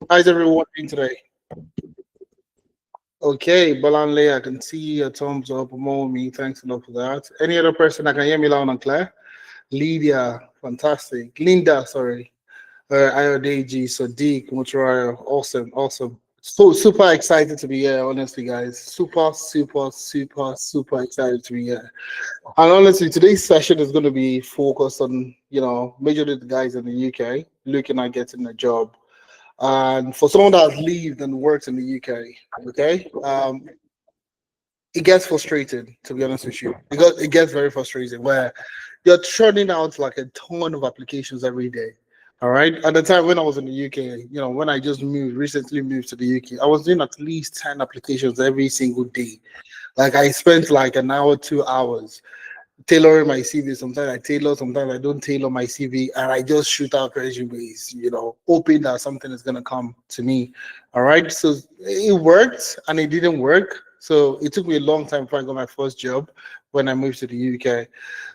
How's everyone doing today? Okay, Balanle, I can see a thumbs up among me. Thanks a lot for that. Any other person that can hear me loud and clear? Lydia, fantastic. Linda, sorry. Ayodeji, Sadiq, Muturaya, awesome, awesome. So super excited to be here, honestly, guys. Super, super, super, super excited to be here. And honestly, today's session is going to be focused on, majorly the guys in the UK looking at getting a job. And for someone that has lived and worked in the UK, okay, it gets frustrating, to be honest with you. It gets very frustrating where you're churning out like a ton of applications every day. All right. At the time when I was in the UK, when I just recently moved to the UK, I was doing at least 10 applications every single day. Like I spent like an hour, 2 hours tailoring my CV. Sometimes I tailor, sometimes I don't tailor my CV, and I just shoot out resumes, hoping that something is gonna come to me. All right, so it worked and it didn't work. So it took me a long time before I got my first job when I moved to the UK.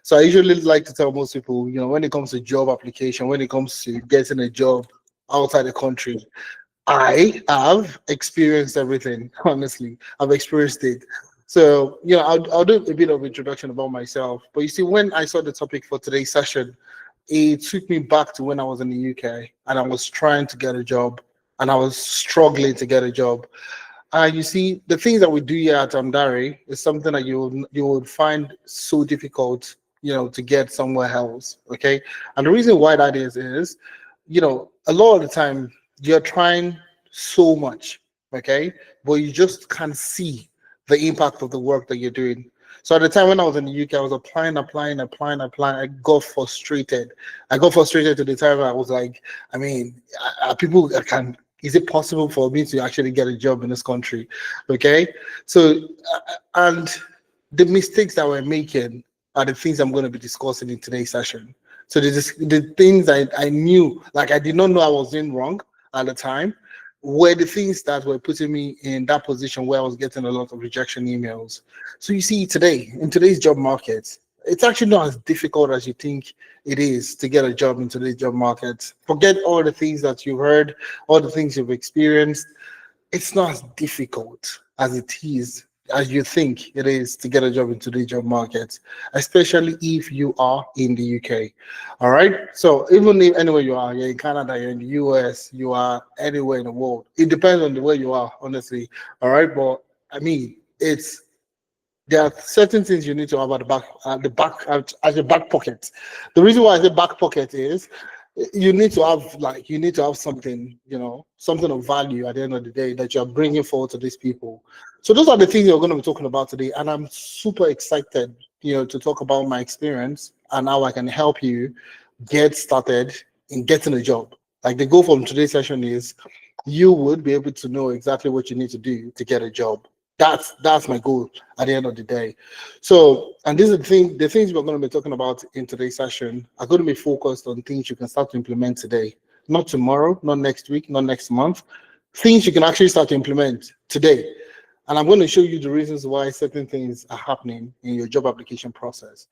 So I usually like to tell most people, when it comes to job application, when it comes to getting a job outside the country, I have experienced everything, honestly. I've experienced it. So, I'll do a bit of introduction about myself. But you see, when I saw the topic for today's session, it took me back to when I was in the UK and I was trying to get a job and I was struggling to get a job. And you see, the things that we do here at Amdari is something that you would find so difficult, to get somewhere else. Okay. And the reason why that is, a lot of the time you're trying so much, okay, but you just can't see the impact of the work that you're doing. So at the time when I was in the UK, I was applying. I got frustrated. I got frustrated to the time where I was like, I mean, people can. Is it possible for me to actually get a job in this country? Okay, so and the mistakes that we're making are the things I'm going to be discussing in today's session. So the things I knew, like I did not know I was doing wrong at the time, were the things that were putting me in that position where I was getting a lot of rejection emails. So you see, today, in today's job market, it's actually not as difficult as you think it is to get a job in today's job market. Forget all the things that you've heard, all the things you've experienced. It's not as difficult as it is as you think it is to get a job into the job market, especially if you are in the UK. All right. So even if anywhere you are, you're in Canada, you're in the US, you are anywhere in the world. It depends on the way you are, honestly. All right. But I mean, it's there are certain things you need to have at your back pocket. The reason why I say back pocket is you need to have something, something of value at the end of the day that you're bringing forward to these people. So those are the things you're going to be talking about today, and I'm super excited, to talk about my experience and how I can help you get started in getting a job. Like the goal from today's session is you would be able to know exactly what you need to do to get a job. That's my goal at the end of the day. So, and this is the things we're going to be talking about in today's session are going to be focused on things you can start to implement today, not tomorrow, not next week, not next month. Things you can actually start to implement today. And I'm going to show you the reasons why certain things are happening in your job application process.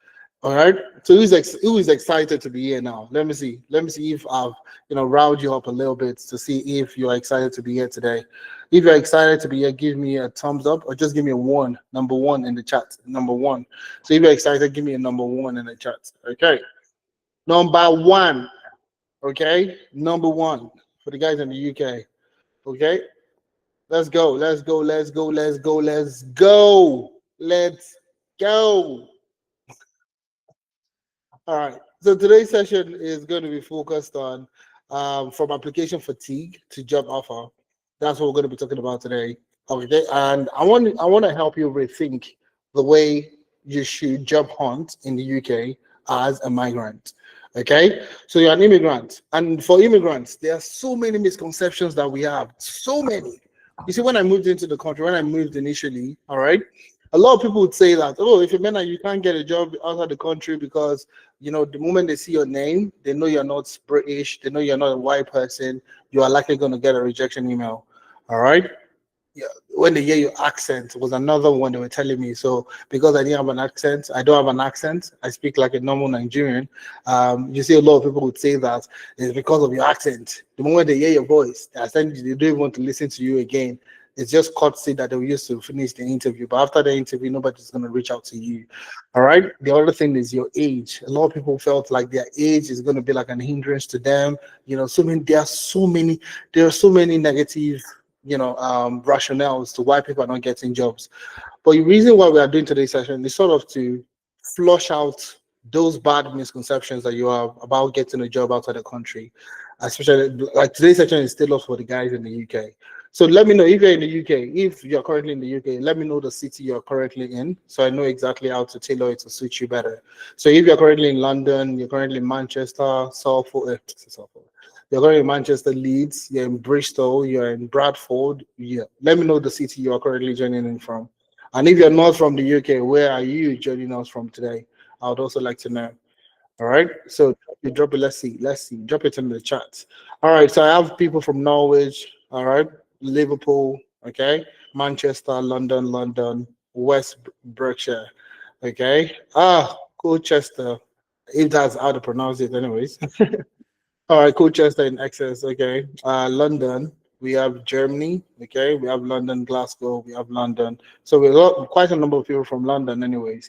All right. So who is excited to be here now? Let me see. Let me see if I've riled you up a little bit to see if you're excited to be here today. If you're excited to be here, give me a thumbs up or just give me a one, number one in the chat. Number one. So if you're excited, give me a number one in the chat. Okay. Number one. Okay. Number one for the guys in the UK. Okay. Let's go. Let's go. Let's go. Let's go. Let's go. Let's go. All right. So today's session is going to be focused on from application fatigue to job offer. That's what we're going to be talking about today. Okay. And I want to help you rethink the way you should job hunt in the UK as a migrant. Okay. So you're an immigrant. And for immigrants, there are so many misconceptions that we have. So many. You see, when I moved into the country, when I moved initially, all right, a lot of people would say that, oh, if you're men, you can't get a job outside the country because the moment they see your name, they know you're not British, they know you're not a white person, you are likely going to get a rejection email. All right. yeah, when they hear your accent was another one they were telling me. So because I didn't have an accent, I don't have an accent. I speak like a normal Nigerian. You see a lot of people would say that it's because of your accent. The moment they hear your voice, they don't even want to listen to you again. It's just courtesy that they will use to finish the interview. But after the interview, nobody's going to reach out to you. All right. The other thing is your age. A lot of people felt like their age is going to be like an hindrance to them. There are so many negative, rationales to why people are not getting jobs. But the reason why we are doing today's session is sort of to flush out those bad misconceptions that you have about getting a job outside the country. Especially like today's session is still up for the guys in the UK. So let me know if you're in the UK, if you're currently in the UK, let me know the city you're currently in so I know exactly how to tailor it to suit you better. So if you're currently in London, you're currently in Manchester, you're currently in Manchester, Leeds, you're in Bristol, you're in Bradford, yeah. Let me know the city you are currently joining in from. And if you're not from the UK, where are you joining us from today? I would also like to know. All right. So you drop it. Let's see. Drop it in the chat. All right. So I have people from Norwich. All right. Liverpool. Okay. Manchester, London, Berkshire. Okay. Colchester. If that's how to pronounce it, anyways. All right. Colchester in excess. Okay. London. We have Germany. Okay. We have London, Glasgow. We have London. So we got quite a number of people from London, anyways.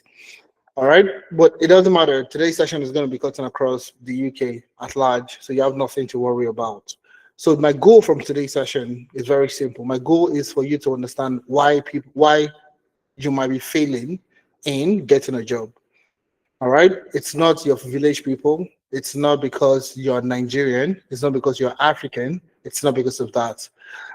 All right, but it doesn't matter. Today's session is going to be cutting across the UK at large, so you have nothing to worry about. So my goal from today's session is very simple. My goal is for you to understand why you might be failing in getting a job. All right, it's not your village people. It's not because you're Nigerian. It's not because you're African. It's not because of that.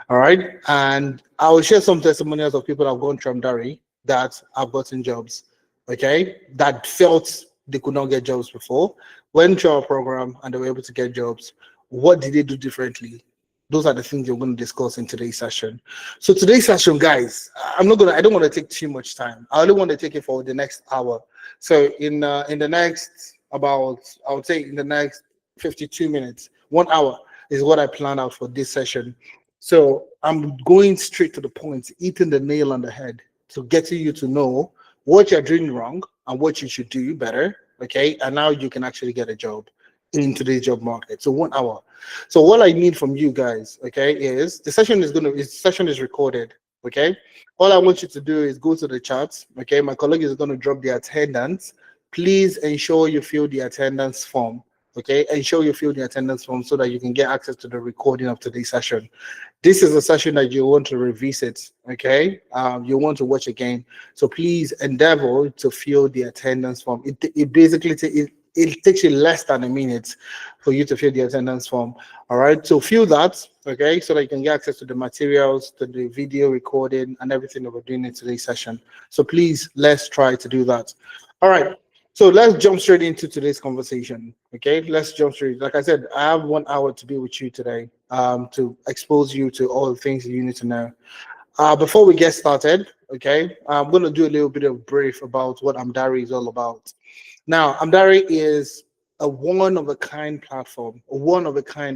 All right, and I will share some testimonials of people that have gone from Dari that have gotten jobs. Okay, that felt they could not get jobs before, went through our program and they were able to get jobs. What did they do differently? Those are the things we're going to discuss in today's session. So today's session, guys, I don't want to take too much time. I only want to take it for the next hour. So in the next I would say in the next 52 minutes, 1 hour is what I plan out for this session. So I'm going straight to the point, hitting the nail on the head to getting you to know what you're doing wrong and what you should do better. Okay. And now you can actually get a job in today's job market. So 1 hour. So what I need from you guys, okay, is the session is recorded. Okay. All I want you to do is go to the chat. Okay. My colleague is going to drop the attendance. Please ensure you fill the attendance form. Okay. Ensure you fill the attendance form so that you can get access to the recording of today's session. This is a session that you want to revisit. Okay. You want to watch again. So please endeavor to fill the attendance form. It basically it takes you less than a minute for you to fill the attendance form. All right. So fill that, okay, so that you can get access to the materials, to the video recording, and everything that we're doing in today's session. So please, let's try to do that. All right. So let's jump straight into today's conversation. Okay, let's jump straight. Like I said, I have 1 hour to be with you today, to expose you to all the things you need to know. Before we get started, okay, I'm going to do a little bit of brief about what Amdari is all about. Now, Amdari is a one-of-a-kind platform,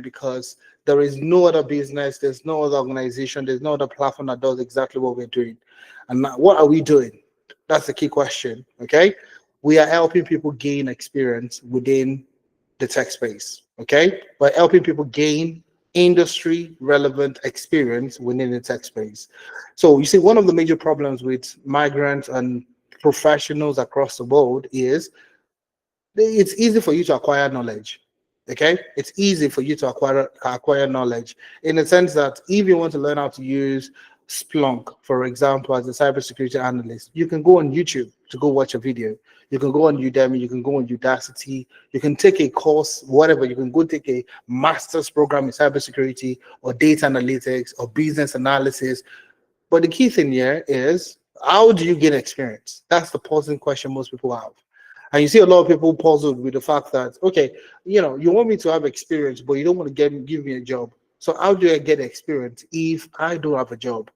because there is no other business, there's no other organization, there's no other platform that does exactly what we're doing. And now, what are we doing? That's the key question, okay? We are helping people gain experience within the tech space, okay? We're helping people gain industry relevant experience within the tech space. So you see, one of the major problems with migrants and professionals across the world is it's easy for you to acquire knowledge. Okay, it's easy for you to acquire knowledge in the sense that if you want to learn how to use Splunk, for example, as a cybersecurity analyst, you can go on YouTube to go watch a video. You can go on Udemy, you can go on Udacity, you can take a course, whatever. You can go take a master's program in cybersecurity or data analytics or business analysis. But the key thing here is, how do you gain experience? That's the posing question most people have. And you see a lot of people puzzled with the fact that, okay, you want me to have experience, but you don't want to give me a job. So how do I get experience if I don't have a job?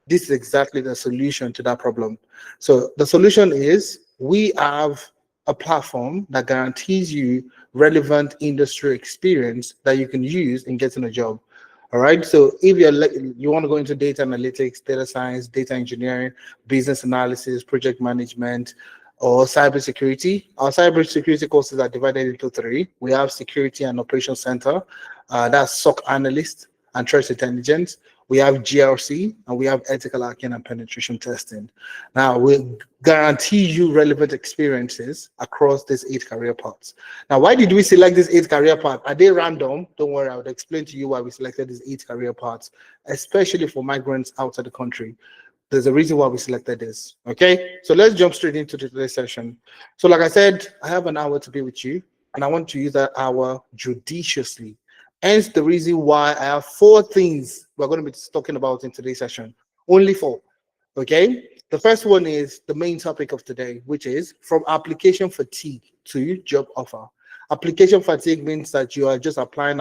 This is exactly the solution to that problem. So the solution is we have a platform that guarantees you relevant industry experience that you can use in getting a job. All right. So if you want to go into data analytics, data science, data engineering, business analysis, project management, or cybersecurity, our cybersecurity courses are divided into three. We have security and operations center, that's SOC analyst and threat intelligence. We have GRC, and we have ethical hacking and penetration testing. Now, we guarantee you relevant experiences across these 8 career paths. Now, why did we select these 8 career paths? Are they random? Don't worry, I would explain to you why we selected these 8 career paths, especially for migrants outside the country. There's a reason why we selected this. Okay, so let's jump straight into today's session. So, like I said, I have an hour to be with you, and I want to use that hour judiciously. Hence the reason why I have 4 things we're going to be talking about in today's session. Only 4. Okay. The first one is the main topic of today, which is from application fatigue to job offer. Application fatigue means that you are just applying,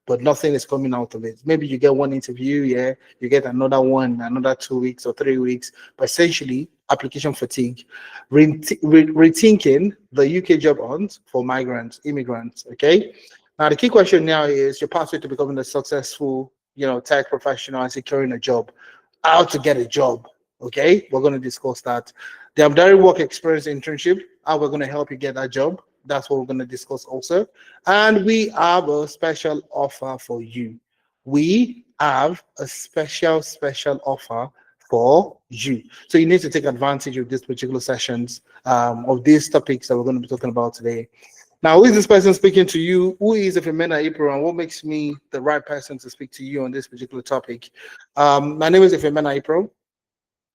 but nothing is coming out of it. Maybe you get one interview, yeah, you get another one, another 2 weeks or 3 weeks, but essentially application fatigue. Rethinking the UK job hunt for migrants, immigrants. Okay. Now the key question now is your pathway to becoming a successful, tech professional and securing a job. How to get a job. Okay, we're going to discuss that. The Amdari work experience internship, how we're going to help you get that job. That's what we're going to discuss also. And we have a special offer for you. We have a special offer for you. So you need to take advantage of these particular sessions, of these topics that we're going to be talking about today. Now, who is this person speaking to you? Who is Ifemena April, and what makes me the right person to speak to you on this particular topic? My name is Ifemena April.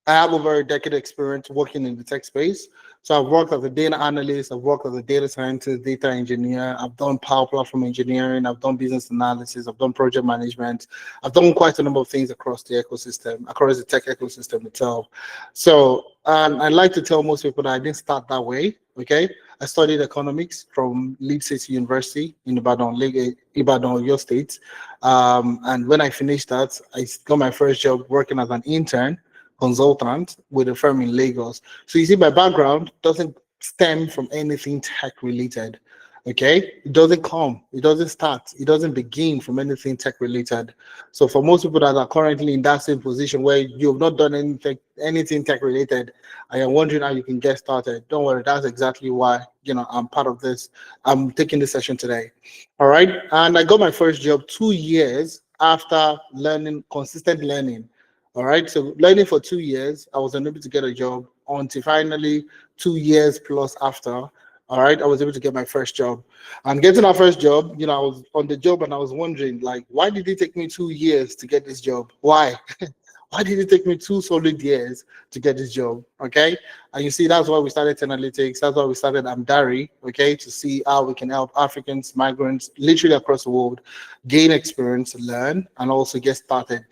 I have over a decade experience working in the tech space. So I've worked as a data analyst, I've worked as a data scientist, data engineer, I've done power platform engineering, I've done business analysis, I've done project management, I've done quite a number of things across the ecosystem, across the tech ecosystem itself. So I like to tell most people that I didn't start that way, okay? I studied economics from Leeds City University in Ibadan, Oyo State. And when I finished that, I got my first job working as an intern consultant with a firm in Lagos. So you see, my background doesn't stem from anything tech related. Okay, it doesn't start, it doesn't begin from anything tech related. So for most people that are currently in that same position where you've not done anything tech related, I am wondering how you can get started. Don't worry, that's exactly why I'm part of this. I'm taking this session today. All right, and I got my first job 2 years after consistent learning. All right, so learning for 2 years, I was unable to get a job until finally 2 years plus after. All right, I was able to get my first job. And getting our first job, I was on the job and I was wondering, like, why did it take me 2 years to get this job? Why? Why did it take me 2 solid years to get this job? Okay. And you see, that's why we started Analytics. That's why we started Amdari, okay, to see how we can help Africans, migrants, literally across the world, gain experience, learn, and also get started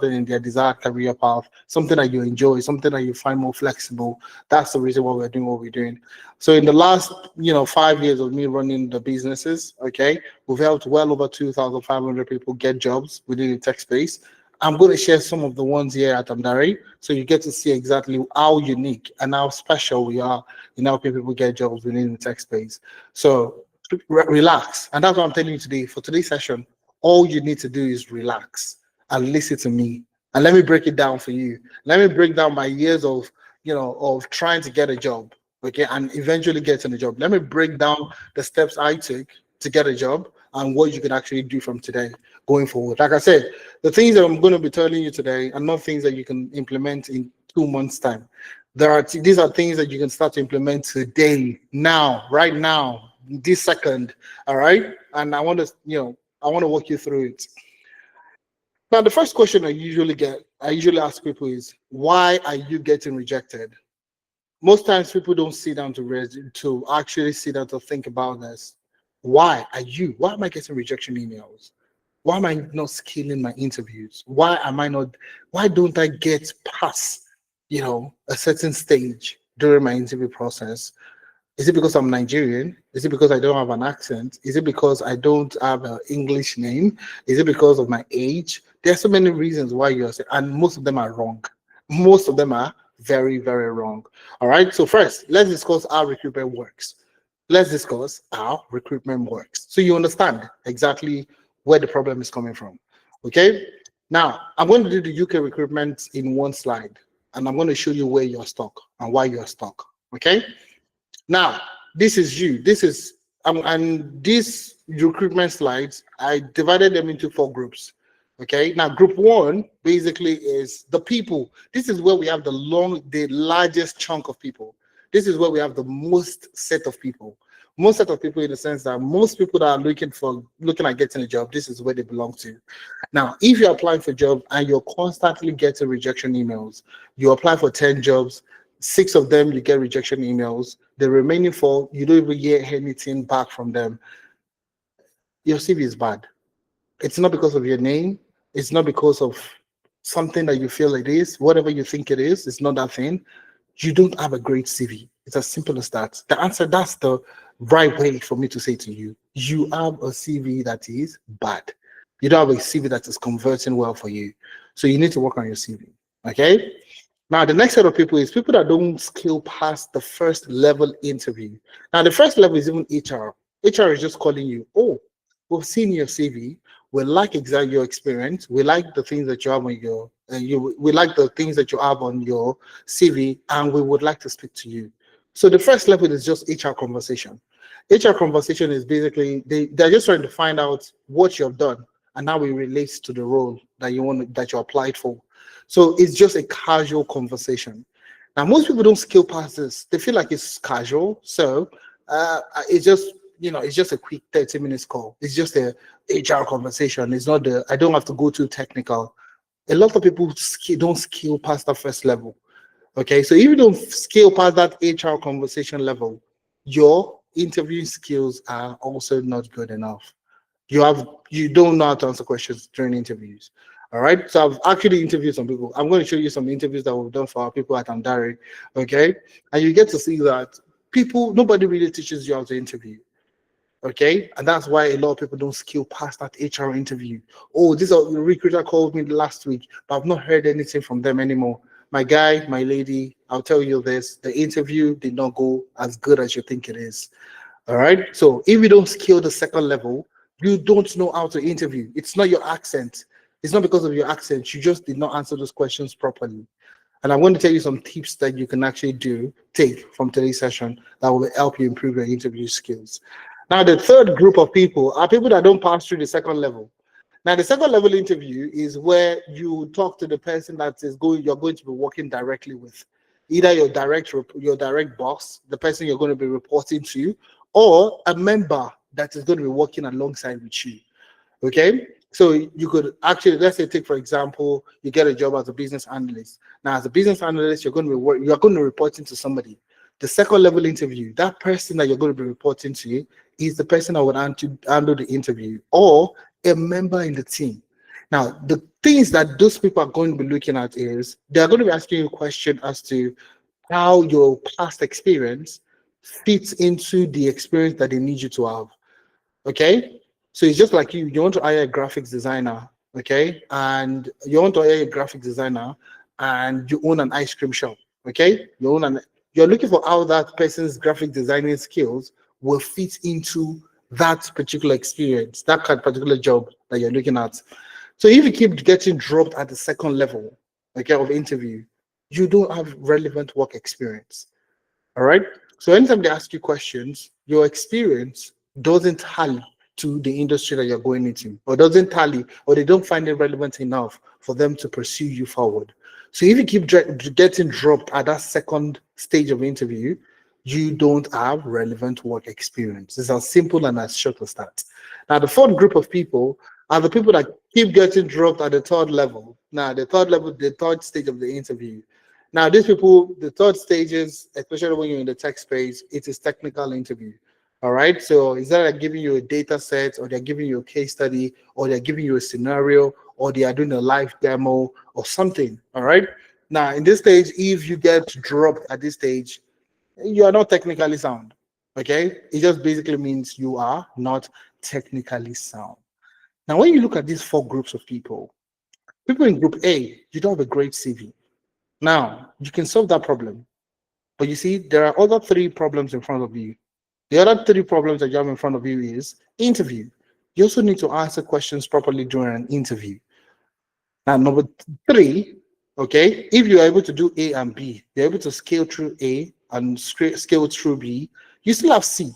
in their desired career path, something that you enjoy, something that you find more flexible. That's the reason why we're doing what we're doing. So in the last, 5 years of me running the businesses, okay, we've helped well over 2,500 people get jobs within the tech space. I'm going to share some of the ones here at Amdari, so you get to see exactly how unique and how special we are in helping people get jobs within the tech space. So relax. And that's what I'm telling you today. For today's session, all you need to do is relax and listen to me. And let me break it down for you. Let me break down my years of, of trying to get a job, okay, and eventually getting a job. Let me break down the steps I took to get a job and what you can actually do from today going forward. Like I said, the things that I'm going to be telling you today are not things that you can implement in 2 months' time. These are things that you can start to implement today, now, right now, this second. All right. And I want to walk you through it. Now, the first question I usually ask people is, why are you getting rejected? Most times people don't sit down to actually sit down to think about this. Why am I getting rejection emails? Why am I not scaling my interviews? Why don't I get past, a certain stage during my interview process? Is it because I'm Nigerian? Is it because I don't have an accent? Is it because I don't have an English name? Is it because of my age? There are so many reasons why you're saying, and most of them are wrong. Most of them are very, very wrong. All right. So first, let's discuss how recruitment works. So you understand exactly where the problem is coming from. Okay. Now, I'm going to do the UK recruitment in one slide, and I'm going to show you where you're stuck and why you're stuck. Okay. Now, this is you. This is and these recruitment slides, I divided them into four groups. Okay. Now, group one basically is the people. This is where we have the largest chunk of people. This is where we have the most set of people. Most set of people in the sense that most people that are looking at getting a job, this is where they belong to. Now, if you're applying for a job and you're constantly getting rejection emails, you apply for 10 jobs, 6 of them you get rejection emails, the remaining 4, you don't even hear anything back from them. Your CV is bad. It's not because of your name. It's not because of something that you feel it is. Whatever you think it is, it's not that thing. You don't have a great CV. It's as simple as that. That's the right way for me to say to you. You have a CV that is bad. You don't have a CV that is converting well for you. So you need to work on your CV. Okay? Now, the next set of people is people that don't scale past the first level interview. Now, the first level is even HR. HR is just calling you, oh, we've seen your CV. We like exactly your experience. We like the things that you have on your, we like the things that you have on your CV, and we would like to speak to you. So the first level is just HR conversation. HR conversation is basically they're just trying to find out what you've done and how it relates to the role that you applied for. So it's just a casual conversation. Now, most people don't scale past this. They feel like it's casual. So it's just, it's just a quick 30 minutes call. It's just a HR conversation. It's not I don't have to go too technical. A lot of people don't scale past the first level. Okay, so if you don't scale past that HR conversation level, your interviewing skills are also not good enough. You don't know how to answer questions during interviews. All right. So I've actually interviewed some people. I'm going to show you some interviews that we've done for our people at Andari. Okay. And you get to see that nobody really teaches you how to interview. Okay. And that's why a lot of people don't scale past that HR interview. Oh, this recruiter called me last week, but I've not heard anything from them anymore. My guy, my lady, I'll tell you this, the interview did not go as good as you think it is. All right. So if you don't scale the second level, you don't know how to interview. It's not your accent. It's not because of your accent. You just did not answer those questions properly. And I'm going to tell you some tips that you can actually take from today's session that will help you improve your interview skills. Now, the third group of people are people that don't pass through the second level. Now, the second level interview is where you talk to the person you're going to be working directly with, either your direct boss, the person you're going to be reporting to, or a member that is going to be working alongside with you. Okay, so you could actually, let's say, take for example, you get a job as a business analyst. Now, as a business analyst, you're going to be reporting to somebody. The second level interview, that person that you're going to be reporting to is the person that would handle the interview, or a member in the team. Now, the things that those people are going to be looking at is they're going to be asking you a question as to how your past experience fits into the experience that they need you to have. Okay, so it's just like you want to hire a graphics designer, okay, and you want to hire a graphic designer, and you own an ice cream shop, okay, you're looking for how that person's graphic designing skills will fit into that particular experience, that particular job that you're looking at. So if you keep getting dropped at the second level, okay, of interview, you don't have relevant work experience. All right. So anytime they ask you questions, your experience doesn't tally to the industry that you're going into, or doesn't tally, or they don't find it relevant enough for them to pursue you forward. So if you keep getting dropped at that second stage of interview, you don't have relevant work experience. It's as simple and as short as that. Now, the fourth group of people are the people that keep getting dropped at the third level. Now, the third stage of the interview. Now, these people, the third stages, especially when you're in the tech space, it is technical interview. All right. So is that they're giving you a data set, or they're giving you a case study, or they're giving you a scenario, or they are doing a live demo or something. All right. Now, in this stage, if you get dropped at this stage, you are not technically sound. Okay. It just basically means you are not technically sound. Now, when you look at these four groups of people in group A, you don't have a great CV. Now, you can solve that problem. But you see, there are other 3 problems in front of you. The other 3 problems that you have in front of you is interview. You also need to answer questions properly during an interview. Now, number three, okay, if you're able to do A and B, you're able to scale through A and scale through B, you still have C,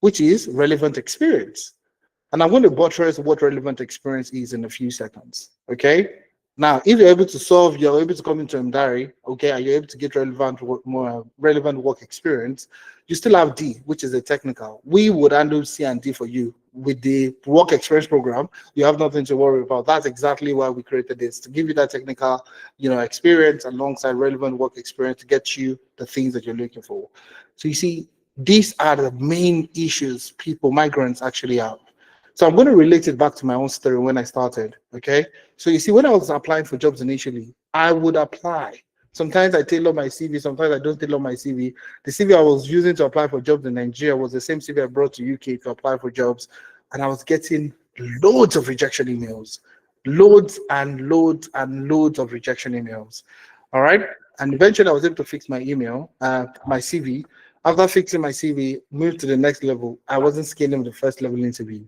which is relevant experience. And I'm going to buttress what relevant experience is in a few seconds. Okay. Now, if you're able to solve, you're able to come into Mdari, okay, and you're able to get more relevant work experience, you still have D, which is a technical. We would handle C and D for you. With the work experience program, you have nothing to worry about. That's exactly why we created this, to give you that technical, experience alongside relevant work experience to get you the things that you're looking for. So you see, these are the main issues migrants actually have. So I'm going to relate it back to my own story when I started. Okay. So you see, when I was applying for jobs initially, I would apply. Sometimes I tailor my CV, sometimes I don't tailor my CV. The CV I was using to apply for jobs in Nigeria was the same CV I brought to UK to apply for jobs. And I was getting loads of rejection emails, loads and loads and loads of rejection emails. All right. And eventually I was able to fix my my CV. After fixing my CV, moved to the next level. I wasn't scaling the first level interview.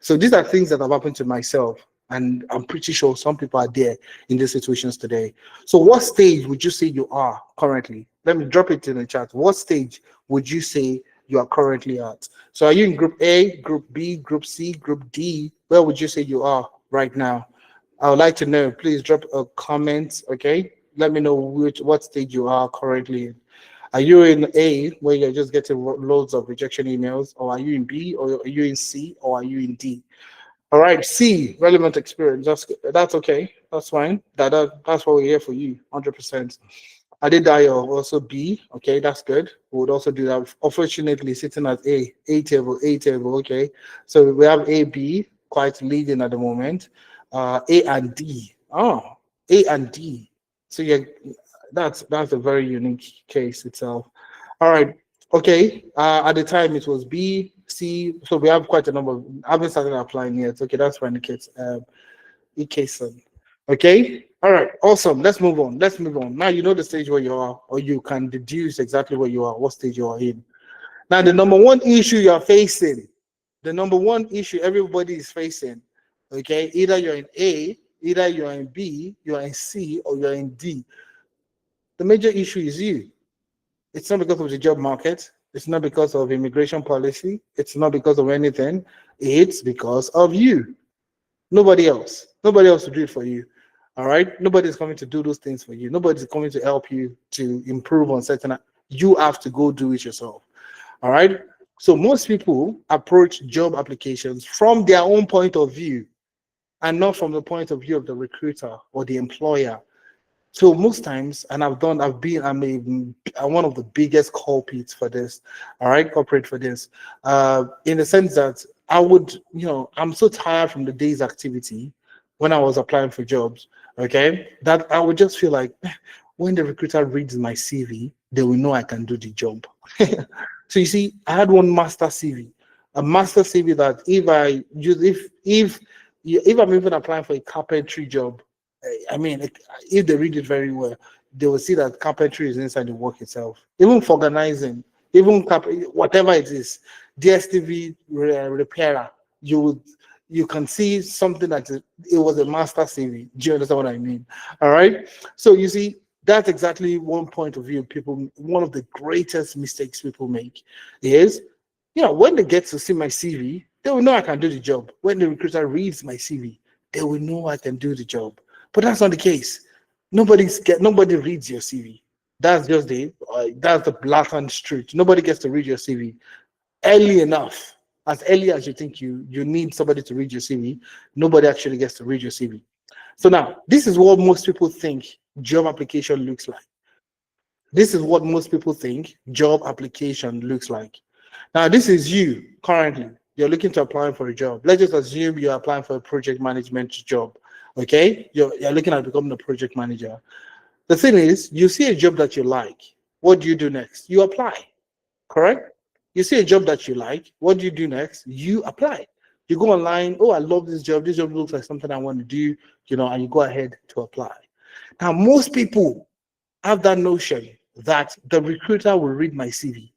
So these are things that have happened to myself, and I'm pretty sure some people are there in these situations today. So what stage would you say you are currently? Let me drop it in the chat. What stage would you say you are currently at? So are you in group A, group B, group C, group D? Where would you say you are right now? I would like to know. Please drop a comment, okay? Let me know what stage you are currently in. Are you in A, where you're just getting loads of rejection emails, or are you in B, or are you in C, or are you in D? All right, C, relevant experience. That's okay. That's fine. That's what we're here for you, 100%. Adedayo also B. Okay, that's good. We would also do that. Unfortunately, sitting at A table. Okay, so we have A, B quite leading at the moment. A and D. Oh, A and D. So yeah, that's a very unique case itself. All right. Okay. At the time it was B, C. So we have quite a number. I haven't started applying yet. Okay, that's fine. EKson. Okay. All right. Awesome. Let's move on. Let's move on. Now you know the stage where you are, or you can deduce exactly where you are, what stage you are in. Now the number one issue you are facing, the number one issue everybody is facing. Okay. Either you're in A, either you're in B, you're in C, or you're in D. The major issue is you. It's not because of the job market. It's not because of immigration policy. It's not because of anything. It's because of you. Nobody else. Nobody else will do it for you. All right. Nobody's coming to do those things for you. Nobody's coming to help you to improve on certain. You have to go do it yourself. All right. So most people approach job applications from their own point of view and not from the point of view of the recruiter or the employer. So most times, and I'm one of the biggest culprits for this, all right, corporate for this, in the sense that I would, I'm so tired from the day's activity when I was applying for jobs, okay, that I would just feel like when the recruiter reads my CV, they will know I can do the job. So you see, I had one master CV, a master CV that if I'm even applying for a carpentry job, I mean, if they read it very well, they will see that carpentry is inside the work itself. Even for organizing, whatever it is, DSTV repairer, you can see something it was a master CV. Do you understand what I mean? All right. So you see, that's exactly one point of view. One of the greatest mistakes people make is, when they get to see my CV, they will know I can do the job. When the recruiter reads my CV, they will know I can do the job. But that's not the case. Nobody reads your CV. That's the blatant truth. Nobody gets to read your CV early enough. As early as you think you need somebody to read your CV, nobody actually gets to read your CV. So now, this is what most people think job application looks like. This is what most people think job application looks like. Now, this is you currently. You're looking to apply for a job. Let's just assume you're applying for a project management job. Okay? You're looking at becoming a project manager. The thing is, you see a job that you like. What do you do next? You apply. Correct? You see a job that you like. What do you do next? You apply. You go online. Oh, I love this job. This job looks like something I want to do, and you go ahead to apply. Now, most people have that notion that the recruiter will read my CV.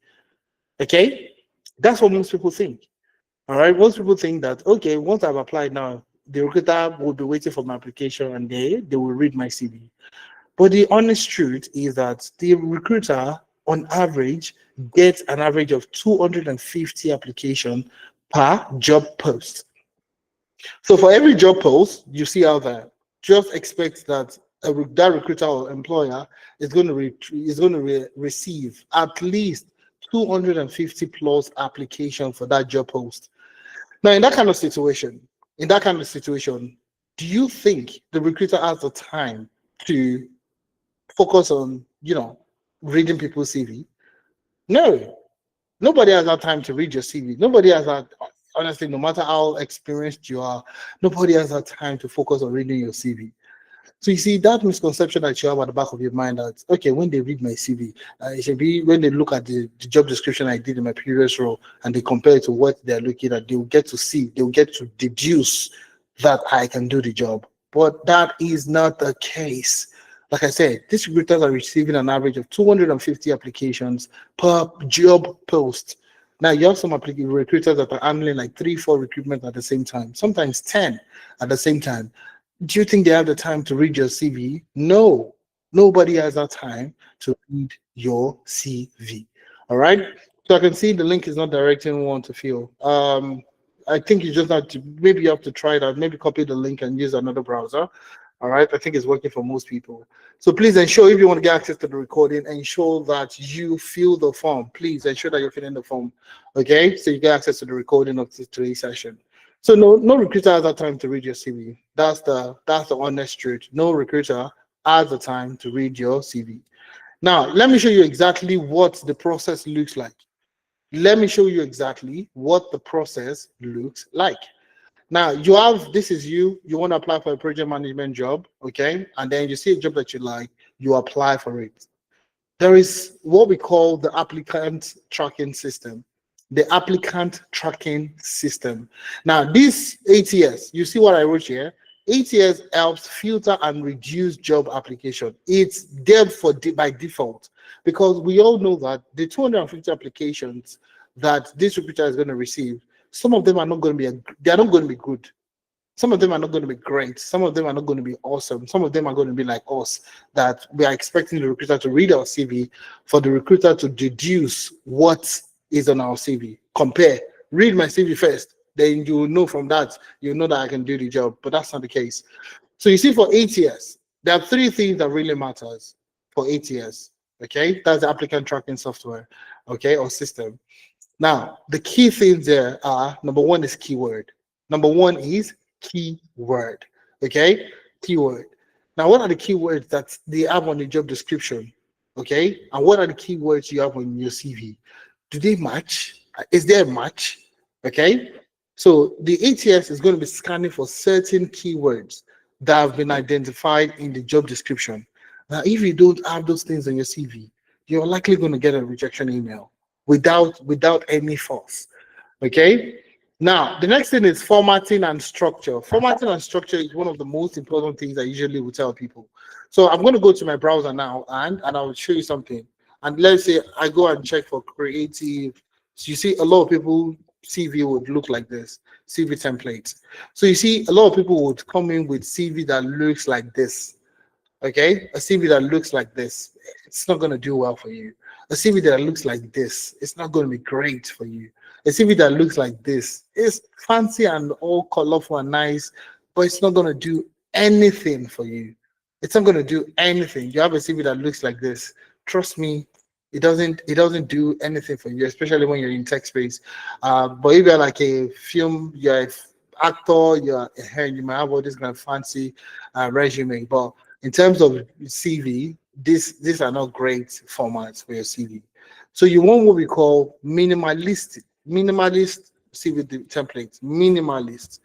Okay? That's what most people think. All right. Most people think that, okay, once I've applied now, the recruiter will be waiting for my application and they will read my CV. But the honest truth is that the recruiter, on average, gets an average of 250 applications per job post. So for every job post you see out there, just expect that that recruiter or employer is going to receive at least 250 plus applications for that job post. Now, in that kind of situation, do you think the recruiter has the time to focus on, reading people's CV? No, nobody has that time to read your CV. Nobody has that, honestly, no matter how experienced you are, nobody has that time to focus on reading your CV. So you see that misconception that you have at the back of your mind that, okay, when they read my CV, it should be when they look at the job description I did in my previous role and they compare it to what they're looking at, they'll get to see, they'll get to deduce that I can do the job. But that is not the case. Like I said, these recruiters are receiving an average of 250 applications per job post. Now, you have some recruiters that are handling like 3, 4 recruitment at the same time, sometimes 10 at the same time. Do you think they have the time to read your CV? No, nobody has that time to read your CV. All right. So I can see the link is not directing one to Phil. I think you just have to, maybe you have to try that, maybe copy the link and use another browser. All right. I think it's working for most people. So please ensure, if you want to get access to the recording, ensure that you fill the form. Please ensure that you're filling the form. Okay. So you get access to the recording of today's session. So no recruiter has the time to read your CV. That's the honest truth. No recruiter has the time to read your CV. Now, let me show you exactly what the process looks like. Let me show you exactly what the process looks like. Now, this is you want to apply for a project management job, okay? And then you see a job that you like, you apply for it. There is what we call the applicant tracking system. The applicant tracking system. Now, this ATS, you see what I wrote here? ATS helps filter and reduce job application. It's there by default because we all know that the 250 applications that this recruiter is going to receive, some of them are not going to be they're not going to be good. Some of them are not going to be great. Some of them are not going to be awesome. Some of them are going to be like us, that we are expecting the recruiter to read our CV, for the recruiter to deduce what is on our CV. Compare, read my CV first, then you will know from that, you know that I can do the job, but that's not the case. So you see, for ATS, there are 3 things that really matters for ATS, okay? That's the applicant tracking software, okay, or system. Now, the key things there are, number 1 is keyword. Number 1 is keyword, okay? Keyword. Now, what are the keywords that they have on the job description, okay? And what are the keywords you have on your CV? Do they match? Is there a match? Okay. So the ATS is going to be scanning for certain keywords that have been identified in the job description. Now, if you don't have those things on your CV, you're likely going to get a rejection email without any force. Okay. Now, the next thing is formatting and structure. Formatting and structure is one of the most important things I usually will tell people. So I'm going to go to my browser now and I will show you something. And let's say I go and check for creative. So you see a lot of people CV would look like this, CV templates. So you see a lot of people would come in with CV that looks like this. Okay, a CV that looks like this, it's not going to do well for you. A CV that looks like this, it's not going to be great for you. A CV that looks like this is fancy and all colorful and nice, but it's not going to do anything for you. It's not going to do anything. You have a CV that looks like this. Trust me, it doesn't do anything for you, especially when you're in tech space. But if you're like a film, you're an actor, you might have all this kind of fancy resume, but in terms of CV, these are not great formats for your CV. So you want what we call minimalist CV templates. Minimalist.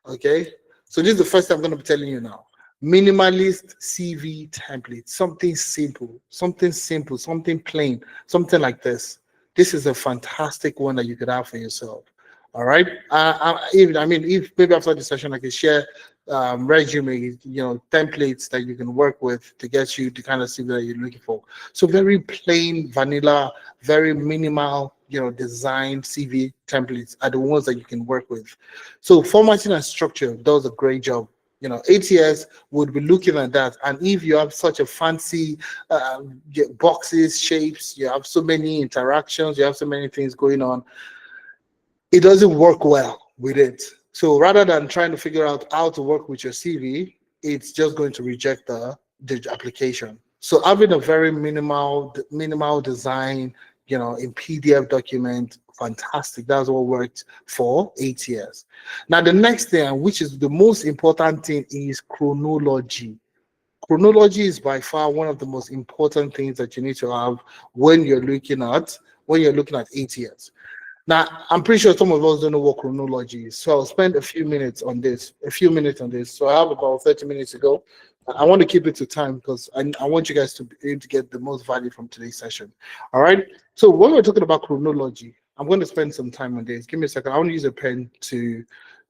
Okay. So this is the first thing I'm going to be telling you now. Minimalist CV template. Something simple, something plain, something like this. This is a fantastic one that you could have for yourself. All right. If maybe after the session I can share resume, templates that you can work with to get you the kind of CV that you're looking for. So very plain, vanilla, very minimal, design CV templates are the ones that you can work with. So formatting and structure does a great job. ATS would be looking at that, and if you have such a fancy boxes, shapes, you have so many interactions, you have so many things going on, it doesn't work well with it. So rather than trying to figure out how to work with your CV, it's just going to reject the application. So having a very minimal design, in PDF document, fantastic. That's what worked for ATS. Now the next thing, which is the most important thing, is chronology. Chronology is by far one of the most important things that you need to have when you're looking at ATS. Now, I'm pretty sure some of us don't know what chronology is, so I'll spend a few minutes on this. So I have about 30 minutes to go. I want to keep it to time because I want you guys to be able to get the most value from today's session. All right. So when we're talking about chronology, I'm going to spend some time on this. Give me a second. I want to use a pen to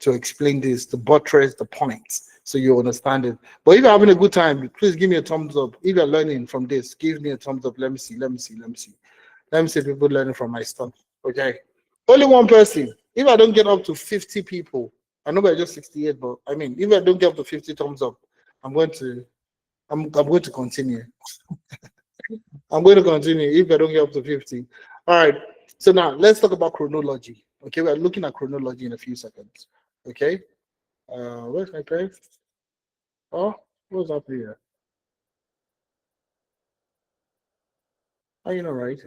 explain this, to buttress the points so you understand it. But if you're having a good time, please give me a thumbs up. If you're learning from this, give me a thumbs up. Let me see. Let me see people learning from my stuff. Okay. Only one person. If I don't get up to 50 people, I know we're just 68, but I mean, if I don't get up to 50 thumbs up, I'm going to continue. I'm going to continue if I don't get up to 50. All right. So now let's talk about chronology. Okay, we're looking at chronology in a few seconds. Okay. Where's my pen? Oh, what's up here? Oh, right.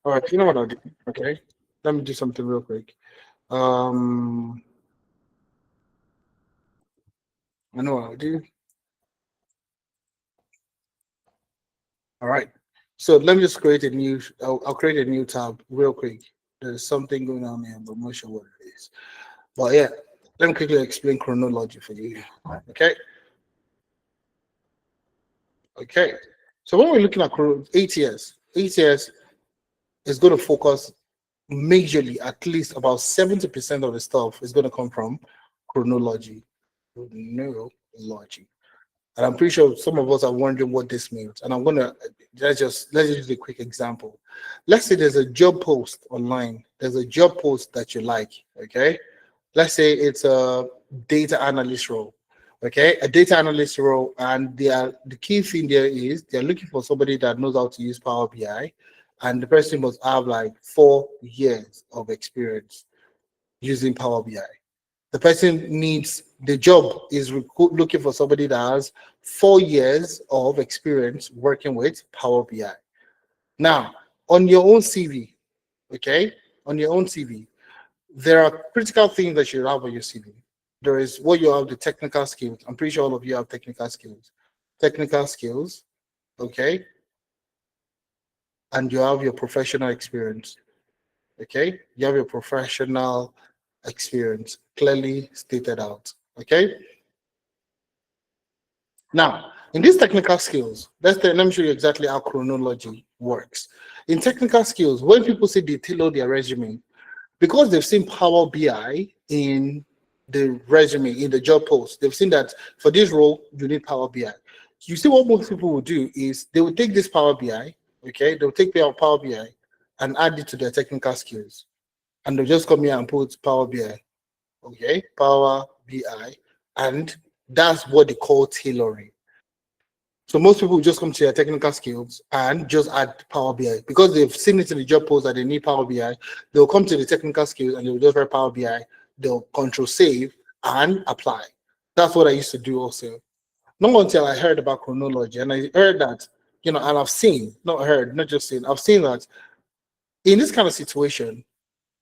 All right, you know what I'll do? Okay. Let me do something real quick. Um, I know what I'll do. All right. So let me just create a new. I'll create a new tab real quick. There's something going on here, but I'm not sure what it is. But yeah, let me quickly explain chronology for you. Okay. Okay. So when we're looking at ATS is going to focus majorly, at least about 70% of the stuff is going to come from chronology. Chronology. And I'm pretty sure some of us are wondering what this means. And I'm gonna let's just use a quick example. Let's say there's a job post online. There's a job post that you like. Okay. Let's say it's a data analyst role. Okay, a data analyst role, and the key thing there is they're looking for somebody that knows how to use Power BI, and the person must have like 4 years of experience using Power BI. The person needs the job is looking for somebody that has 4 years of experience working with Power BI. Now, on your own CV, okay, on your own CV, there are critical things that you have on your CV. There is what you have, the technical skills. I'm pretty sure all of you have technical skills. Technical skills, okay, and you have your professional experience. Okay, you have your professional experience clearly stated out. Okay. Now, in these technical skills, let me show you exactly how chronology works. In technical skills, when people say they tailor their resume, because they've seen Power BI in the resume, in the job post, they've seen that for this role, you need Power BI. You see, what most people will do is they will take this Power BI, okay, they'll take Power BI and add it to their technical skills. And they'll just come here and put Power BI, okay, Power BI, and that's what they call tailoring. So most people just come to their technical skills and just add Power BI because they've seen it in the job post that they need Power BI. They'll come to the technical skills and they'll just write Power BI. They'll control save and apply. That's what I used to do also. Not until I heard about chronology and I heard that, and I've seen, not heard, not just seen, I've seen that in this kind of situation,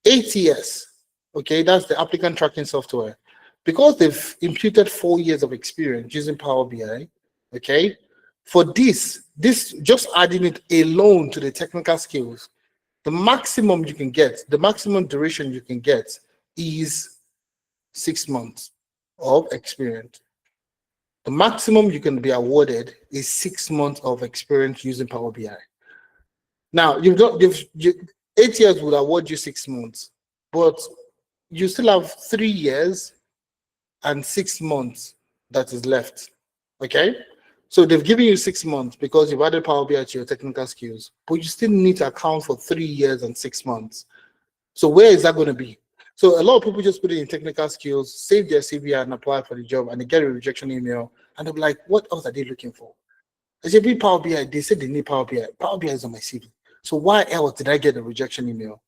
ATS, okay, that's the applicant tracking software, because they've imputed 4 years of experience using Power BI, okay, for this just adding it alone to the technical skills, the maximum duration you can get is 6 months of experience. The maximum you can be awarded is 6 months of experience using Power BI. Now, ATS would award you 6 months, but you still have 3 years and 6 months that is left. Okay? So they've given you 6 months because you've added Power BI to your technical skills, but you still need to account for 3 years and 6 months. So where is that going to be? So a lot of people just put it in technical skills, save their CV and apply for the job, and they get a rejection email, and they're like, what else are they looking for? I said, be Power BI. They said they need Power BI. Power BI is on my CV. So why else did I get a rejection email?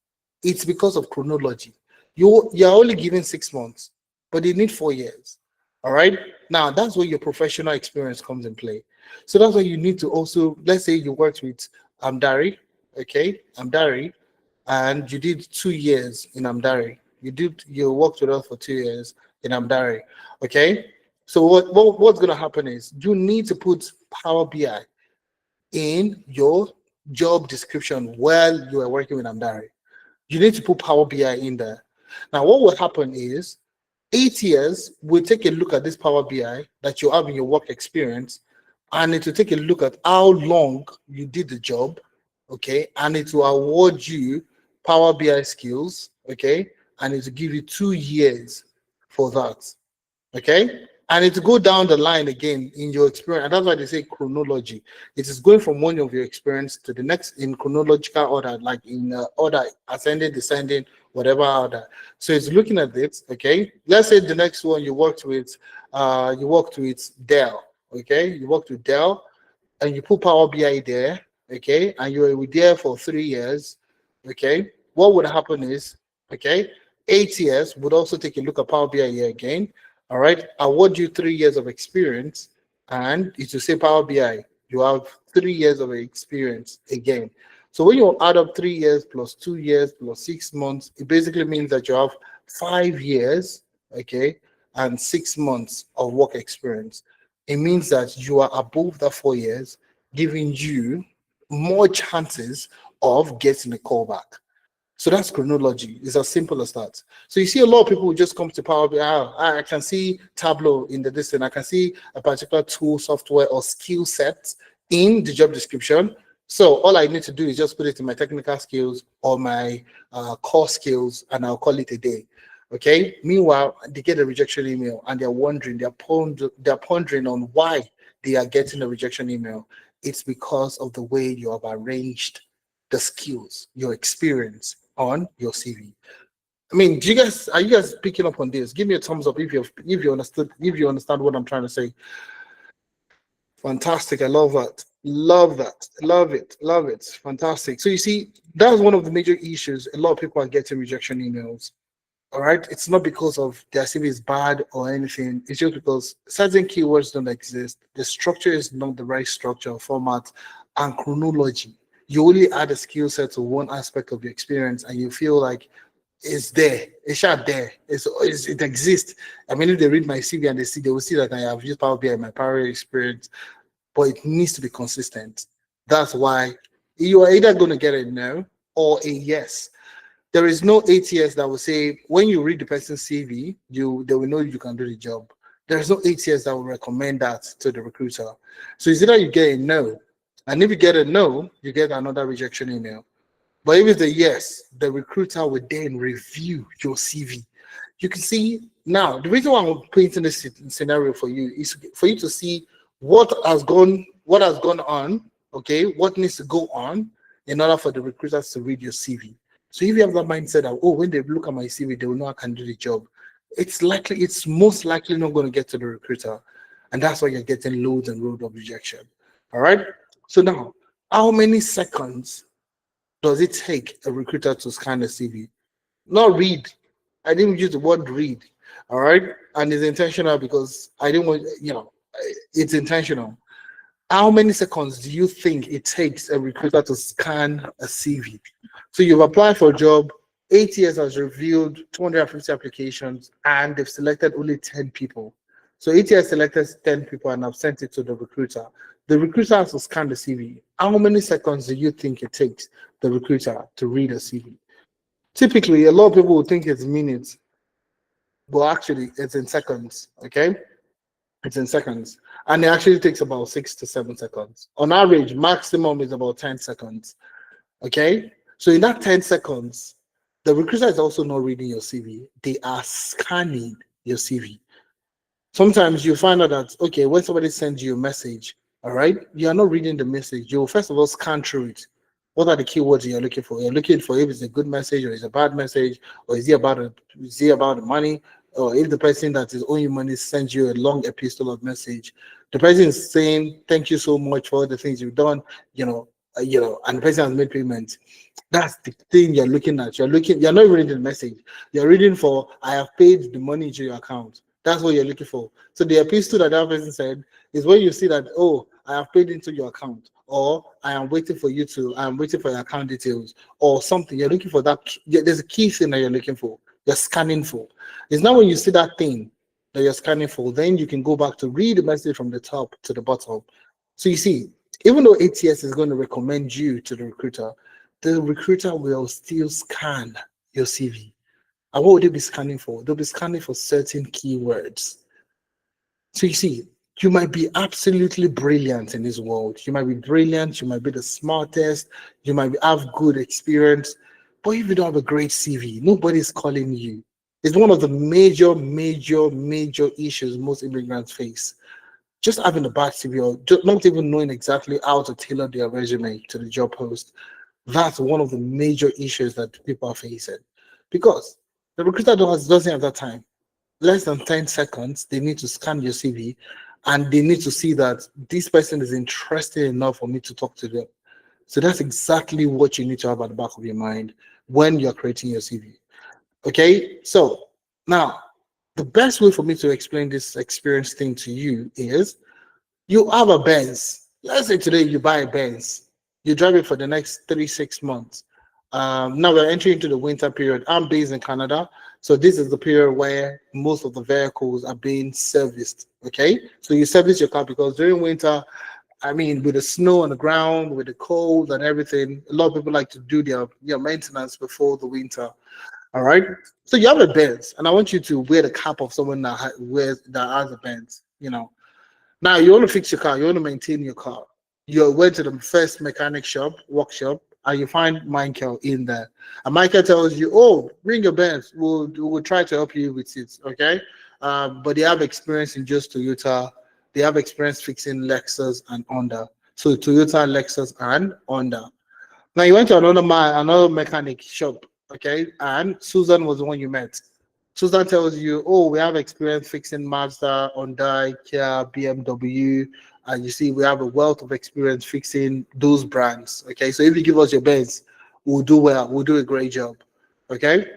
It's because of chronology. You're only given 6 months, but they need 4 years. All right. Now that's where your professional experience comes in play. So that's why you need to also, let's say you worked with Amdari, okay, Amdari, and you did 2 years in Amdari. You worked with us for 2 years in Amdari, okay. So what's going to happen is you need to put Power BI in your job description while you are working with Amdari. You need to put Power BI in there. Now, what will happen is 8 years, we'll take a look at this Power BI that you have in your work experience, and it will take a look at how long you did the job, okay, and it will award you Power BI skills, okay, and it will give you 2 years for that. Okay, and it's go down the line again in your experience, and that's why they say chronology. It is going from one of your experience to the next in chronological order, like in order ascending, descending, whatever order. So it's looking at it. Okay, let's say the next one you worked with Dell. Okay, you worked with Dell and you put Power BI there, okay, and you were there for 3 years, okay, what would happen is, okay, 8 years would also take a look at Power BI here again, all right, award you 3 years of experience, and it will say Power BI, you have 3 years of experience again. So when you add up 3 years plus 2 years plus 6 months, it basically means that you have 5 years, okay, and 6 months of work experience. It means that you are above that 4 years, giving you more chances of getting a call back. So that's chronology. It's as simple as that. So you see a lot of people who just come to Power BI. I can see Tableau in the distance. I can see a particular tool, software, or skill set in the job description. So all I need to do is just put it in my technical skills or my core skills, and I'll call it a day. Okay. Meanwhile, they get a rejection email and they're wondering, they're pondering on why they are getting a rejection email. It's because of the way you have arranged the skills, your experience on your CV. I mean, are you guys picking up on this? Give me a thumbs up if you understand what I'm trying to say. Fantastic. I love that. Love that. Love it. Love it. Fantastic. So you see, that's one of the major issues. A lot of people are getting rejection emails. All right. It's not because of their CV is bad or anything. It's just because certain keywords don't exist. The structure is not the right structure or format, and chronology. You only add a skill set to one aspect of your experience, and you feel like it's there. It's not there. It exists. I mean, if they read my CV and they will see that I have used Power BI in my prior experience, but it needs to be consistent. That's why you are either going to get a no or a yes. There is no ATS that will say when you read the person's CV, they will know you can do the job. There is no ATS that will recommend that to the recruiter. So it's either you get a no, and if you get a no, you get another rejection email. But if it's a yes, the recruiter will then review your CV. You can see now the reason why I'm painting this scenario for you is for you to see what has gone on, okay, what needs to go on in order for the recruiters to read your CV. So if you have that mindset that, oh, when they look at my CV, they will know I can do the job, it's most likely not going to get to the recruiter. And that's why you're getting loads and loads of rejection. All right. So now, how many seconds does it take a recruiter to scan a CV? Not read. I didn't use the word read. All right. And it's intentional because I didn't want, it's intentional. How many seconds do you think it takes a recruiter to scan a CV? So you've applied for a job, 8 years has reviewed 250 applications, and they've selected only 10 people. So 8 years selected 10 people and I've sent it to the recruiter. The recruiter has to scan the CV. How many seconds do you think it takes the recruiter to read a CV? Typically, a lot of people will think it's minutes, but actually it's in seconds, okay? It's in seconds. And it actually takes about 6 to 7 seconds. On average, maximum is about 10 seconds. Okay? So in that 10 seconds, the recruiter is also not reading your CV. They are scanning your CV. Sometimes you find out that, okay, when somebody sends you a message, all right, you are not reading the message. You will first of all scan through it. What are the keywords you're looking for? You're looking for if it's a good message or it's a bad message, or is it about the money, or if the person that is owing you money sends you a long epistle of message, the person is saying thank you so much for all the things you've done, and the person has made payment. That's the thing you're looking at. You're not reading the message. You're reading for, I have paid the money into your account. That's what you're looking for. So the epistle that that person said is when you see that, oh, I have paid into your account, or I am waiting for your account details, or something. You're looking for that. There's a key thing that you're looking for. You're scanning for. It's not when you see that thing that you're scanning for, then you can go back to read the message from the top to the bottom. So you see, even though ATS is going to recommend you to the recruiter will still scan your CV. And what would they be scanning for? They'll be scanning for certain keywords. So you see, you might be absolutely brilliant in this world. You might be brilliant. You might be the smartest. You might have good experience. But if you don't have a great CV, nobody's calling you. It's one of the major issues most immigrants face. Just having a bad CV or just not even knowing exactly how to tailor their resume to the job post. That's one of the major issues that people are facing. Because the recruiter doesn't have that time. Less than 10 seconds, they need to scan your CV and they need to see that this person is interested enough for me to talk to them. So that's exactly what you need to have at the back of your mind when you're creating your CV. Okay, so now the best way for me to explain this experience thing to you is you have a Benz. Let's say today you buy a Benz. You drive it for the next 6 months. Now we're entering into the winter period. I'm based in Canada. So this is the period where most of the vehicles are being serviced. Okay. So you service your car because during winter, I mean, with the snow on the ground, with the cold and everything, a lot of people like to do their maintenance before the winter. All right. So you have a Benz, and I want you to wear the cap of someone that has a Benz. Now you want to fix your car, you want to maintain your car. You went to the first mechanic shop, workshop, and you find Michael in there. And Michael tells you, "Oh, bring your Benz. We'll try to help you with it, okay?" But they have experience in just Toyota. They have experience fixing Lexus and Honda. So Toyota, Lexus, and Honda. Now you went to another mechanic shop, okay? And Susan was the one you met. Susan tells you, "Oh, we have experience fixing Mazda, Hyundai, Kia, BMW, and you see we have a wealth of experience fixing those brands." Okay, so if you give us your Benz, we'll do well. We'll do a great job. Okay.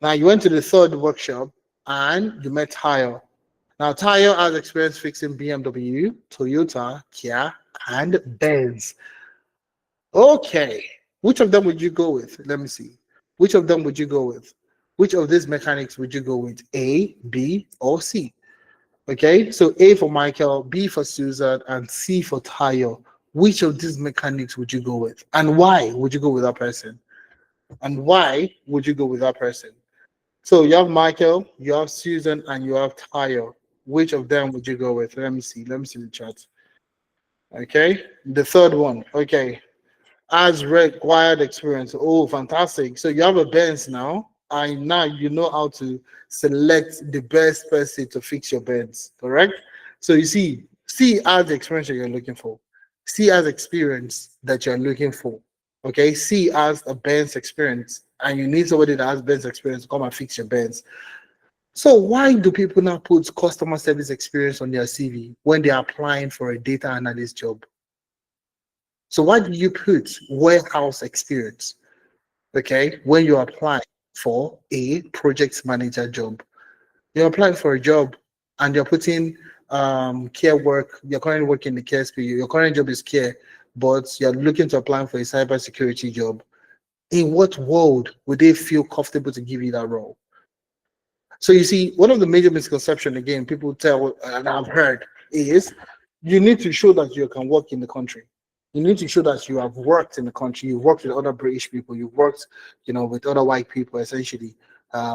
Now you went to the third workshop and you met Tayo. Now Tayo has experience fixing BMW, Toyota, Kia, and Benz. Okay. Which of them would you go with? Let me see. Which of them would you go with? Which of these mechanics would you go with? A, B, or C? Okay, so A for Michael, B for Susan, and C for Tayo. Which of these mechanics would you go with? And why would you go with that person? And why would you go with that person? So you have Michael, you have Susan, and you have Tayo. Which of them would you go with? Let me see. Let me see the chat. Okay, the third one. Okay, as required experience. Oh, fantastic. So you have a Benz now, and now you know how to select the best person to fix your Benz, correct? So you see as the experience that you're looking for. See as experience that you're looking for. Okay, see as a Benz experience, and you need somebody that has Benz experience to come and fix your Benz. So why do people now put customer service experience on their CV when they're applying for a data analyst job? So why do you put warehouse experience, okay, when you apply for a project manager job? You're applying for a job and you're putting care work, you're currently working in the care space, your current job is care, but you're looking to apply for a cybersecurity job. In what world would they feel comfortable to give you that role? So you see, one of the major misconceptions again, people tell and I've heard is you need to show that you can work in the country. You need to show that you have worked in the country. You've worked with other British people. You've worked, with other white people essentially.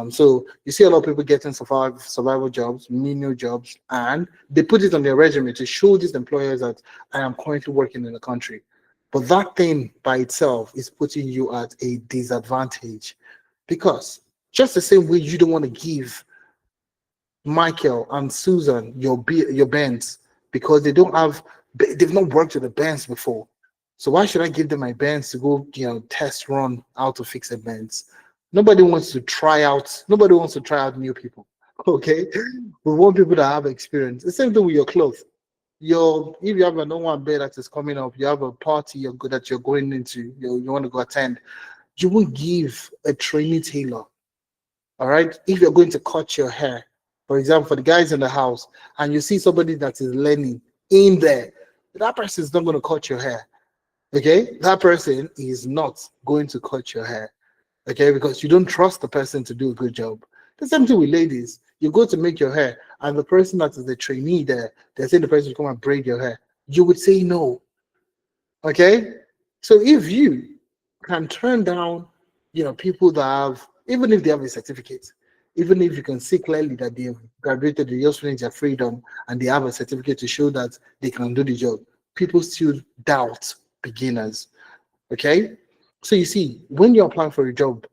So you see a lot of people getting survival jobs, menial jobs, and they put it on their resume to show these employers that I am currently working in the country. But that thing by itself is putting you at a disadvantage because just the same way you don't want to give Michael and Susan, your bands, because they've not worked with the bands before. So why should I give them my bands to go, test run how to fix the bands? Nobody wants to try out. Nobody wants to try out new people. Okay, we want people that have experience. The same thing with your clothes. If you have a no one bed that is coming up, you have a party that you're going into, you want to go attend. You will give a trainee tailor. All right. If you're going to cut your hair, for example, for the guys in the house, and you see somebody that is learning in there, that person is not going to cut your hair. Okay. That person is not going to cut your hair. Okay. Because you don't trust the person to do a good job. The same thing with ladies. You go to make your hair, and the person that is the trainee there, they're saying the person to come and braid your hair. You would say no. Okay. So if you can turn down, people that have, even if they have a certificate, even if you can see clearly that they have graduated, they just finished their freedom and they have a certificate to show that they can do the job, people still doubt beginners. Okay. So you see, when you're applying for a job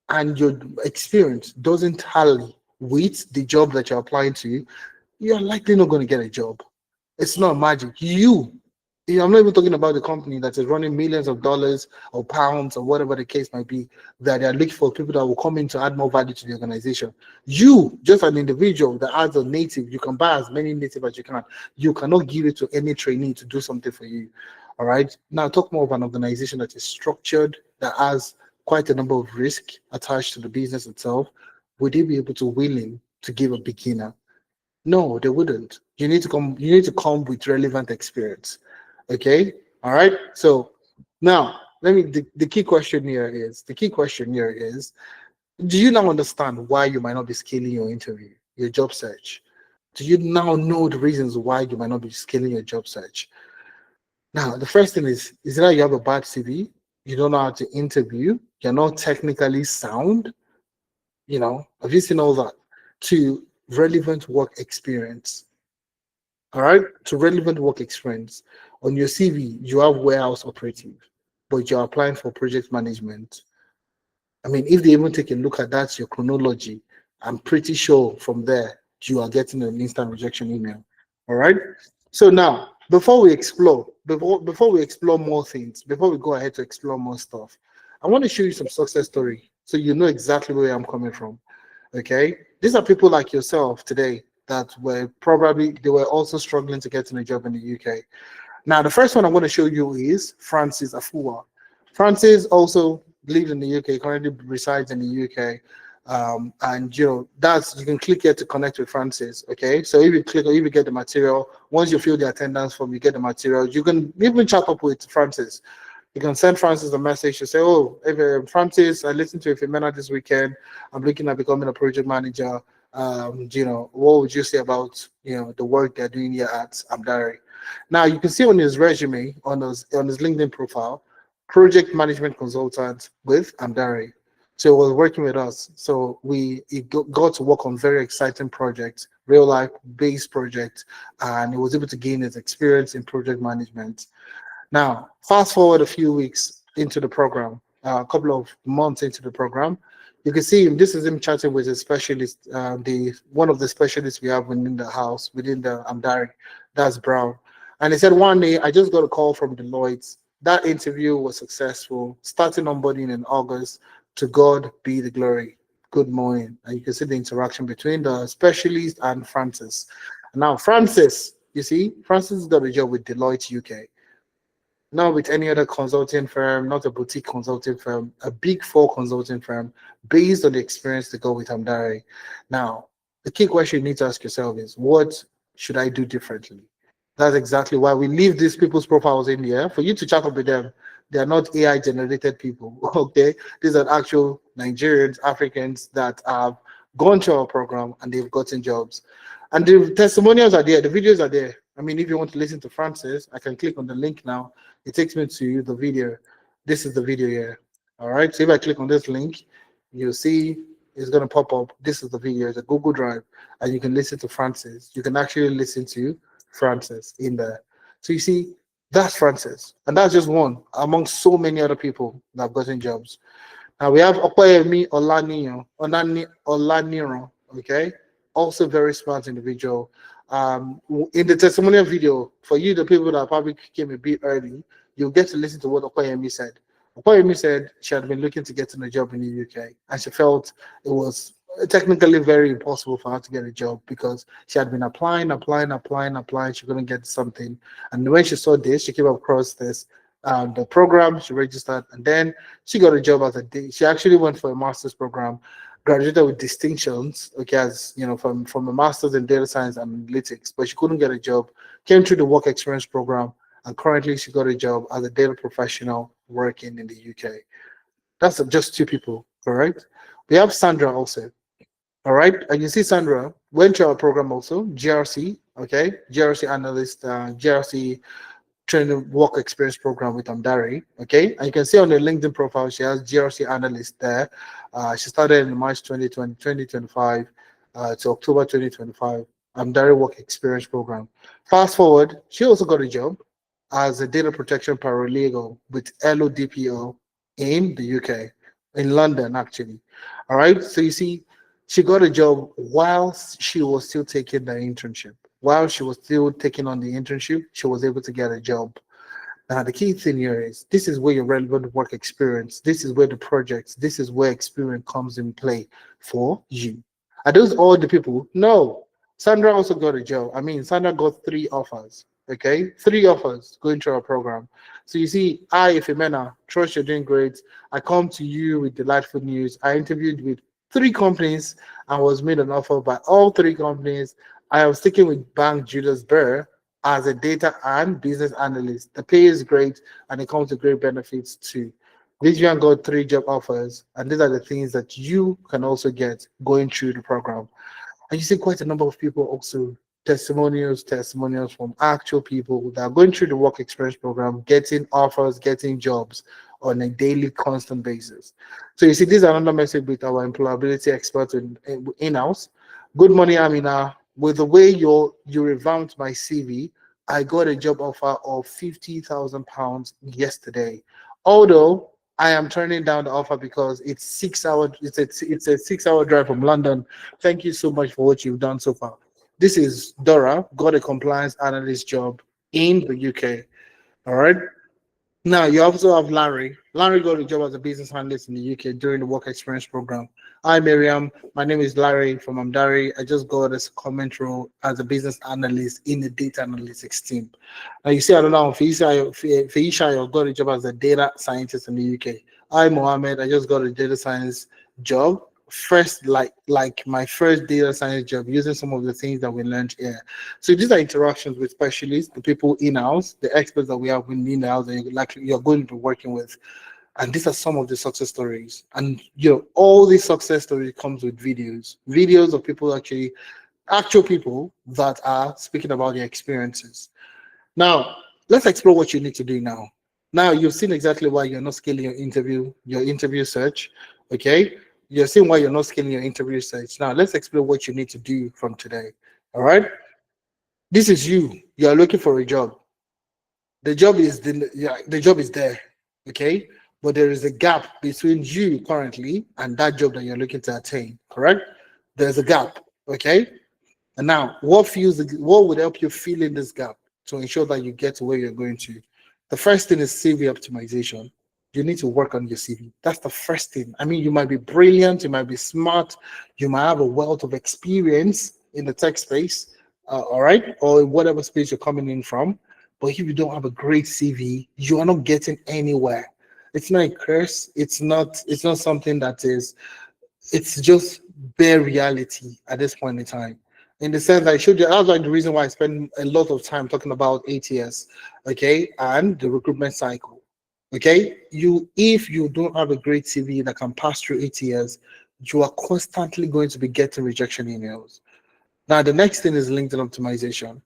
and your experience doesn't tally with the job that you're applying to, you're likely not going to get a job. It's not magic. I'm not even talking about the company that is running millions of dollars or pounds or whatever the case might be, that they are looking for people that will come in to add more value to the organization. You, just an individual that adds a native, you can buy as many native as you can. You cannot give it to any trainee to do something for you. All right. Now talk more of an organization that is structured, that has quite a number of risk attached to the business itself. Would they be able to willing to give a beginner? No, they wouldn't. You need to come with relevant experience. Okay. All right. So now the key question here is, do you now understand why you might not be scaling your interview, your job search? Do you now know the reasons why you might not be scaling your job search? Now, the first thing is that you have a bad CV, you don't know how to interview, you're not technically sound, have you seen all that? To relevant work experience. All right, to relevant work experience. On your CV, you have warehouse operative, but you're applying for project management. I mean, if they even take a look at that, your chronology, I'm pretty sure from there you are getting an instant rejection email. All right. So now, before we explore more things, before we go ahead to explore more stuff, I want to show you some success story so you know exactly where I'm coming from. Okay, these are people like yourself today that they were also struggling to get in a job in the UK. Now, the first one I'm going to show you is Francis Afua. Francis also lives in the UK, currently resides in the UK. And you can click here to connect with Francis. Okay, so if you get the material, once you fill the attendance form, you get the material. You can even chat up with Francis. You can send Francis a message to say, "Oh, if Francis, I listened to a Femena this weekend. I'm looking at becoming a project manager. What would you say about the work they're doing here at Amdari?" Now you can see on his resume, on his LinkedIn profile, project management consultant with Amdari. So he was working with us. So he got to work on very exciting projects, real life based projects, and he was able to gain his experience in project management. Now, fast forward a few weeks into the program, a couple of months into the program, you can see him. This is him chatting with a specialist, one of the specialists we have within the house, within the Amdari, that's Brown. And he said, one day, I just got a call from Deloitte. That interview was successful, starting onboarding in August. To God be the glory. Good morning. And you can see the interaction between the specialist and Francis. Now, Francis got a job with Deloitte UK. Not with any other consulting firm, not a boutique consulting firm, a big four consulting firm based on the experience they got with Amdari. Now, the key question you need to ask yourself is, what should I do differently? That's exactly why we leave these people's profiles in here for you to chat up with them. They are not AI generated people, okay? These are actual Nigerians, Africans that have gone to our program and they've gotten jobs. And the testimonials are there, the videos are there. I mean, if you want to listen to Francis, I can click on the link now. It takes me to the video. This is the video here. All right. So if I click on this link, you'll see it's going to pop up. This is the video. It's a Google Drive, and you can listen to Francis. You can actually listen to Francis in there. So you see, that's Francis, and that's just one among so many other people that have gotten jobs. Now we have Opeyemi Olaniran, okay? also very smart individual. In the testimonial video, for you, the people that probably came a bit early, you'll get to listen to what Okoyemi said. Okoyemi said she had been looking to get in a job in the UK, and she felt it was technically very impossible for her to get a job because she had been applying. She couldn't get something. And when she saw this, she came across this the program, she registered, and then she got a job as a day. She actually went for a master's program, graduated with distinctions, okay, as you know, from a master's in data science and analytics, but she couldn't get a job, came through the work experience program, and currently she got a job as a data professional working in the UK. That's just two people, correct? We have Sandra also. All right, and you see Sandra went to our program also, GRC, okay, GRC analyst, GRC training work experience program with Amdari, okay, and you can see on the LinkedIn profile she has GRC analyst there. She started in March 2025 to October 2025, Amdari work experience program. Fast forward, she also got a job as a data protection paralegal with LODPO in the UK, in London actually. All right, so you see, she got a job while she was still taking the internship. While she was still taking on the internship, she was able to get a job. Now, the key thing here is this is where your relevant work experience, this is where the projects, this is where experience comes in play for you. Are those all the people? No. Sandra also got a job. I mean, Sandra got 3 offers, okay? 3 offers going through our program. So you see, Ifemena, trust you're doing great. I come to you with delightful news. I interviewed with 3 companies and was made an offer by all 3 companies. I am sticking with Bank Julius Baer as a data and business analyst. The pay is great and it comes with great benefits too. Vivian got 3 job offers, and these are the things that you can also get going through the program. And you see quite a number of people also testimonials from actual people that are going through the work experience program, getting offers, getting jobs on a daily, constant basis. So you see, this is another message with our employability experts in-house. Good morning, Amina. With the way you revamped my CV, I got a job offer of £50,000 yesterday. Although I am turning down the offer because it's 6 hours. It's a 6 hour drive from London. Thank you so much for what you've done so far. This is Dora, got a compliance analyst job in the UK. All right. Now you also have Larry. Larry got a job as a business analyst in the UK during the work experience program. Hi Miriam, my name is Larry from Amdari. I just got a comment role as a business analyst in the data analytics team. Now you see, I don't know, Feisha got a job as a data scientist in the UK. Hi Mohammed, I just got a data science job. First, like my first data science job, using some of the things that we learned here. So these are interactions with specialists, the people in-house, the experts that we have in-house that you're going to be working with. And these are some of the success stories. And you know, all these success stories comes with videos of people actual people that are speaking about their experiences. Now, let's explore what you need to do now. Now you've seen exactly why you're not scaling your interview search. Okay. You're seeing why you're not scaling your interview search. Now let's explore what you need to do from today. All right. This is you. You are looking for a job. The job is the job is there. Okay. But there is a gap between you currently and that job that you're looking to attain. Correct? There's a gap. Okay. And now, what would help you fill in this gap to ensure that you get to where you're going to? The first thing is CV optimization. You need to work on your CV. That's the first thing. I mean, you might be brilliant, you might be smart, you might have a wealth of experience in the tech space, all right, or whatever space you're coming in from. But if you don't have a great CV, you are not getting anywhere. It's not a curse. It's not something that is. It's just bare reality at this point in time. In the sense that I showed you, that's like the reason why I spend a lot of time talking about ATS, okay, and the recruitment cycle. Okay, if you don't have a great CV that can pass through ATS, you are constantly going to be getting rejection emails. Now, the next thing is LinkedIn optimization.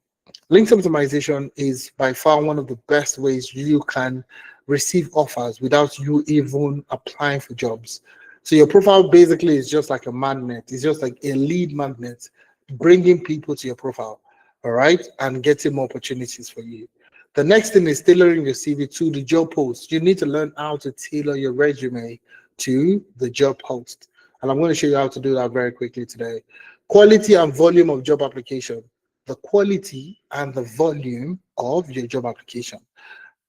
LinkedIn optimization is by far one of the best ways you can receive offers without you even applying for jobs. So your profile basically is just like a magnet. It's just like a lead magnet, bringing people to your profile, all right, and getting more opportunities for you. The next thing is tailoring your CV to the job post. You need to learn how to tailor your resume to the job post. And I'm going to show you how to do that very quickly today. Quality and volume of job application. The quality and the volume of your job application.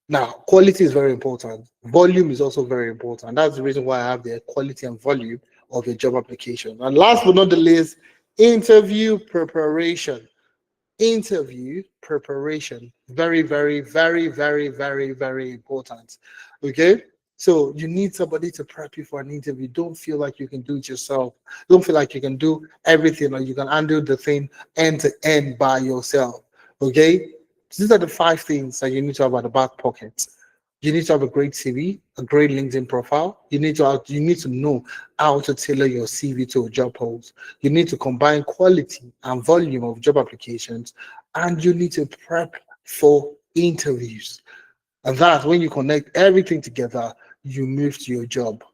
Now, quality is very important. Volume is also very important. That's the reason why I have the quality and volume of your job application. And last but not the least, interview preparation. Interview preparation. Very, very, very, very, very, very important. Okay. So you need somebody to prep you for an interview. Don't feel like you can do it yourself. Don't feel like you can do everything or you can handle the thing end to end by yourself. Okay. These are the 5 things that you need to have at the back pocket. You need to have a great CV, a great LinkedIn profile. You need to know how to tailor your CV to a job post. You need to combine quality and volume of job applications, and you need to prep for interviews. And that when you connect everything together, you move to your job.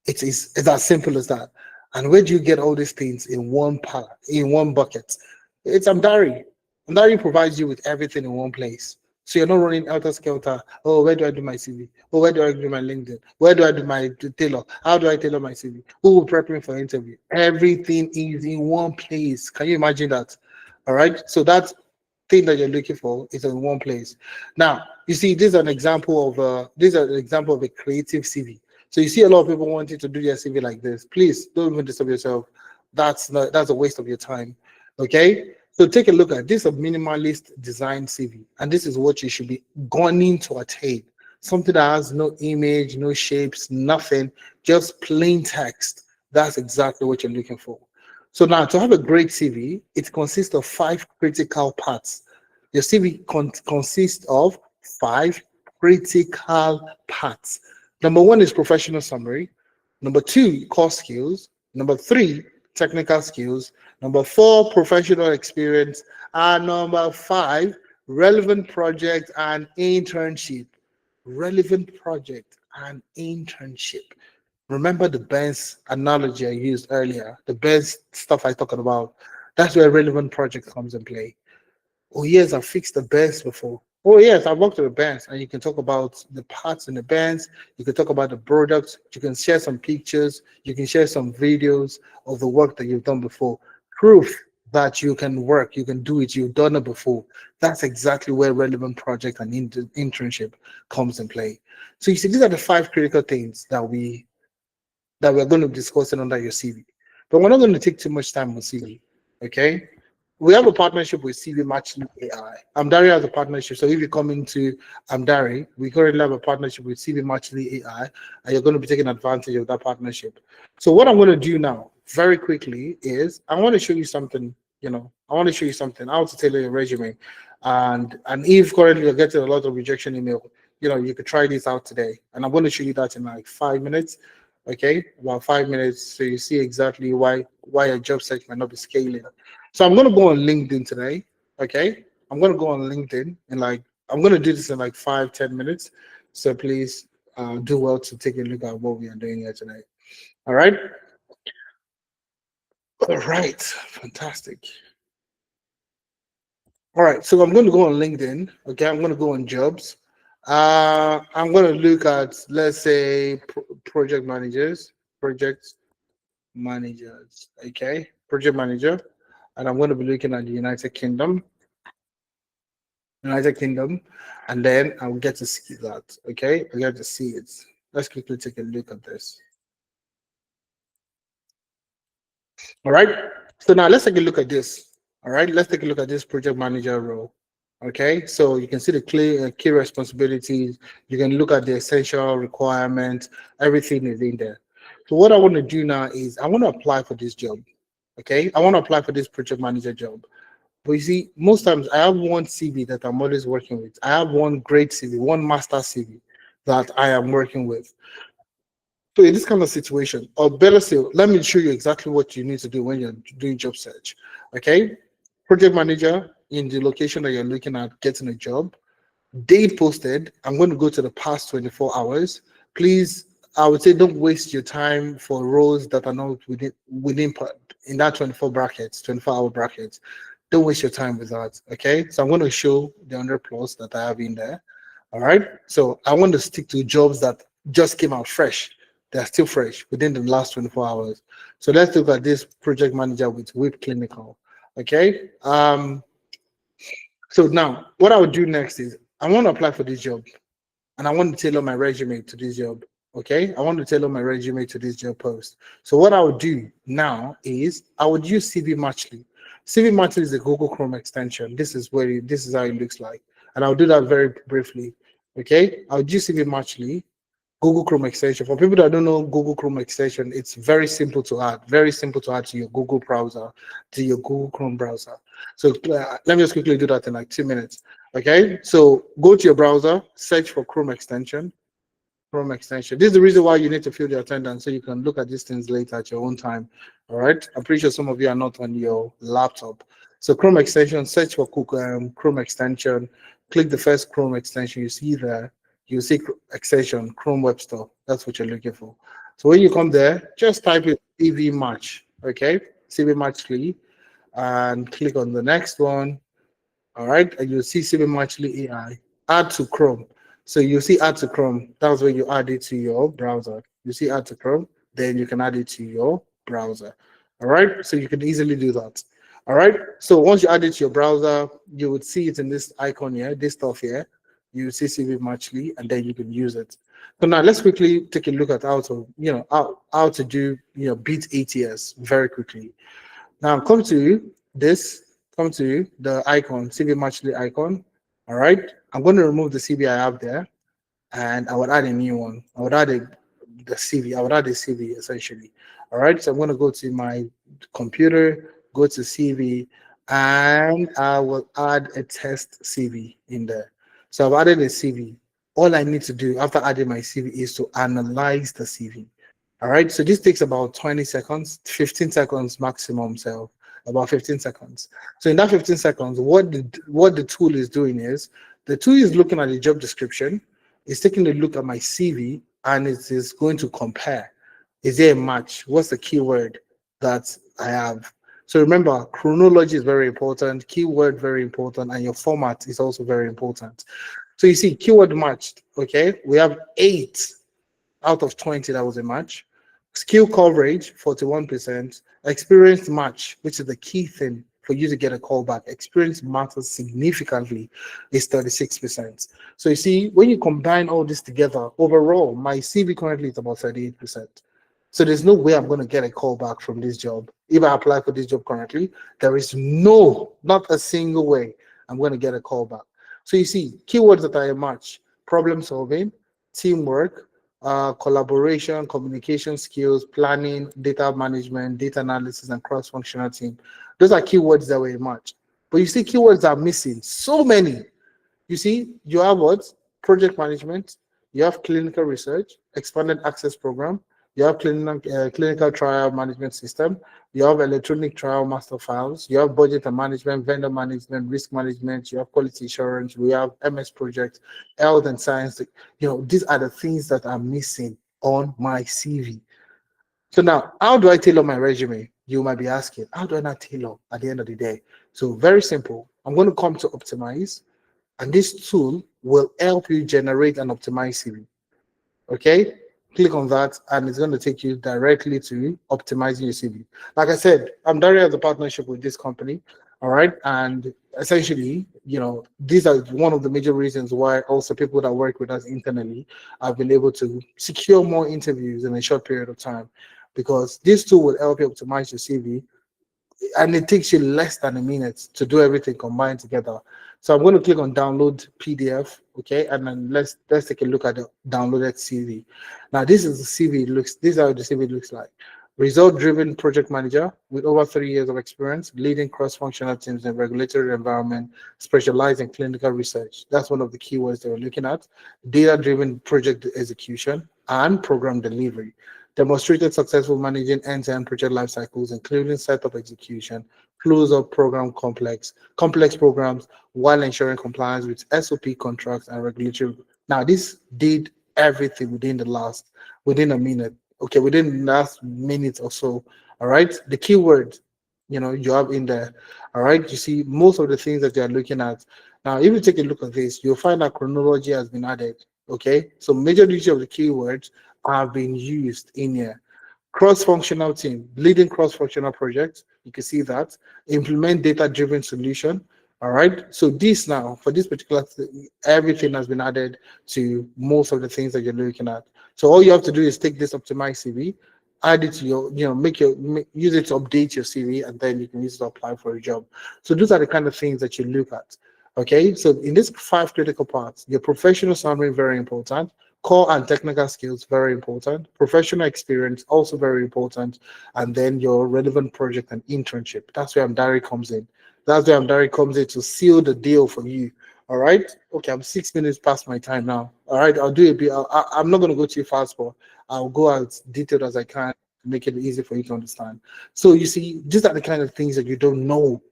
It's as simple as that. And where do you get all these things in one part, in one bucket? It's Amdari. Amdari provides you with everything in one place. So you're not running helter skelter. Oh, where do I do my CV? Oh, where do I do my LinkedIn? Where do I do my tailor? How do I tailor my CV? Who will prep me for interview? Everything is in one place. Can you imagine that? All right. So that thing that you're looking for is in one place. Now, you see, this is an example of a creative CV. So you see a lot of people wanting to do their CV like this. Please don't even disturb yourself. That's a waste of your time. Okay. So take a look at this, a minimalist design CV, and this is what you should be gunning to attain. Something that has no image, no shapes, nothing, just plain text. That's exactly what you're looking for. So now to have a great CV, it consists of 5 critical parts. Your CV consists of 5 critical parts. Number 1 is professional summary. Number 2, core skills. Number 3, technical skills. Number 4, professional experience. And number 5, relevant project and internship. Relevant project and internship. Remember the best analogy I used earlier, the best stuff I talked about. That's where relevant project comes in play. Oh, yes, I fixed the bands before. Oh, yes, I worked with the bands, and you can talk about the parts in the bands. You can talk about the products. You can share some pictures. You can share some videos of the work that you've done before. Proof that you can work, you can do it, you've done it before. That's exactly where relevant project and internship comes in play. So you see, these are the 5 critical things that we're going to be discussing under your CV. But we're not going to take too much time on CV. Okay. We have a partnership with CV Matching AI. Amdari has a partnership. So if you come into Amdari, we currently have a partnership with CV Matching AI, and you're going to be taking advantage of that partnership. So what I'm going to do now, very quickly, is I want to show you something. I want to show you something how to tailor your resume, and if currently you're getting a lot of rejection email, you could try this out today, and I'm going to show you that in like 5 minutes. Okay, about 5 minutes, so you see exactly why a job search might not be scaling. So I'm going to go on LinkedIn today. Okay, I'm going to go on LinkedIn and I'm going to do this in like 5-10 minutes. So please do well to take a look at what we are doing here today. All right. All right. Fantastic. All right. So I'm going to go on LinkedIn. Okay, I'm going to go on jobs. I'm going to look at, let's say, project managers. Okay, project manager, and I'm going to be looking at the United Kingdom, and then I'll get to see that. Okay, I get to see it. Let's quickly take a look at this. All right, so now let's take a look at this. All right, let's take a look at this project manager role. Okay, so you can see the clear key responsibilities. You can look at the essential requirements. Everything is in there. So what I want to do now is I want to apply for this job. Okay, I want to apply for this project manager job. But you see, most times I have one CV that I'm always working with. I have one great CV, one master CV that I am working with. So in this kind of situation, or better still, let me show you exactly what you need to do when you're doing job search. Okay, project manager in the location that you're looking at getting a job. Date posted. I'm going to go to the past 24 hours. Please, I would say don't waste your time for roles that are not within in that 24-hour brackets. Don't waste your time with that. Okay. So I'm going to show the 100 plus that I have in there. All right. So I want to stick to jobs that just came out fresh, They're still fresh within the last 24 hours. So let's look at this project manager with Whip Clinical. Okay. So now what I would do next is I want to apply for this job and I want to tailor my resume to this job. Okay, I want to tailor my resume to this job post. So what I would do now is I would use CV Matchly. CV Matchly is a Google Chrome extension. This is how it looks like, and I'll do that very briefly. Okay, I'll use CV Matchly, Google Chrome extension. For people that don't know Google Chrome extension, it's very simple to add. Very simple to add to your Google browser, to your Google Chrome browser. So let me just quickly do that in like 2 minutes. Okay, so go to your browser, search for Chrome extension. Chrome extension. This is the reason why you need to fill the attendance so you can look at these things later at your own time. All right. I'm pretty sure some of you are not on your laptop. So Chrome extension, search for Chrome extension, click the first Chrome extension you see there. You see extension, Chrome Web Store. That's what you're looking for. So when you come there, just type in CV Match. Okay. CV Matchly and click on the next one. All right, and you'll see CV Matchly AI. Add to Chrome. So you see add to Chrome. That's where you add it to your browser. You see add to Chrome, then you can add it to your browser. All right, so you can easily do that. All right, so once you add it to your browser, you would see it in this icon here, this stuff here. You see CV Matchly, and then you can use it. So now let's quickly take a look at how to, how to do, beat ATS very quickly. Now come to the icon, CV Matchly icon. All right, I'm going to remove the CV I have there, and I would add a new one. I would add the CV. I would add a CV essentially. All right, so I'm going to go to my computer, go to CV, and I will add a test CV in there. So I've added a CV. All I need to do after adding my CV is to analyze the CV. All right, so this takes about 20 seconds, 15 seconds maximum, so about 15 seconds. So in that 15 seconds, what the tool is doing is, the tool is looking at the job description, it's taking a look at my CV, and it is going to compare. Is there a match? What's the keyword that I have? So remember, chronology is very important, keyword very important, and your format is also very important. So you see, keyword matched, okay? We have 8 out of 20 that was a match. Skill coverage, 41%. Experience match, which is the key thing for you to get a call back. Experience matters significantly, is 36%. So you see, when you combine all this together, overall, my CV currently is about 38%. So there's no way I'm going to get a call back from this job. If I apply for this job currently, there is not a single way I'm going to get a call back. So you see, keywords that are a match: problem solving, teamwork, collaboration, communication skills, planning, data management, data analysis, and cross-functional team. Those are keywords that were a match. But you see, keywords are missing. So many. You see, you have what? Project management. You have clinical research, expanded access program. You have clinical trial management system. You have electronic trial master files. You have budget and management, vendor management, risk management. You have quality assurance. We have MS project, health and science. These are the things that are missing on my CV. So now, how do I tailor my resume? You might be asking, how do I not tailor at the end of the day? So very simple. I'm going to come to optimize, and this tool will help you generate an optimized CV. Okay, click on that, and it's going to take you directly to optimizing your CV. Like I said, I'm directly as a partnership with this company. All right, and essentially, these are one of the major reasons why also people that work with us internally have been able to secure more interviews in a short period of time, because this tool will help you optimize your CV, and it takes you less than a minute to do everything combined together. So I'm going to click on download PDF, okay, and then let's take a look at the downloaded CV. Now this is the CV. This is how the CV looks like. Result-driven project manager with over 3 years of experience, leading cross-functional teams in regulatory environment, specialized in clinical research. That's one of the keywords that we're looking at. Data-driven project execution and program delivery. Demonstrated successful managing end-to-end project life cycles, including setup execution, close-up program complex programs, while ensuring compliance with SOP contracts and regulatory. Now, this did everything within a minute. Okay, within the last minute or so. All right, the keyword, you have in there. All right, you see most of the things that you're looking at. Now, if you take a look at this, you'll find that chronology has been added. Okay, so majority of the keywords have been used in here. Cross-functional team, leading cross-functional projects. You can see that. Implement data-driven solution. All right. So this now, for this particular everything has been added to most of the things that you're looking at. So all you have to do is take this optimized CV, add it to your, use it to update your CV, and then you can use it to apply for a job. So those are the kind of things that you look at. Okay. So in these five critical parts, your professional summary, very important. Core and technical skills, very important. Professional experience, also very important. And then your relevant project and internship. That's where Amdari comes in. That's where Amdari comes in to seal the deal for you. All right. Okay, I'm 6 minutes past my time now. All right, I'll do a bit. I'm not going to go too fast, but I'll go as detailed as I can to make it easy for you to understand. So you see, these are the kind of things that you don't know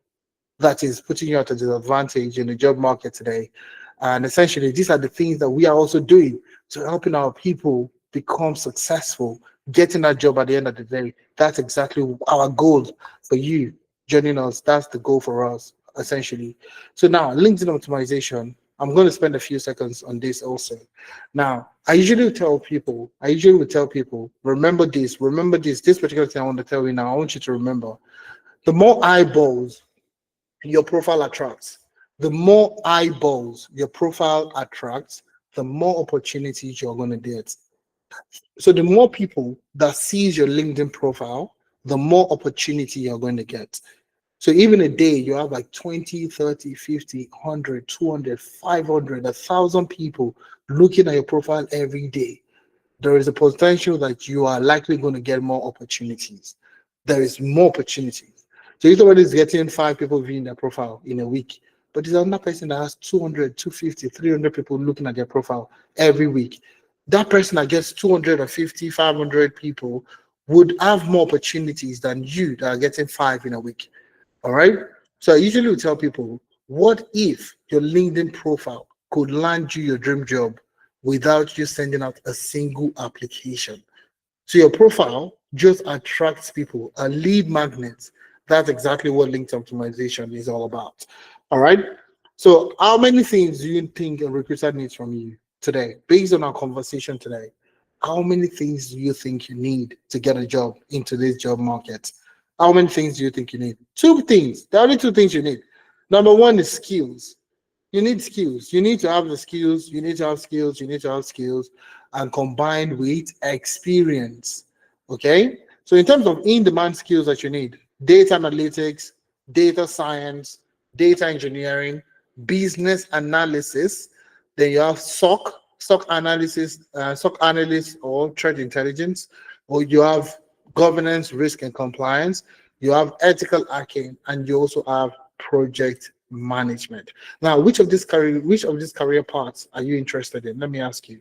that is putting you at a disadvantage in the job market today. And essentially, these are the things that we are also doing to helping our people become successful, getting that job at the end of the day. That's exactly our goal for you joining us. That's the goal for us, essentially. So now, LinkedIn optimization. I'm going to spend a few seconds on this also. Now, I usually will tell people, remember this particular thing I want to tell you now. I want you to remember the more eyeballs your profile attracts. The more eyeballs your profile attracts, the more opportunities you're going to get. So the more people that sees your LinkedIn profile, the more opportunity you're going to get. So even a day, you have like 20, 30, 50, 100, 200, 500, 1,000 people looking at your profile every day. There is a potential that you are likely going to get more opportunities. There is more opportunities. So if somebody is getting 5 people viewing their profile in a week, but there's another person that has 200, 250, 300 people looking at their profile every week. That person that gets 250, 500 people would have more opportunities than you that are getting 5 in a week. All right. So I usually will tell people, what if your LinkedIn profile could land you your dream job without you sending out a single application? So your profile just attracts people, a lead magnet. That's exactly what LinkedIn optimization is all about. All right. So how many things do you think a recruiter needs from you today, based on our conversation today? How many things do you think you need to get a job in today's job market? How many things do you think you need? Two things. There are only two things you need. Number one is skills. You need skills. You need to have the skills. You need to have skills. You need to have skills, and combined with experience. Okay. So in terms of in-demand skills that you need, data analytics, data science, data engineering, business analysis. Then you have SOC analysis, SOC analyst or threat intelligence, or you have governance, risk, and compliance. You have ethical hacking, and you also have project management. Now, which of these career paths are you interested in? Let me ask you,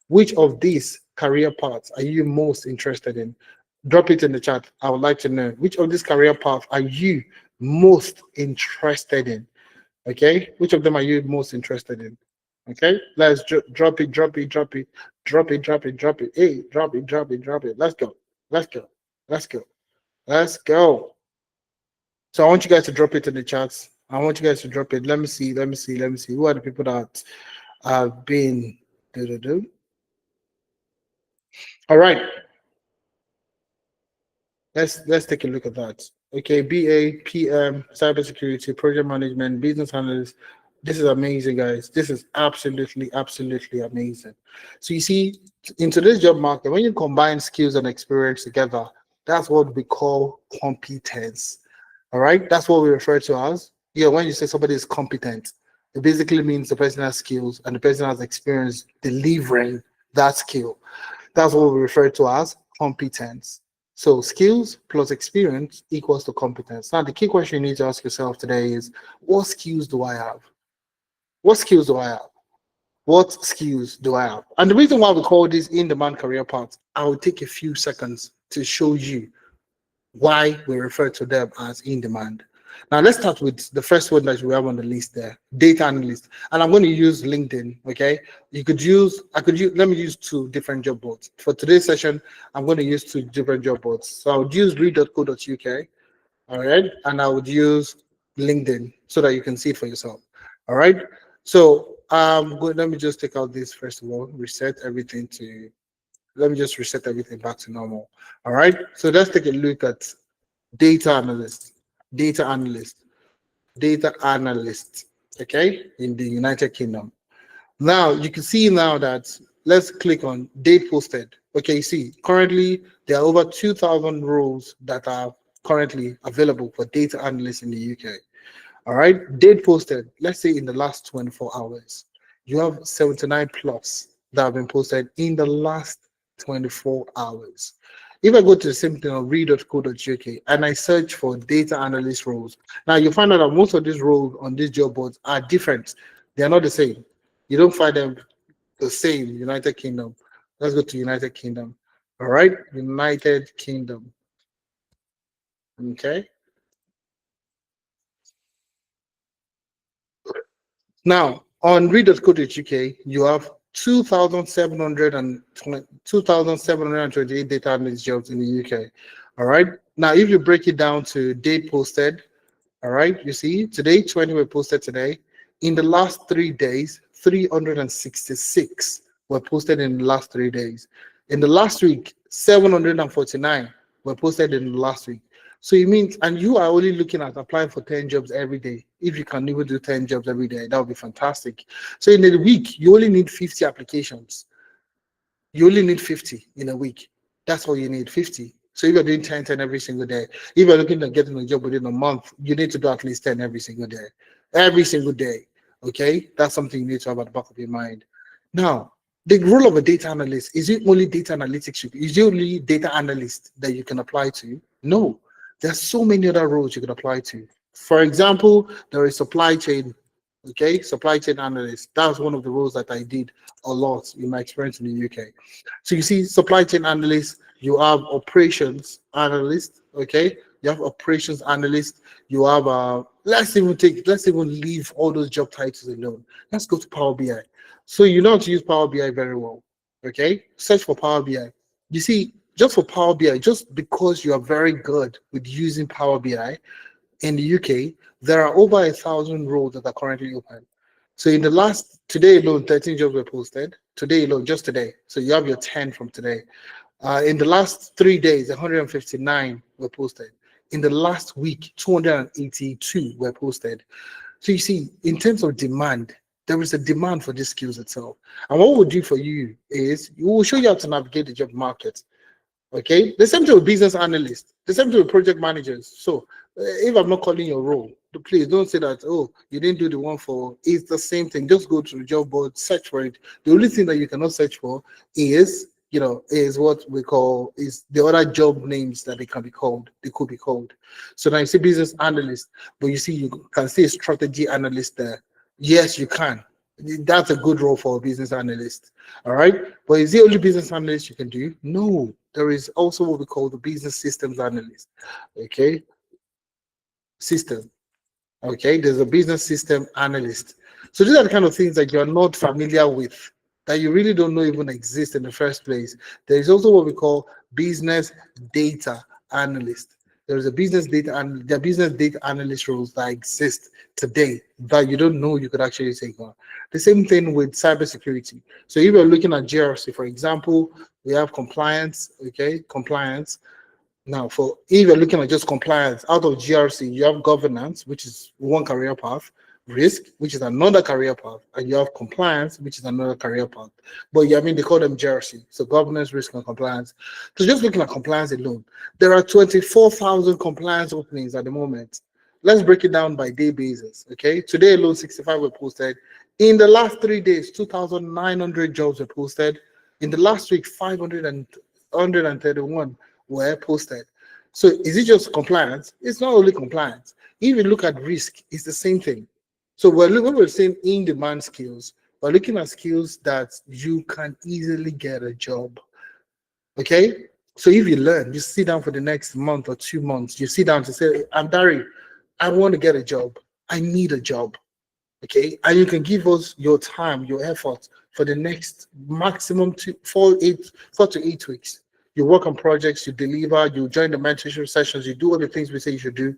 which of these career paths are you most interested in? Drop it in the chat. I would like to know, which of these career paths are you most interested in? Okay, which of them are you most interested in? Okay, let's drop it, drop it, drop it, drop it, drop it, drop it. Hey, drop it, drop it, drop it. Let's go, let's go, let's go, let's go. So I want you guys to drop it in the chats. I want you guys to drop it. Let me see, let me see, let me see. Who are the people that have been? Do. All right, let's take a look at that. Okay, BA, PM, cybersecurity, project management, business analyst. This is amazing, guys. This is absolutely amazing. So you see, in today's job market, when you combine skills and experience together, that's what we call competence. All right, that's what we refer to as. Yeah, when you say somebody is competent, it basically means the person has skills and the person has experience delivering that skill. That's what we refer to as competence. So skills plus experience equals to competence. Now, the key question you need to ask yourself today is, what skills do I have? What skills do I have? What skills do I have? And the reason why we call this in-demand career paths, I will take a few seconds to show you why we refer to them as in-demand. Now let's start with the first one that we have on the list there, data analyst. And I'm going to use LinkedIn. Okay, let me use two different job boards for today's session. I'm going to use two different job boards. So I would use read.co.uk. All right, and I would use LinkedIn so that you can see it for yourself. All right, so let me just take out this first of all, reset everything to Let me just reset everything back to normal. All right. So let's take a look at data analyst, data analyst, data analyst. Okay, in the United Kingdom. Now you can see now that let's click on date posted. Okay, you see currently there are over 2,000 roles that are currently available for data analysts in the UK. All right, date posted. Let's say in the last 24 hours, you have 79 plus that have been posted in the last 24 hours. If I go to the same thing on read.co.uk and I search for data analyst roles, now you find out that most of these roles on these job boards are different. They are not the same. You don't find them the same. United Kingdom. Let's go to United Kingdom. All right, United Kingdom. Okay. Now, on read.co.uk, you have 2,728 data analyst jobs in the UK. All right. Now, if you break it down to date posted, all right, you see, today 20 were posted today. In the last 3 days, 366 were posted in the last 3 days. In the last week, 749 were posted in the last week. So it means, and you are only looking at applying for 10 jobs every day. If you can even do 10 jobs every day, that would be fantastic. So in a week, you only need 50 applications. You only need 50 in a week. That's all you need, 50. So if you're doing 10, 10 every single day, if you're looking at getting a job within a month, you need to do at least 10 every single day. Every single day. Okay? That's something you need to have at the back of your mind. Now, the role of a data analyst, is it only data analytics? Is it only data analyst that you can apply to? No. There's so many other roles you can apply to. For example, there is supply chain, okay? Supply chain analyst. That's one of the roles that I did a lot in my experience in the UK. So you see, supply chain analyst, you have operations analyst, okay? You have operations analyst, you have let's even leave all those job titles alone. Let's go to Power BI. So you know how to use Power BI very well. Okay, search for Power BI. You see, just for Power BI, just because you are very good with using Power BI in the UK, there are over 1,000 roles that are currently open. So in the last today alone, 13 jobs were posted. Today alone, just today. So you have your 10 from today. In the last 3 days, 159 were posted. In the last week, 282 were posted. So you see, in terms of demand, there is a demand for these skills itself. And what we'll do for you is we will show you how to navigate the job market. Okay, the same thing with business analysts, the same thing with project managers. So if I'm not calling your role, please don't say that, oh, you didn't do the one for, it's the same thing. Just go to the job board, search for it. The only thing that you cannot search for is, is what we call, is the other job names that they can be called, they could be called. So now you see business analyst, but you see, you can see a strategy analyst there. Yes, you can. That's a good role for a business analyst. All right. But is the only business analyst you can do? No. There is also what we call the business systems analyst. Okay. System. Okay. There's a business system analyst. So these are the kind of things that you're not familiar with, that you really don't know even exist in the first place. There is also what we call business data analyst. There is a business data and the business data analyst roles that exist today that you don't know you could actually take on. The same thing with cybersecurity. So if you're looking at GRC, for example, we have compliance, okay, compliance. Now, for if you're looking at just compliance, out of GRC, you have governance, which is one career path, risk, which is another career path, and you have compliance, which is another career path. But yeah, I mean, they call them GRC, so governance, risk, and compliance. So just looking at compliance alone, there are 24,000 compliance openings at the moment. Let's break it down by day basis, okay? Today alone, 65 were posted. In the last 3 days, 2,900 jobs were posted. In the last week, 131 were posted. So is it just compliance? It's not only compliance. If you look at risk, it's the same thing. So when we're saying in-demand skills, we're looking at skills that you can easily get a job. Okay? So if you learn, you sit down for the next month or 2 months, you sit down to say, I'm Dari, I want to get a job. I need a job. Okay? And you can give us your time, your effort for the next maximum 4 to 8 weeks. You work on projects, you deliver, you join the mentorship sessions, you do all the things we say you should do.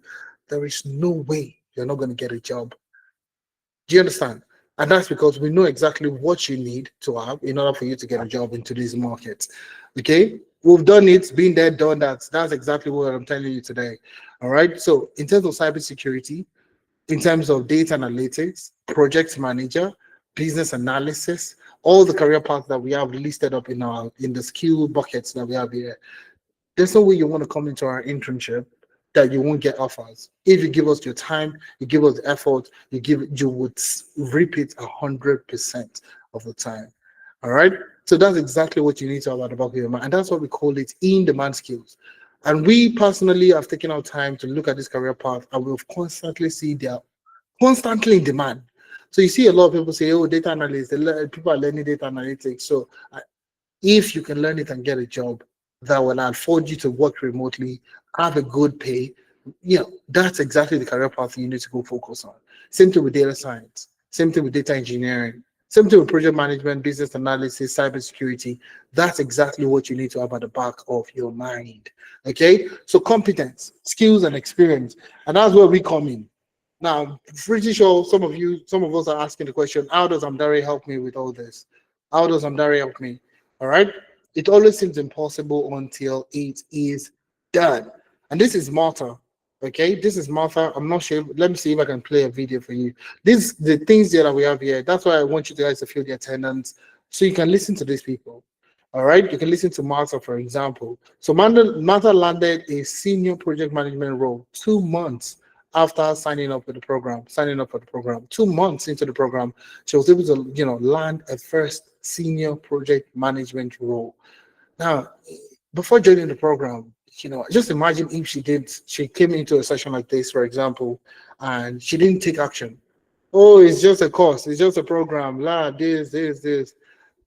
There is no way you're not going to get a job. Do you understand? And that's because we know exactly what you need to have in order for you to get a job into these markets. Okay, we've done it, been there, done that. That's exactly what I'm telling you today. All right. So in terms of cybersecurity, in terms of data analytics, project manager, business analysis, all the career paths that we have listed up in the skill buckets that we have here. There's no way you want to come into our internship that you won't get offers. If you give us your time, you give us the effort, you would reap it 100% of the time. All right. So that's exactly what you need to have at the back of your mind, and that's what we call it in-demand skills. And we personally have taken our time to look at this career path, and we've constantly see they are constantly in demand. So you see a lot of people say, "Oh, data analysts." People are learning data analytics. So if you can learn it and get a job that will afford you to work remotely, have a good pay, that's exactly the career path you need to go focus on. Same thing with data science, same thing with data engineering, same thing with project management, business analysis, cybersecurity. That's exactly what you need to have at the back of your mind. Okay, so competence, skills, and experience, and that's where we come in. Now, pretty sure some of us are asking the question, how does Amdari help me with all this? How does Amdari help me? All right. It always seems impossible until it is done. And this is Martha. Okay. This is Martha. I'm not sure. Let me see if I can play a video for you. This the things here that we have here. That's why I want you guys to feel the attendance so you can listen to these people. All right. You can listen to Martha, for example. So Martha landed a senior project management role 2 months after signing up for the program. 2 months into the program, she was able to, land a first senior project management role. Now, before joining the program, just imagine if she came into a session like this, for example, and she didn't take action. Oh, it's just a course, it's just a program, this,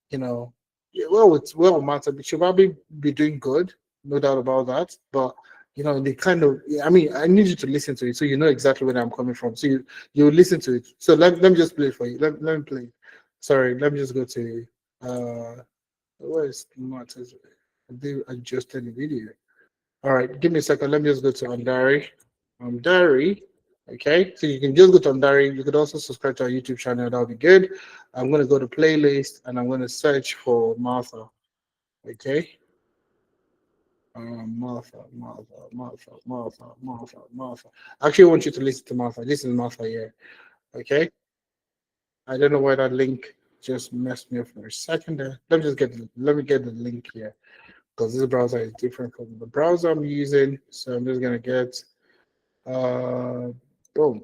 you know, yeah, well, it's well matter. But she'll probably be doing good, no doubt about that. But the kind of, I mean, I need you to listen to it so you know exactly where I'm coming from. So you listen to it. So let me just play it for you. Let me play. Sorry, let me just go to where is Martha's? They adjusted the video. All right, give me a second. Let me just go to Andari. Andari. Okay, so you can just go to Andari. You could also subscribe to our YouTube channel. That'll be good. I'm gonna go to playlist and I'm gonna search for Martha. Okay. Martha. I actually want you to listen to Martha. This is Martha here. Okay. I don't know why that link just messed me up for a second there. Let me get the link here because this browser is different from the browser I'm using. So I'm just gonna get boom.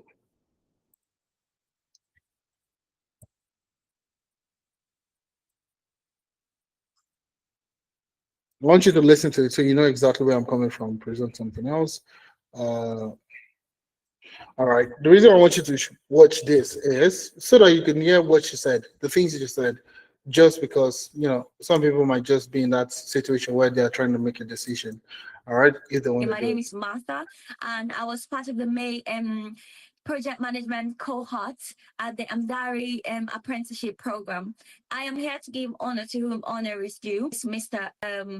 I want you to listen to it so you know exactly where I'm coming from. Present something else. Uh, all right. The reason I want you to watch this is so that you can hear what she said, the things she said, just because, some people might just be in that situation where they're trying to make a decision. All right. If they want My to do name it. is Martha, and I was part of the May project management cohort at the Amdari apprenticeship program. I am here to give honor to whom honor is due. It's Mr.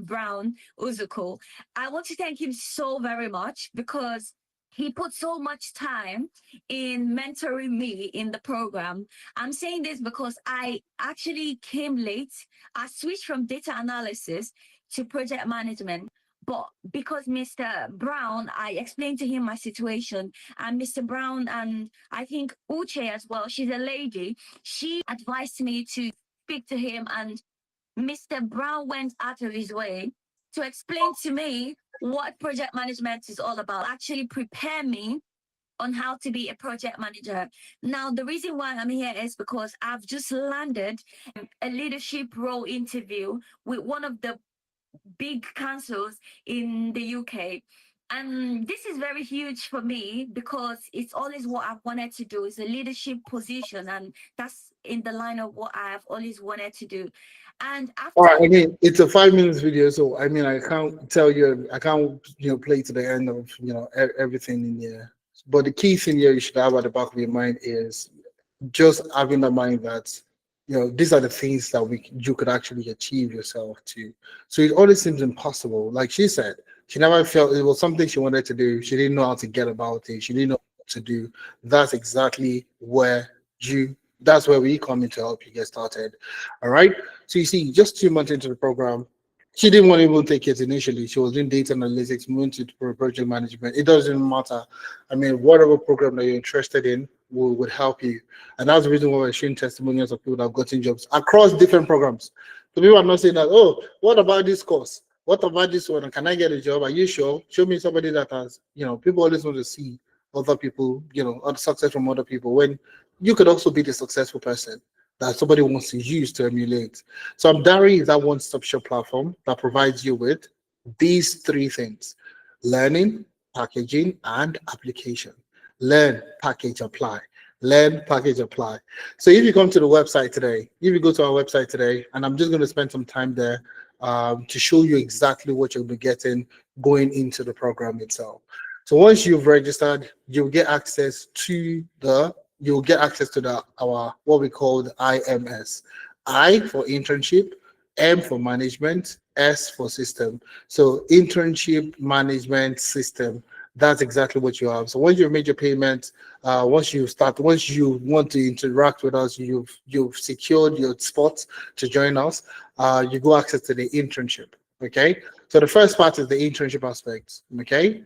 Brown Uzuko. I want to thank him so very much because he put so much time in mentoring me in the program. I'm saying this because I actually came late. I switched from data analysis to project management. But because Mr. Brown, I explained to him my situation, and Mr. Brown, and I think Uche as well, she's a lady, she advised me to speak to him, and Mr. Brown went out of his way to explain to me what project management is all about, actually prepare me on how to be a project manager. Now, the reason why I'm here is because I've just landed a leadership role interview with one of the big councils in the UK. And this is very huge for me because it's always what I've wanted to do is a leadership position. And that's in the line of what I've always wanted to do. And All after right, again, it's a 5 minutes video, so I mean, I can't tell you, I can't, play to the end of, everything in here. But the key thing here you should have at the back of your mind is just having the mind that these are the things that you could actually achieve yourself too. So it always seems impossible. Like she said, she never felt it was something she wanted to do. She didn't know how to get about it. She didn't know what to do. That's exactly where you That's where we come in to help you get started. All right. So you see, just 2 months into the program, she didn't want to even take it initially. She was doing data analytics, moving to project management. It doesn't matter. I mean, whatever program that you're interested in would help you. And that's the reason why we're sharing testimonials of people that have gotten jobs across different programs. So people are not saying that, oh, what about this course? What about this one? Can I get a job? Are you sure? Show me somebody that has, people always want to see other people, other success from other people when you could also be the successful person that somebody wants to use to emulate. So Amdari is that one-stop shop platform that provides you with these three things: learning, packaging, and application. Learn, package, apply. Learn, package, apply. So if you come to the website today, if you go to our website today, and I'm just going to spend some time there to show you exactly what you'll be getting going into the program itself. So once you've registered, you'll get access to our what we call the IMS. I for internship, M for management, S for system. So internship management system. That's exactly what you have. So once you've made your payment, once you want to interact with us, you've secured your spot to join us. You go access to the internship. Okay. So the first part is the internship aspect. Okay.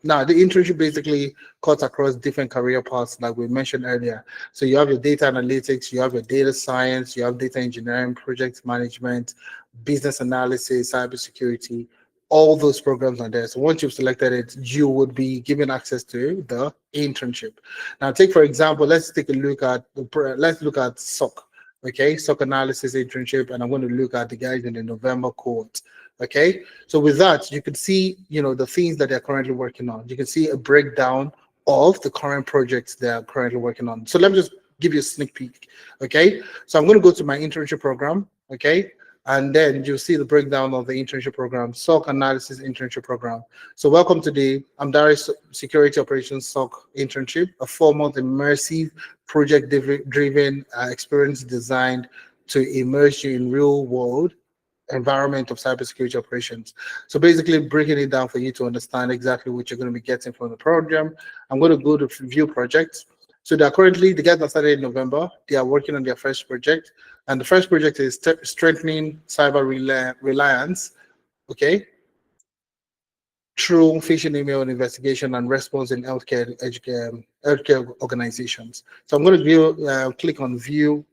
Now, the internship basically cuts across different career paths, like we mentioned earlier. So you have your data analytics, you have your data science, you have data engineering, project management, business analysis, cybersecurity. All those programs are there. So once you've selected it, you would be given access to the internship. Now, take for example, let's look at SOC. Okay, SOC analysis internship, and I'm going to look at the guys in the November cohort. Okay, so with that, you can see, the things that they're currently working on. You can see a breakdown of the current projects they're currently working on. So let me just give you a sneak peek. Okay, so I'm going to go to my internship program. Okay, and then you'll see the breakdown of the internship program, SOC analysis internship program. So welcome to the Amdari Security Operations SOC internship, a 4-month immersive project-driven experience designed to immerse you in real-world environment of cybersecurity operations. So basically breaking it down for you to understand exactly what you're going to be getting from the program. I'm going to go to view projects. So they're currently, the guys that started in November, they are working on their first project. And the first project is strengthening cyber reliance, okay, through phishing email investigation and response in healthcare organizations. So I'm going to click on view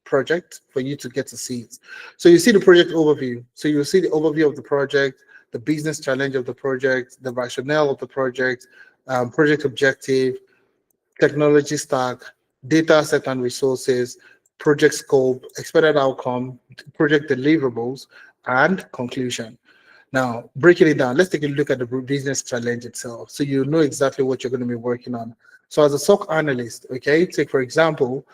project for you to get to see it. So you see the project overview. So you'll see the overview of the project, the business challenge of the project, the rationale of the project, project objective, technology stack, data set and resources, project scope, expected outcome, project deliverables, and conclusion. Now, breaking it down, let's take a look at the business challenge itself. So you know exactly what you're going to be working on. So as a SOC analyst, okay, take for example,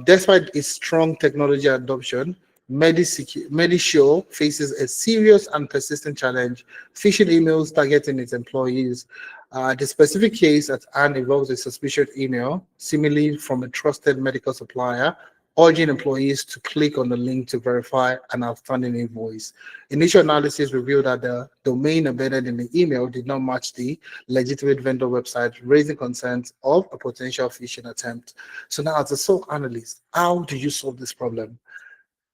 despite its strong technology adoption, Medisure faces a serious and persistent challenge: phishing emails targeting its employees. The specific case at hand involves a suspicious email, seemingly from a trusted medical supplier, urging employees to click on the link to verify an outstanding invoice. Initial analysis revealed that the domain embedded in the email did not match the legitimate vendor website, raising concerns of a potential phishing attempt. So now, as a SOC analyst, how do you solve this problem?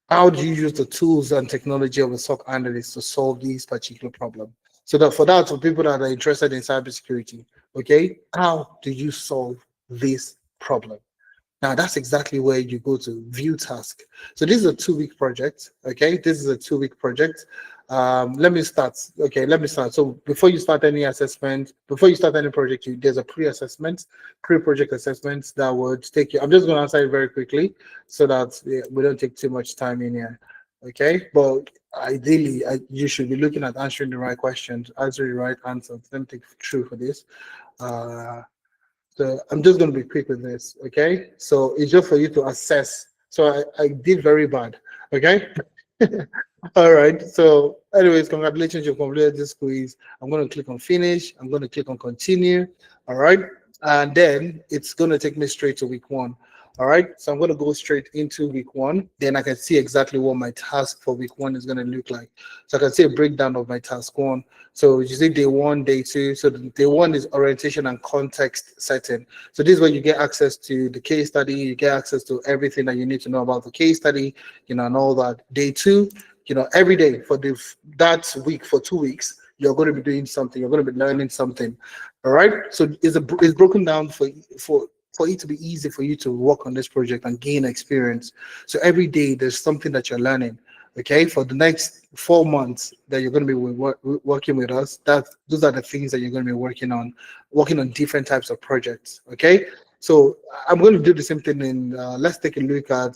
How do you use the tools and technology of a SOC analyst to solve these particular problem? So that for people that are interested in cybersecurity, okay, how do you solve this problem? Now that's exactly where you go to view task. So this is a 2-week project. Okay, this is a 2-week project. Let me start. Okay, let me start. So before you start any assessment, before you start any project, there's a pre-assessment, pre-project assessment that would take you. I'm just going to answer it very quickly so that we don't take too much time in here. Okay, but ideally, you should be looking at answering the right questions, answering the right answers. Let me take true for this. So I'm just going to be quick with this, okay? So it's just for you to assess. So I did very bad, okay? All right. So anyways, congratulations, you completed this quiz. I'm going to click on finish. I'm going to click on continue. All right. And then it's going to take me straight to week 1. All right, so I'm going to go straight into week one. Then I can see exactly what my task for week one is going to look like. So I can see a breakdown of my task one. So you see day one, day two. So day one is orientation and context setting. So this is where you get access to the case study, you get access to everything that you need to know about the case study, and all that. Day two, every day for that week for 2 weeks, you're going to be doing something. You're going to be learning something. All right. So it's broken down for it to be easy for you to work on this project and gain experience. So every day there's something that you're learning. Okay, for the next 4 months that you're going to be working with us, that those are the things that you're going to be working on different types of projects. Okay, so I'm going to do the same thing in. Let's take a look at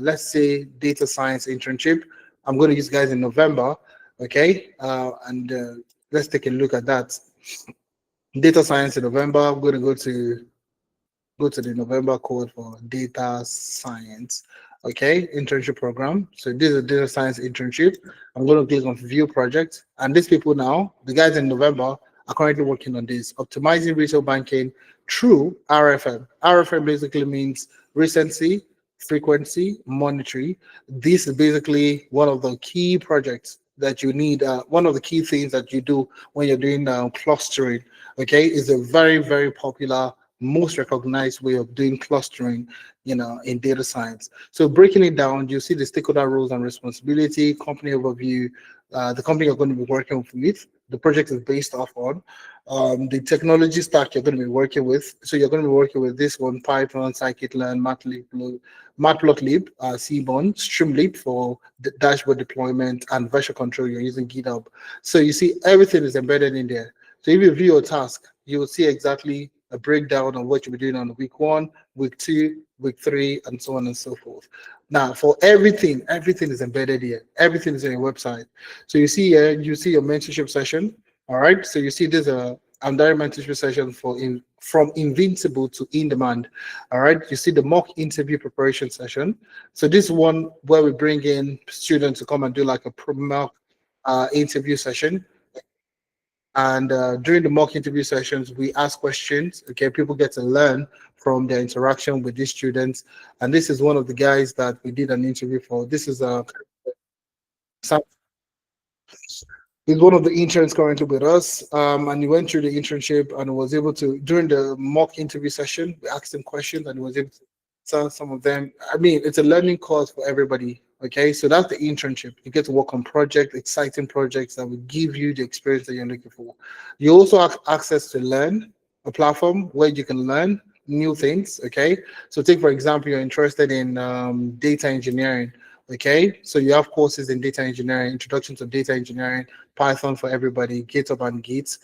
let's say data science internship. I'm going to use guys in November. Okay, and let's take a look at that. Data science in November. I'm going to go to the November code for data science. Okay, internship program. So this is a data science internship. I'm going to click on view project. And these people now, the guys in November, are currently working on this, optimizing retail banking through RFM. RFM basically means recency, frequency, monetary. This is basically one of the key projects that you need. One of the key things that you do when you're doing clustering. Okay, is a very, very popular, most recognized way of doing clustering, in data science. So breaking it down, you see the stakeholder roles and responsibility, company overview, the company you're going to be working with, the project is based off on, the technology stack you're going to be working with. So you're going to be working with this one: Python, scikit-learn, Matplotlib, Seaborn, Streamlit for the dashboard deployment, and version control. You're using GitHub. So you see everything is embedded in there. So if you view your task, you will see exactly a breakdown of what you'll be doing on week one, week two, week three, and so on and so forth. Now, for everything is embedded here. Everything is on your website. So you see here, you see your mentorship session. All right. So you see there's a direct mentorship session from invincible to in demand. All right. You see the mock interview preparation session. So this one where we bring in students to come and do like a mock interview session. And during the mock interview sessions, we ask questions. Okay, people get to learn from their interaction with these students. And this is one of the guys that we did an interview for. This is Sam. He's one of the interns currently with us, and he went through the internship and was able to, during the mock interview session, we asked him questions and he was able to answer some of them. I mean, it's a learning course for everybody. Okay, so that's the internship. You get to work on projects, exciting projects that will give you the experience that you're looking for. You also have access to Learn, a platform where you can learn new things. Okay, so take for example, you're interested in data engineering. Okay, so you have courses in data engineering, introduction to data engineering, Python for everybody, GitHub and Git,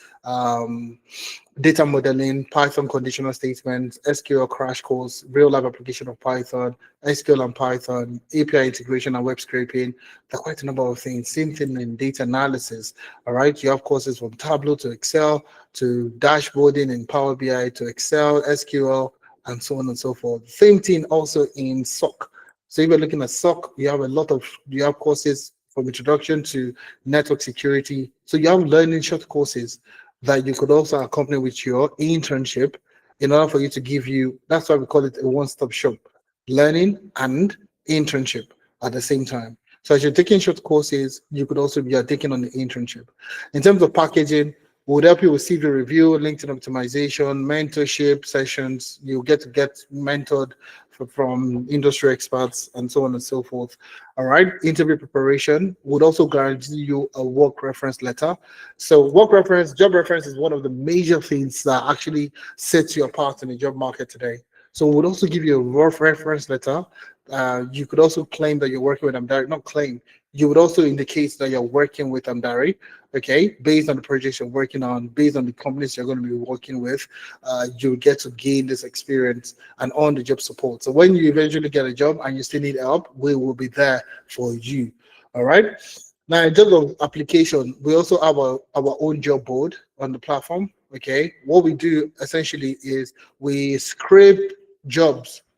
data modeling, Python conditional statements, SQL crash course, real life application of Python, SQL and Python, API integration and web scraping. There are quite a number of things. Same thing in data analysis. All right, you have courses from Tableau to Excel to dashboarding in Power BI to Excel, SQL, and so on and so forth. Same thing also in SOC. So if you're looking at SOC, you have courses from introduction to network security. So you have learning short courses that you could also accompany with your internship in order for you to give you, that's why we call it a one-stop shop, learning and internship at the same time. So as you're taking short courses, you could also be taking on the internship. In terms of packaging, we would help you with CV review, LinkedIn optimization, mentorship sessions. You get mentored from industry experts and so on and so forth. All right. Interview preparation would also guarantee you a work reference letter. So job reference is one of the major things that actually sets you apart in the job market today. So we would also give you a work reference letter. You could also claim that you're working with Amdari, not claim. You would also indicate that you're working with Amdari, okay, based on the projects you're working on, based on the companies you're going to be working with, you get to gain this experience and on-the-job support. So when you eventually get a job and you still need help, we will be there for you. All right. Now, in terms of application, we also have our own job board on the platform. Okay. What we do essentially is we scrape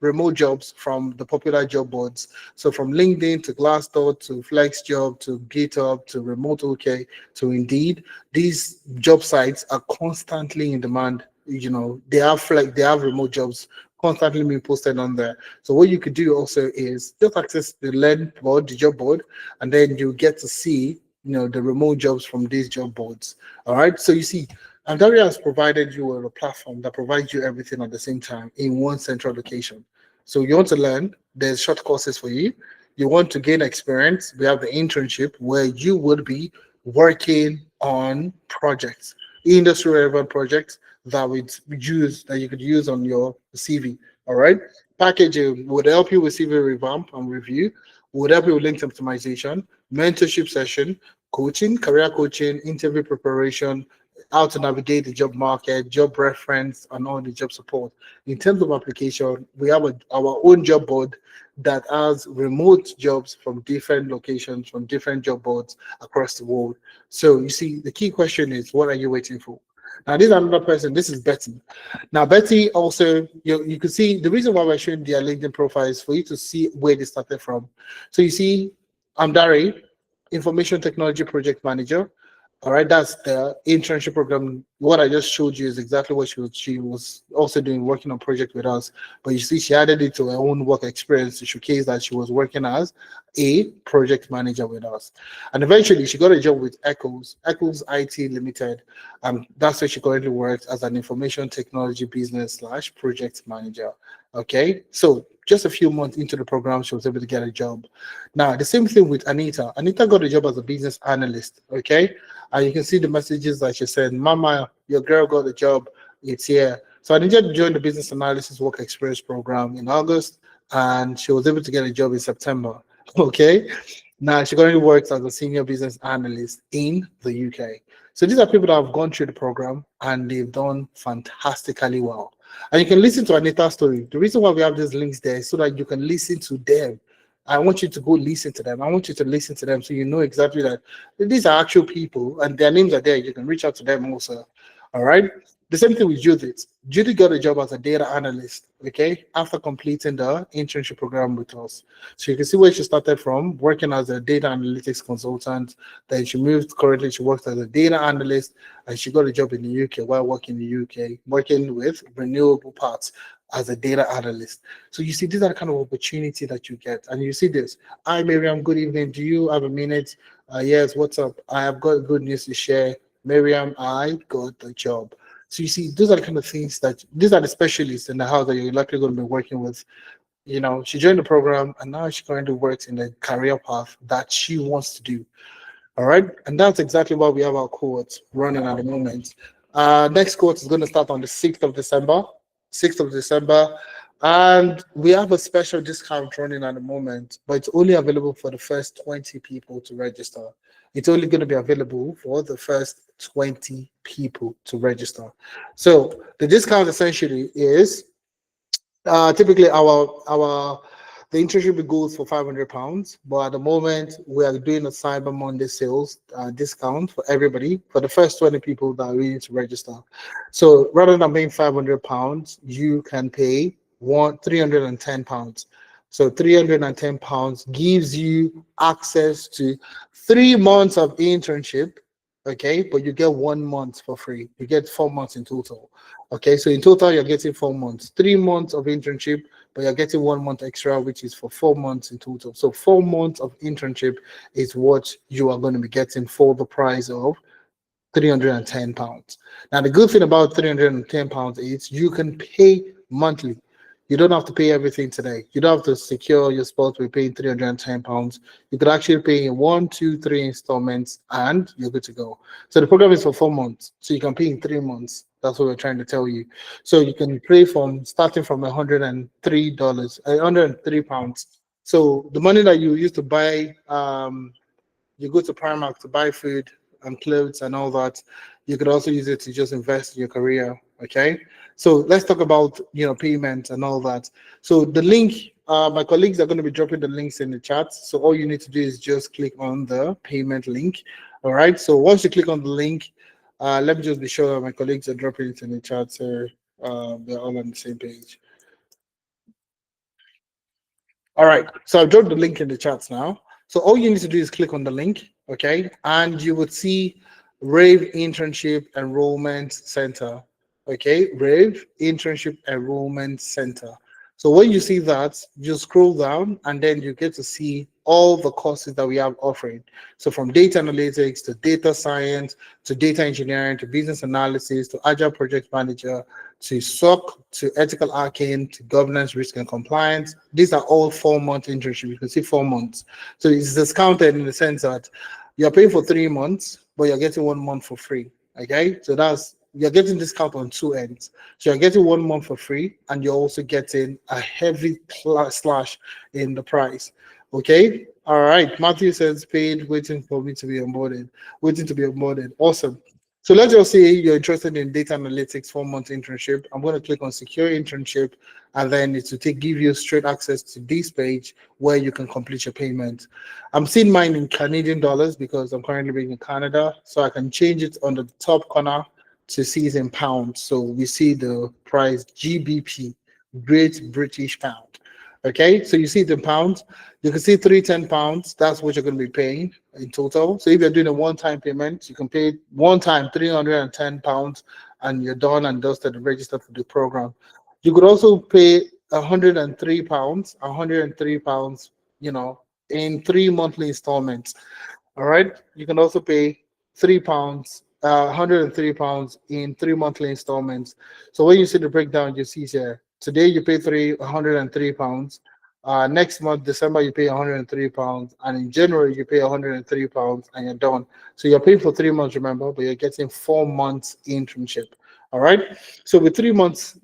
remote jobs from the popular job boards. So from LinkedIn to Glassdoor to FlexJob to GitHub to Remote OK to Indeed, these job sites are constantly in demand. They have remote jobs constantly being posted on there. So what you could do also is just access the learn board, the job board, and then you get to see, the remote jobs from these job boards. All right. So you see, Andaria has provided you with a platform that provides you everything at the same time in one central location. So you want to learn, there's short courses for you. You want to gain experience, we have the internship where you would be working on projects, industry relevant projects that you could use on your CV. All right. Packaging would help you with CV revamp and review, would help you with link optimization, mentorship session, coaching, career coaching, interview preparation, how to navigate the job market, job reference, and all the job support. In terms of application, we have our own job board that has remote jobs from different locations, from different job boards across the world. So you see, the key question is, what are you waiting for? Now, this is another person. This is Betty. Now, Betty also, you can see the reason why we're showing their LinkedIn profile is for you to see where they started from. So you see, I'm Dari, Information Technology Project Manager. All right, that's the internship program. What I just showed you is exactly what she was also doing, working on project with us. But you see, she added it to her own work experience to showcase that she was working as a project manager with us. And eventually, she got a job with Echoes IT Limited, and that's where she currently works as an information technology business slash project manager. Okay, so just a few months into the program, she was able to get a job. Now, the same thing with Anita. Anita got a job as a business analyst. Okay, and you can see the messages that she said, Mama, your girl got a job. It's here. So Anita joined the business analysis work experience program in August, and she was able to get a job in September. Okay. Now she currently works as a senior business analyst in the UK. So these are people that have gone through the program and they've done fantastically well. And you can listen to Anita's story. The reason why we have these links there is so that you can listen to them. I want you to go listen to them. I want you to listen to them so you know exactly that these are actual people and their names are there. You can reach out to them also. All right. The same thing with Judith. Judith got a job as a data analyst, okay, after completing the internship program with us. So you can see where she started from, working as a data analytics consultant. Then she moved, currently she works as a data analyst, and she got a job in the UK while working in the UK, working with renewable parts as a data analyst. So you see, these are the kind of opportunity that you get. And you see this. Hi, Miriam, good evening. Do you have a minute? Yes, what's up? I have got good news to share. Miriam, I got the job. So you see, those are the kind of things that these are the specialists in the house that you're likely going to be working with. She joined the program and now she currently works in the career path that she wants to do. All right. And that's exactly why we have our cohort running at the moment. Next cohort is going to start on the 6th of December. 6th of December. And we have a special discount running at the moment, but it's only available for the first 20 people to register. It's only going to be available for the first 20 people to register. So the discount essentially is typically our the internship goes for £500, but at the moment we are doing a Cyber Monday sales discount for everybody for the first 20 people that are willing to register. So rather than paying £500, you can pay £310. So £310 gives you access to 3 months of internship. Okay, but you get 1 month for free. You get 4 months in total. Okay, so in total you're getting 4 months, 3 months of internship, but you're getting 1 month extra, which is for 4 months in total. So 4 months of internship is what you are going to be getting for the price of £310. Now, the good thing about £310 is you can pay monthly. You don't have to pay everything today. You don't have to secure your spot by paying £310. You could actually pay in 1, 2, 3 installments and you're good to go. So the program is for 4 months. So you can pay in 3 months. That's what we're trying to tell you. So you can pay from starting from £103. So the money that you use to buy you go to Primark to buy food and clothes and all that. You could also use it to just invest in your career. Okay. So let's talk about payment and all that. So the link, my colleagues are going to be dropping the links in the chat. So all you need to do is just click on the payment link. All right. So once you click on the link, let me just be sure that my colleagues are dropping it in the chat so they're all on the same page. All right, so I've dropped the link in the chats now. So all you need to do is click on the link, okay? And you would see Rave Internship Enrollment Center. Okay, Rave Internship Enrollment Center. So when you see that, you scroll down and then you get to see all the courses that we have offering. So from data analytics to data science to data engineering to business analysis to agile project manager to SOC to ethical hacking to governance, risk and compliance. These are all 4 month internships. You can see 4 months. So it's discounted in the sense that you're paying for 3 months, but you're getting 1 month for free. Okay, so that's you're getting discount on two ends. So you're getting 1 month for free, and you're also getting a heavy slash in the price. Okay. All right. Matthew says paid, waiting for me to be onboarded. Waiting to be onboarded. Awesome. So let's just say you're interested in data analytics 4 month internship. I'm going to click on secure internship, and then it will give you straight access to this page where you can complete your payment. I'm seeing mine in Canadian dollars because I'm currently being in Canada, so I can change it on the top corner to see it in pounds. So we see the price GBP, Great British Pound. Okay, so you see it in pounds. You can see 310 pounds. That's what you're going to be paying in total. So if you're doing a one-time payment, you can pay one time 310 pounds, and you're done and dusted and registered for the program. You could also pay 103 pounds, 103 pounds, in 3 monthly installments. All right. You can also pay £3, 103 pounds in 3 monthly installments. So when you see the breakdown, you see here today you pay 103 pounds. Next month, December, you pay 103 pounds, and in January you pay 103 pounds, and you're done. So you're paying for 3 months, remember, but you're getting 4 months internship. All right. So with 3 months,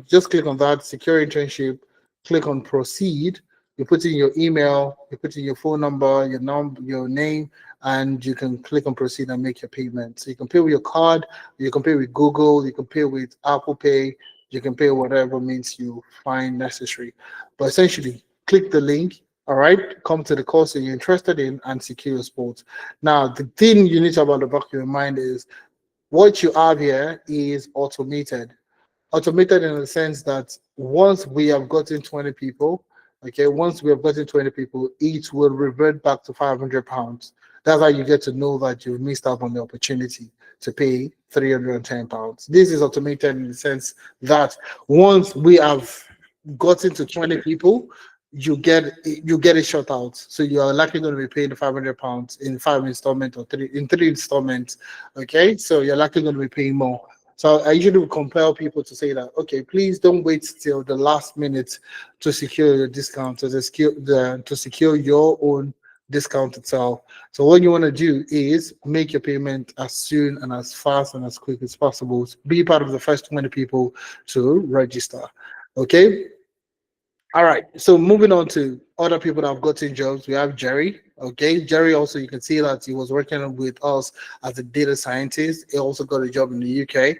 just click on that secure internship, click on proceed. You put in your email, you put in your phone number, your name, and you can click on proceed and make your payment. So you can pay with your card, you can pay with Google, you can pay with Apple Pay, you can pay whatever means you find necessary. But essentially, click the link, all right, come to the course that you're interested in and secure your spot. Now, the thing you need to have on the back of your mind is what you have here is automated. Automated in the sense that once we have gotten 20 people, okay, once we have gotten 20 people, each will revert back to 500 pounds. That's how you get to know that you missed out on the opportunity to pay 310 pounds. This is automated in the sense that once we have gotten to 20 people, you get it shot out. So you are likely going to be paying the 500 pounds in 5 installments or three installments. Okay, so you're likely going to be paying more. So I usually would compel people to say that, okay, please don't wait till the last minute to secure your discount, to secure your own discount itself. So what you want to do is make your payment as soon and as fast and as quick as possible. Be part of the first 20 people to register. Okay. All right. So moving on to other people that have gotten jobs, we have Jerry. Okay, Jerry also, you can see that he was working with us as a data scientist. He also got a job in the UK,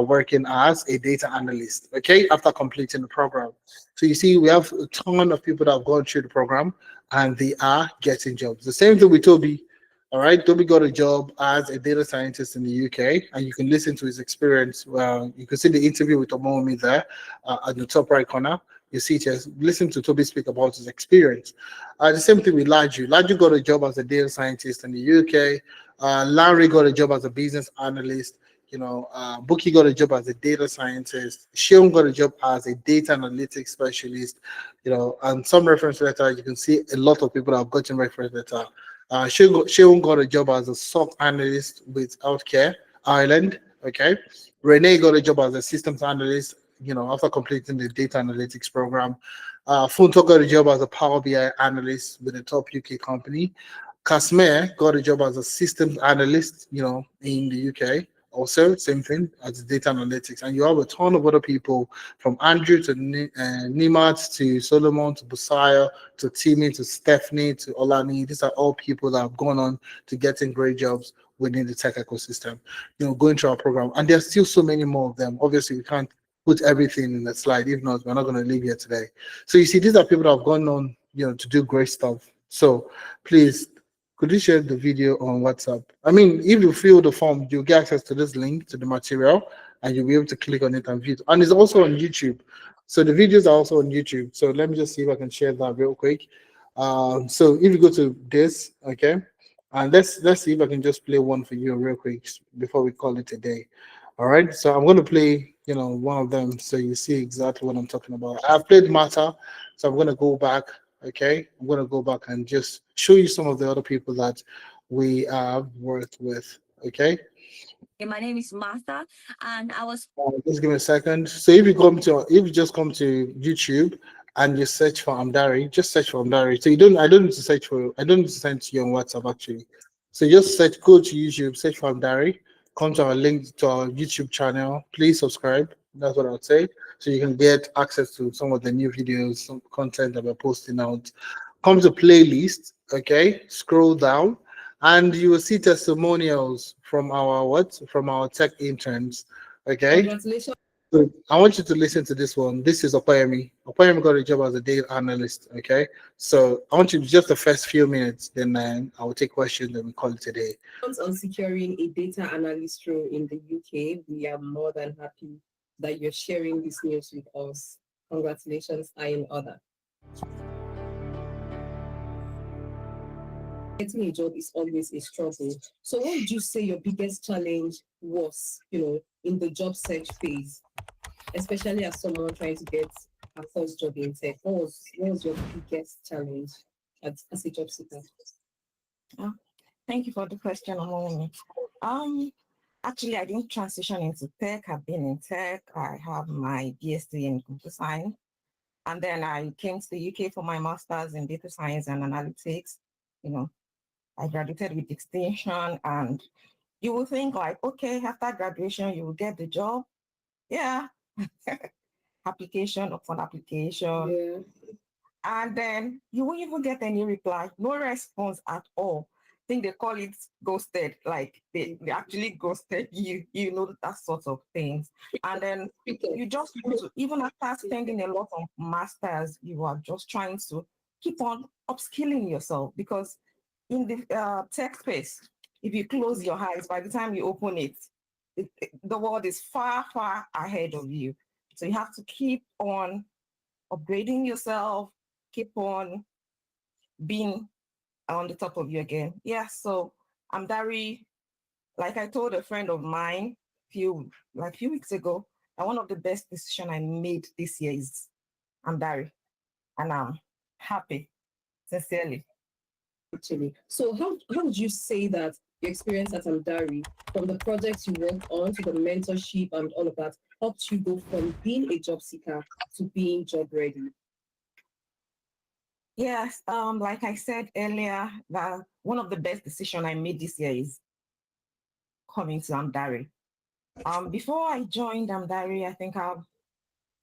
working as a data analyst. Okay, after completing the program. So you see, we have a ton of people that have gone through the program and they are getting jobs. The same thing with Toby. All right, Toby got a job as a data scientist in the UK, and you can listen to his experience. You can see the interview with Omomi there at the top right corner. You see, just listen to Toby speak about his experience. The same thing with Laju. Laju got a job as a data scientist in the UK. Larry got a job as a business analyst. Buki got a job as a data scientist. Sheon got a job as a data analytics specialist. And some reference letter, you can see a lot of people have gotten reference letter. Sheon got a job as a SOC analyst with Healthcare Ireland. Okay. Renee got a job as a systems analyst, after completing the data analytics program. Funto got a job as a Power BI analyst with a top UK company. Kasmer got a job as a systems analyst, in the UK. Also, same thing as data analytics. And you have a ton of other people from Andrew to Nimat to Solomon to Busayo to Timmy to Stephanie to Olani. These are all people that have gone on to getting great jobs within the tech ecosystem, going through our program. And there's still so many more of them. Obviously, we can't put everything in the slide. If not, we're not going to leave here today. So you see, these are people that have gone on, to do great stuff. So please, could you share the video on WhatsApp? I mean, if you fill the form, you'll get access to this link to the material, and you'll be able to click on it and view it. And it's also on YouTube. So the videos are also on YouTube. So let me just see if I can share that real quick. So if you go to this, okay, and let's see if I can just play one for you real quick before we call it a day. All right. So I'm going to play, one of them, so you see exactly what I'm talking about. I've played Mata, so I'm gonna go back. Okay, I'm gonna go back and just show you some of the other people that we have worked with. Okay. My name is Martha, and I was Just give me a second. So if you just come to YouTube and you search for Amdari, just search for Amdari. So I don't need to send to you on WhatsApp actually. So just go to YouTube, search for Amdari, come to our link to our YouTube channel. Please subscribe. That's what I would say. So you can get access to some of the new videos, some content that we're posting out. Come to playlist, okay? Scroll down and you will see testimonials from our tech interns. Okay. Congratulations. So I want you to listen to this one. This is Opayemi. Opayemi got a job as a data analyst. Okay. So I want you to just the first few minutes, then I will take questions and we call it a day. On securing a data analyst role in the UK, we are more than happy that you're sharing this news with us. Congratulations are in order. Getting a job is always a struggle. So what would you say your biggest challenge was, in the job search phase, especially as someone trying to get a first job in tech? What was your biggest challenge as a job seeker? Thank you for the question, Omoni. Actually, I didn't transition into tech. I've been in tech. I have my BSc in computer science. And then I came to the UK for my master's in data science and analytics. I graduated with distinction, and you will think like, okay, after graduation, you will get the job. Yeah. Application upon application. Yeah. And then you won't even get any reply, no response at all. I think they call it ghosted, like they actually ghosted you, that sort of things. And then you just want to, even after spending a lot of masters, you are just trying to keep on upskilling yourself, because in the tech space, if you close your eyes, by the time you open it, the world is far, far ahead of you. So you have to keep on upgrading yourself, keep on being on the top of you again. Yeah, so I'm very, like I told a friend of mine few weeks ago, that one of the best decisions I made this year is I'm Dari, and I'm happy, sincerely. Actually, so how would you say that your experience at Amdari, from the projects you worked on to the mentorship and all of that, helped you go from being a job seeker to being job ready? Yes, like I said earlier, that one of the best decisions I made this year is coming to Amdari. Before I joined Amdari, I think I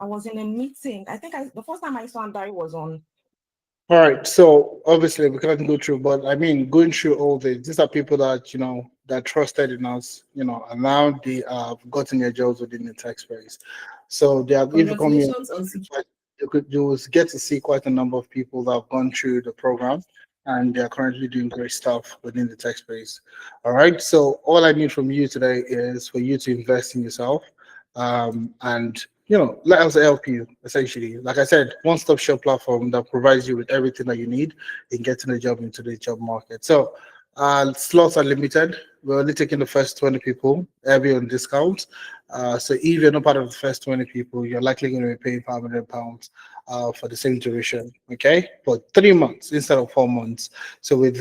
was in a meeting. I think the first time I saw Amdari was on. All right. So obviously we can't go through, but I mean, going through all this, these are people that that trusted in us, and now they have gotten their jobs within the tech space. So they are, if you come here, Congratulations on securing. you will get to see quite a number of people that have gone through the program and they are currently doing great stuff within the tech space. All right. So all I need from you today is for you to invest in yourself, and let us help you essentially. Like I said, one-stop shop platform that provides you with everything that you need in getting a job into the job market. So slots are limited. We're only taking the first 20 people, every on discount. So if you're not part of the first 20 people, you're likely going to be paying £500 for the same duration, okay? For 3 months instead of 4 months. So with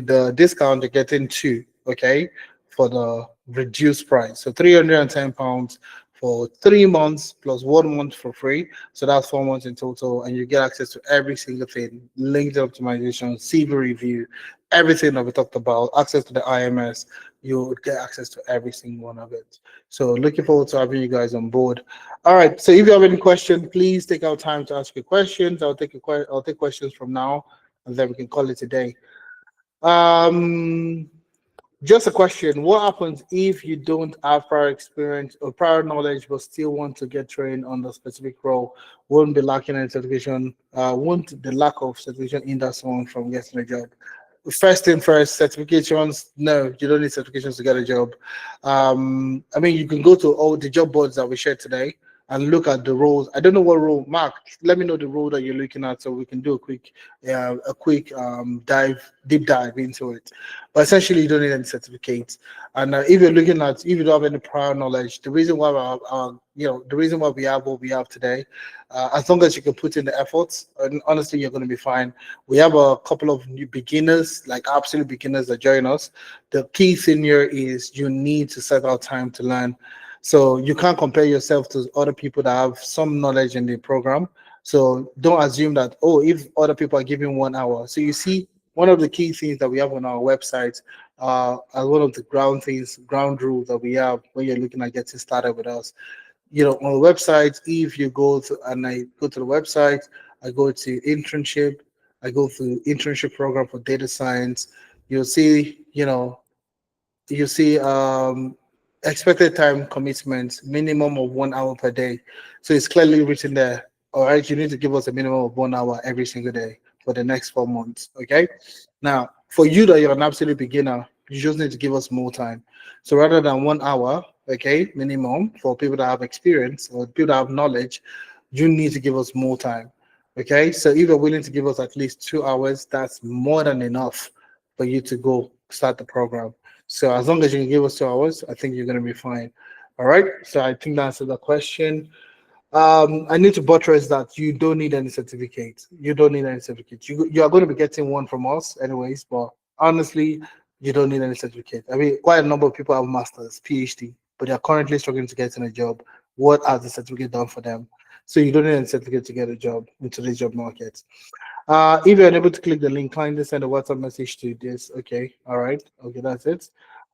the discount, you're getting two, okay, for the reduced price. So £310 for 3 months plus 1 month for free. So that's 4 months in total, and you get access to every single thing: LinkedIn optimization, CV review, everything that we talked about, access to the IMS. You would get access to every single one of it. So looking forward to having you guys on board. All right. So if you have any questions, please take our time to ask your questions. I'll take questions from now, and then we can call it a day. Just a question: what happens if you don't have prior experience or prior knowledge, but still want to get trained on the specific role? Won't be lacking any certification? Won't the lack of certification hinder someone from getting a job? First thing first, certifications. No, you don't need certifications to get a job. I mean, you can go to all the job boards that we shared today. and look at the roles. I don't know what role, Mark. Let me know the role that you're looking at so we can do a quick deep dive into it. But essentially, you don't need any certificates. And if you're looking at, if you don't have any prior knowledge, the reason why the reason why we have what we have today, as long as you can put in the efforts, and honestly, you're going to be fine. We have a couple of new beginners, like absolute beginners, that join us. The key thing here is you need to set out time to learn. So you can't compare yourself to other people that have some knowledge in the program. So don't assume that, oh, if other people are giving 1 hour. So you see, one of the key things that we have on our website, as one of the ground rules that we have when you're looking at getting started with us. On the website, if you go to, and I go to the website, I go to internship, I go through internship program for data science, you'll see, you see expected time commitment minimum of 1 hour per day. So it's clearly written there. All right, you need to give us a minimum of 1 hour every single day for the next 4 months. Okay. Now, for you that you're an absolute beginner, you just need to give us more time. So rather than 1 hour, okay, minimum for people that have experience or people that have knowledge, you need to give us more time. Okay. So if you're willing to give us at least 2 hours, that's more than enough for you to go start the program. So as long as you can give us 2 hours, I think you're going to be fine. All right. So I think that answers the question. I need to buttress that you don't need any certificate. You don't need any certificate. You are going to be getting one from us anyways, but honestly, you don't need any certificate. I mean, quite a number of people have masters, PhD, but they are currently struggling to get in a job. What has the certificate done for them? So you don't need any certificate to get a job in today's job market. If you're unable to click the link, kindly send a WhatsApp message to this. Okay, all right, okay, that's it.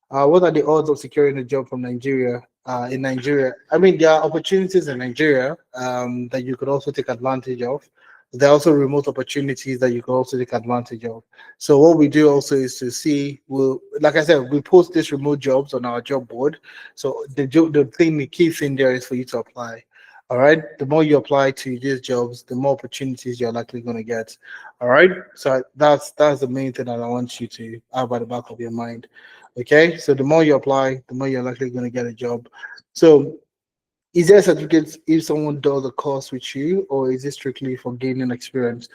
What are the odds of securing a job from Nigeria? In Nigeria, I mean, there are opportunities in Nigeria that you could also take advantage of. There are also remote opportunities that you can also take advantage of. So what we do also is to see, like I said, we post these remote jobs on our job board. So the key thing there is for you to apply. All right. The more you apply to these jobs, the more opportunities you're likely going to get. All right. So that's the main thing that I want you to have at the back of your mind. Okay. So the more you apply, the more you're likely going to get a job. So is there a certificate if someone does a course with you, or is it strictly for gaining experience?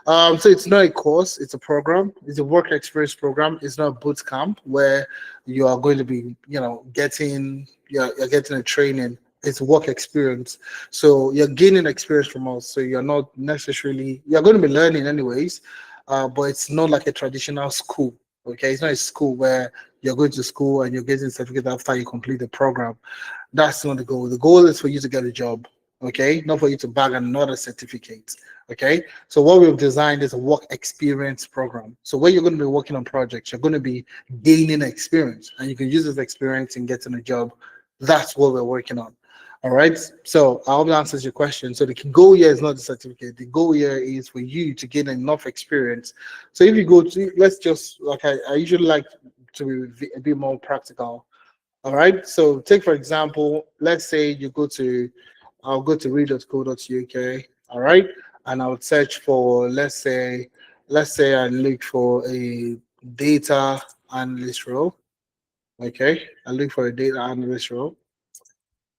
So it's not a course, it's a program. It's a work experience program. It's not a boot camp where you are going to be, you're getting a training. It's work experience. So you're gaining experience from us. So you're not necessarily, you're going to be learning anyways, but it's not like a traditional school. Okay, it's not a school where you're going to school and you're getting a certificate after you complete the program. That's not the goal. The goal is for you to get a job, okay? Not for you to bag another certificate, okay? So what we've designed is a work experience program. So where you're going to be working on projects, you're going to be gaining experience, and you can use this experience in getting a job. That's what we're working on. All right. So I hope that answers your question. So the goal here is not the certificate. The goal here is for you to gain enough experience. So if you go to, let's just, like I usually like to be a bit more practical. All right. So take, for example, let's say you go to, I'll go to read.co.uk. All right. And I would search for, let's say I look for a data analyst role. Okay. I look for a data analyst role.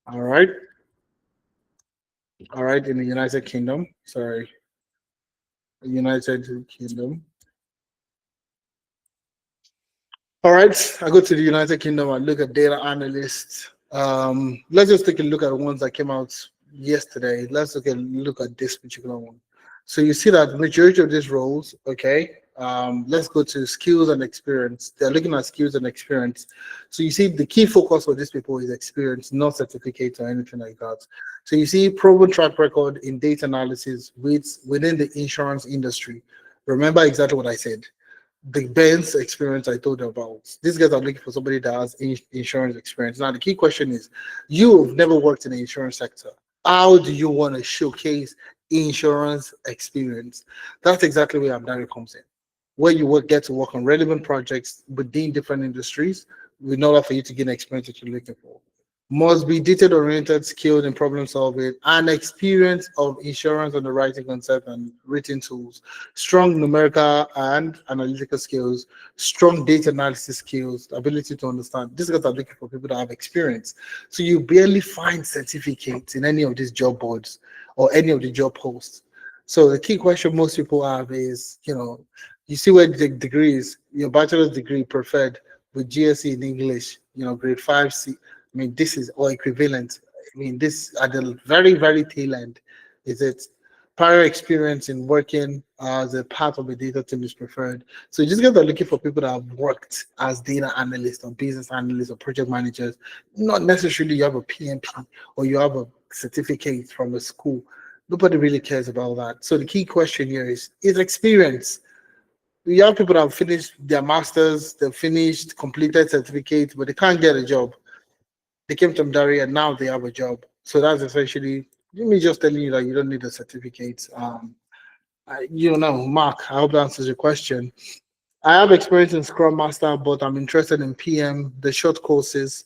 All right. All right. In the United Kingdom. Sorry. United Kingdom. All right, I go to the United Kingdom. I look at data analysts. Let's just take a look at the ones that came out yesterday. Let's look at this particular one. So you see that majority of these roles, okay. Let's go to skills and experience. They're looking at skills and experience. So you see the key focus for these people is experience, not certificate or anything like that. So you see proven track record in data analysis within the insurance industry. Remember exactly what I said, the Benz experience I told you about. These guys are looking for somebody that has insurance experience. Now, the key question is, you've never worked in the insurance sector. How do you want to showcase insurance experience? That's exactly where Amdari comes in, where you will get to work on relevant projects within different industries in order for you to gain experience that you're looking for. must be detail-oriented, skilled in problem solving, and experience of insurance underwriting concept and written tools, strong numerical and analytical skills, strong data analysis skills, ability to understand. These guys are looking for people that have experience. So you barely find certificates in any of these job boards or any of the job posts. So the key question most people have is, you see where the degree is, your bachelor's degree preferred with GSE in English, grade 5C. I mean, this is all equivalent. I mean, this at the very, very tail end. Is it prior experience in working as a part of a data team is preferred? So you just get to looking for people that have worked as data analysts or business analysts or project managers. Not necessarily you have a PMP or you have a certificate from a school. Nobody really cares about that. So the key question here is experience. You have people that have finished their masters, they've finished, completed certificates, but they can't get a job. They came to Mdari and now they have a job. So that's essentially me just telling you that you don't need a certificate. Mark, I hope that answers your question. I have experience in Scrum Master, but I'm interested in PM, the short courses.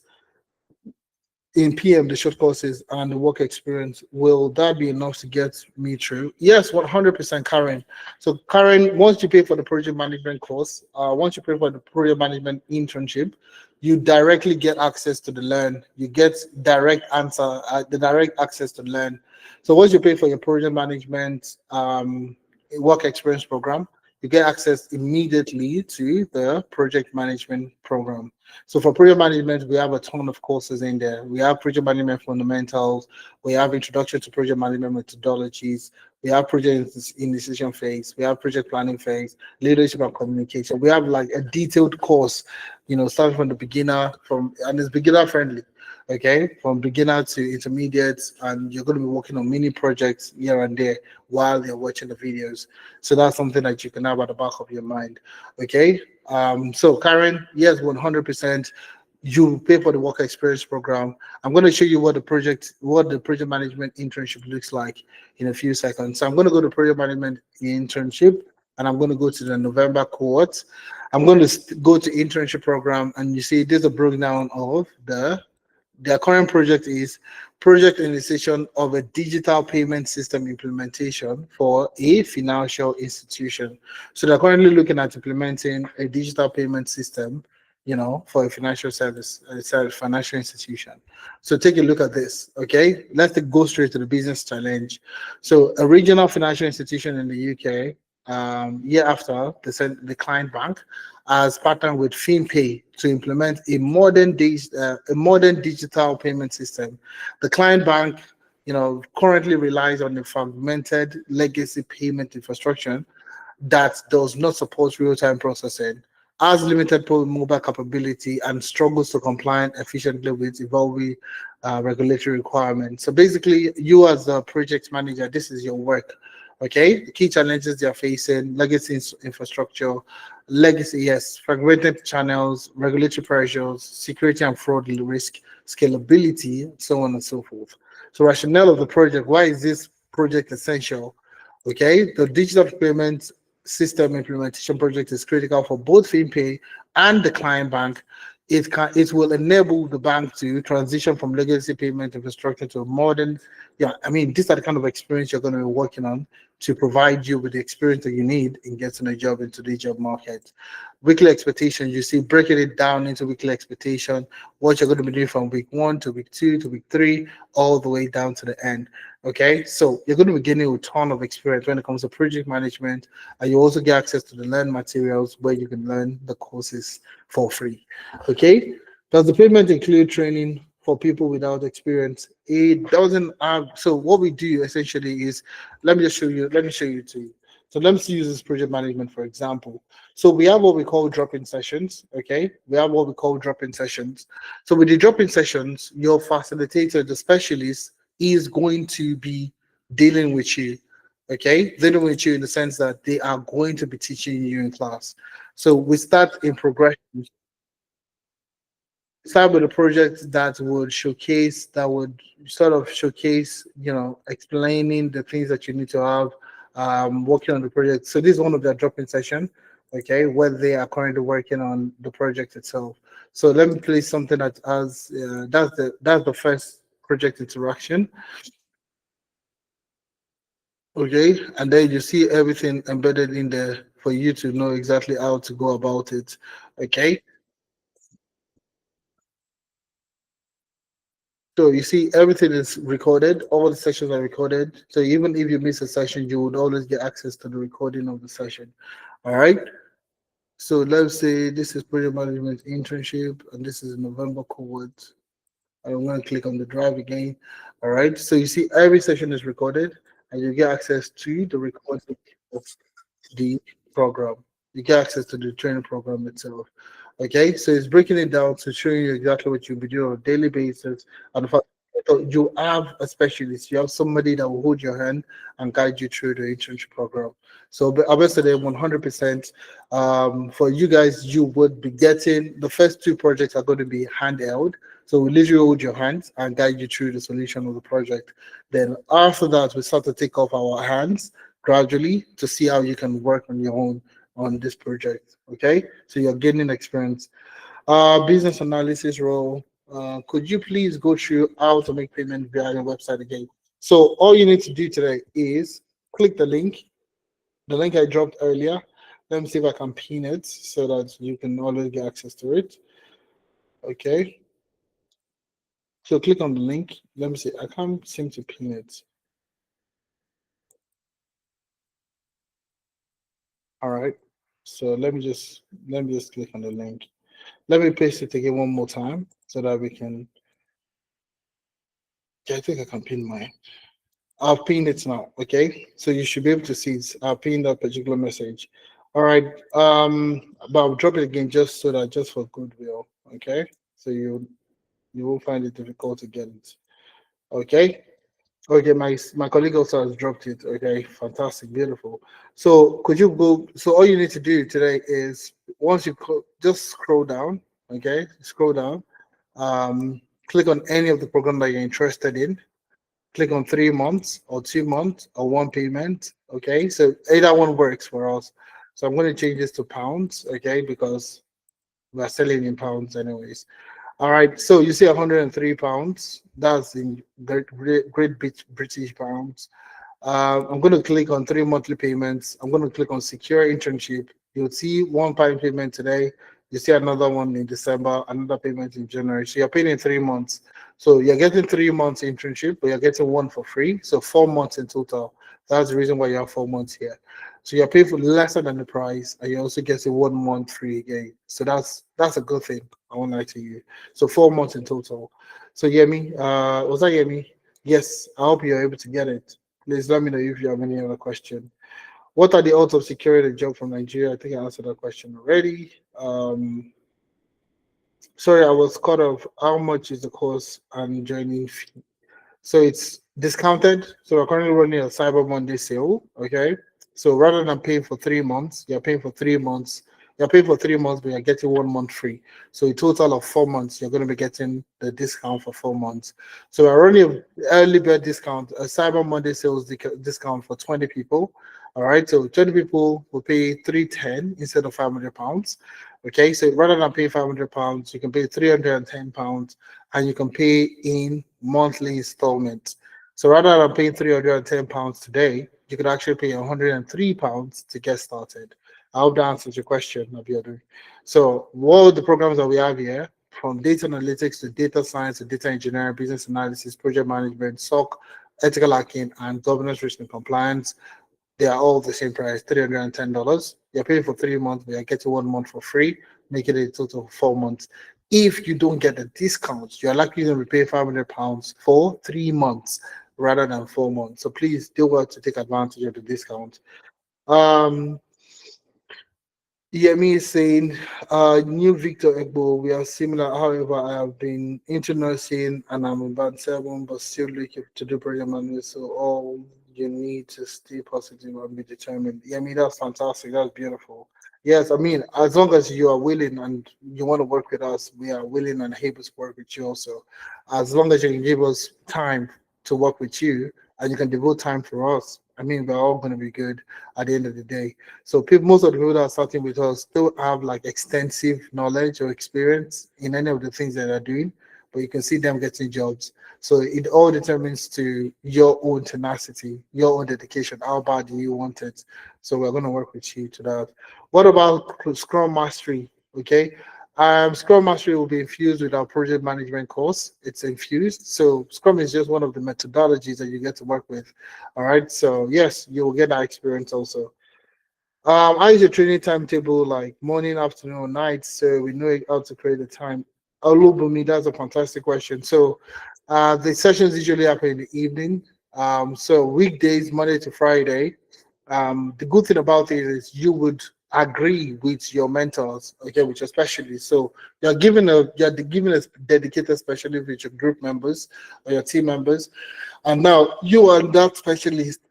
In PM, the short courses and the work experience, will that be enough to get me through? Yes, 100%, Karen. So, Karen, once you pay for the project management course, once you pay for the project management internship, you directly get access to the learn. You get the direct access to learn. So, once you pay for your project management work experience program, you get access immediately to the project management program. So for project management, we have a ton of courses in there. We have project management fundamentals. We have introduction to project management methodologies. We have project initiation phase. We have project planning phase, leadership and communication. We have like a detailed course, starting from the beginner, and it's beginner friendly. Okay, from beginner to intermediate, and you're going to be working on mini projects here and there while you're watching the videos. So that's something that you can have at the back of your mind. Okay, so Karen, yes, 100%. You pay for the work experience program. I'm going to show you what the project management internship looks like in a few seconds. So I'm going to go to project management internship, and I'm going to go to the November cohort. I'm going to go to internship program, and you see there's a breakdown of their current project is project initiation of a digital payment system implementation for a financial institution. So they're currently looking at implementing a digital payment system, for a financial service, a financial institution. So take a look at this, okay? Let's go straight to the business challenge. So a regional financial institution in the UK, year after the client bank has partnered with FinPay to implement a modern digital payment system. The client bank, currently relies on a fragmented legacy payment infrastructure that does not support real-time processing, has limited mobile capability, and struggles to comply efficiently with evolving regulatory requirements. So basically, you as a project manager, this is your work. Okay, the key challenges they are facing: legacy infrastructure, fragmented channels, regulatory pressures, security and fraud risk, scalability, so on and so forth. So rationale of the project: why is this project essential? Okay, the digital payment system implementation project is critical for both FinPay and the client bank. It will enable the bank to transition from legacy payment infrastructure to a modern. These are the kind of experience you're going to be working on to provide you with the experience that you need in getting a job into the job market. Weekly expectations, you see, breaking it down into weekly expectation, what you're going to be doing from week 1 to week 2 to week 3, all the way down to the end. Okay, so you're going to be getting a ton of experience when it comes to project management, and you also get access to the learn materials where you can learn the courses for free. Okay, does the payment include training for people without experience? It doesn't have. So what we do essentially is, let me show you to you. So let's use this project management for example. So we have what we call drop-in sessions. Okay, we have what we call drop-in sessions. So with the drop-in sessions, your facilitator, the specialist, is going to be dealing with you. Okay, dealing with you in the sense that they are going to be teaching you in class. So we start in progression. Start with a project that would showcase, explaining the things that you need to have, working on the project. So this is one of their drop-in session okay, where they are currently working on the project itself. So let me play something that has that's the first project interaction, okay, and then you see everything embedded in there for you to know exactly how to go about it, okay. So you see everything is recorded, all the sessions are recorded. So even if you miss a session, you would always get access to the recording of the session. All right. So let's say this is project management internship, and this is November cohort. I'm going to click on the drive again. All right. So you see every session is recorded, and you get access to the recording of the program. You get access to the training program itself. Okay, so it's breaking it down to showing you exactly what you'll be doing on a daily basis. And the fact that you have a specialist, you have somebody that will hold your hand and guide you through the internship program. So obviously, 100% for you guys, you would be getting the first two projects are going to be handheld. So we literally hold your hands and guide you through the solution of the project. Then after that, we start to take off our hands gradually to see how you can work on your own on this project. Okay, so you're gaining experience. Business analysis role. Could you please go through how to make payment via your website again? So all you need to do today is click the link I dropped earlier. Let me see if I can pin it so that you can always get access to it. Okay, so click on the link. Let me see. I can't seem to pin it. All right. So let me just click on the link. Let me paste it again one more time so that we can. Yeah, I think I can pin mine. I've pinned it now. Okay, so you should be able to see it. I've pinned that particular message. All right. But I'll drop it again just so that just for goodwill. Okay, so you won't find it difficult to get it. Okay. Okay, my colleague also has dropped it. Okay, fantastic, beautiful. So could you go? So all you need to do today is once you just scroll down. Okay, scroll down. Um, Click on any of the program that you're interested in. Click on 3 months or 2 months or one payment. Okay, so either one works for us. So I'm going to change this to pounds. Okay, because we're selling in pounds anyways. All right, so you see 103 pounds. That's in British pounds. I'm going to click on 3 monthly payments. I'm going to click on secure internship. You'll see one time payment today. You see another one in December, another payment in January. So you're paying in 3 months. So you're getting 3 months internship, but you're getting one for free. So 4 months in total. That's the reason why you have 4 months here. So you're paying for lesser than the price, and you're also getting 1 month free again. So that's a good thing. I won't lie to you. So 4 months in total. So Yemi, was that Yemi? Yes, I hope you're able to get it. Please let me know if you have any other question. What are the odds of securing a job from Nigeria? I think I answered that question already. Sorry, I was caught off. How much is the course and joining fee? So it's discounted. So we're currently running a Cyber Monday sale. Okay. So rather than paying for 3 months, you're paying for 3 months. You're paying for 3 months, but you're getting 1 month free. So a total of 4 months, you're going to be getting the discount for 4 months. So we're running an early bird discount, a Cyber Monday sales discount for 20 people. All right. So 20 people will pay 310 instead of £500. Okay. So rather than pay £500, you can pay £310 and you can pay in monthly installments. So rather than paying £310 today, you could actually pay £103 to get started. I hope that answers your question, Abiodun. So what are the programs that we have here? From data analytics to data science to data engineering, business analysis, project management, SOC, ethical hacking, and governance, risk, and compliance. They are all the same price, $310. You're paying for 3 months, but you're getting 1 month for free, making it a total of 4 months. If you don't get the discounts, you're likely to repay £500 for 3 months rather than 4 months. So please do well to take advantage of the discount. Um, Yemi is saying, new Victor Egbo, we are similar. However, I have been into nursing and I'm in band 7, but still looking to do program management. So all you need to stay positive and be determined. Yemi, that's fantastic. That's beautiful. Yes, I mean, as long as you are willing and you want to work with us, we are willing and able to work with you also. As long as you can give us time to work with you and you can devote time for us, I mean, we're all going to be good at the end of the day. So people, most of the people that are starting with us don't have like extensive knowledge or experience in any of the things that they're doing, but you can see them getting jobs. So it all determines to your own tenacity, your own dedication. How bad do you want it? So we're going to work with you to that. What about Scrum Mastery? Okay. Scrum Mastery will be infused with our project management course. It's infused. So Scrum is just one of the methodologies that you get to work with. All right. So yes, you'll get that experience also. I use a training timetable like morning, afternoon, or night, so we know how to create the time. Olubumi, that's a fantastic question. So, the sessions usually happen in the evening. So weekdays, Monday to Friday. The good thing about it is you would agree with your mentors, okay, with your specialists. So you're given a dedicated specialist with your group members or your team members, and now you and that specialist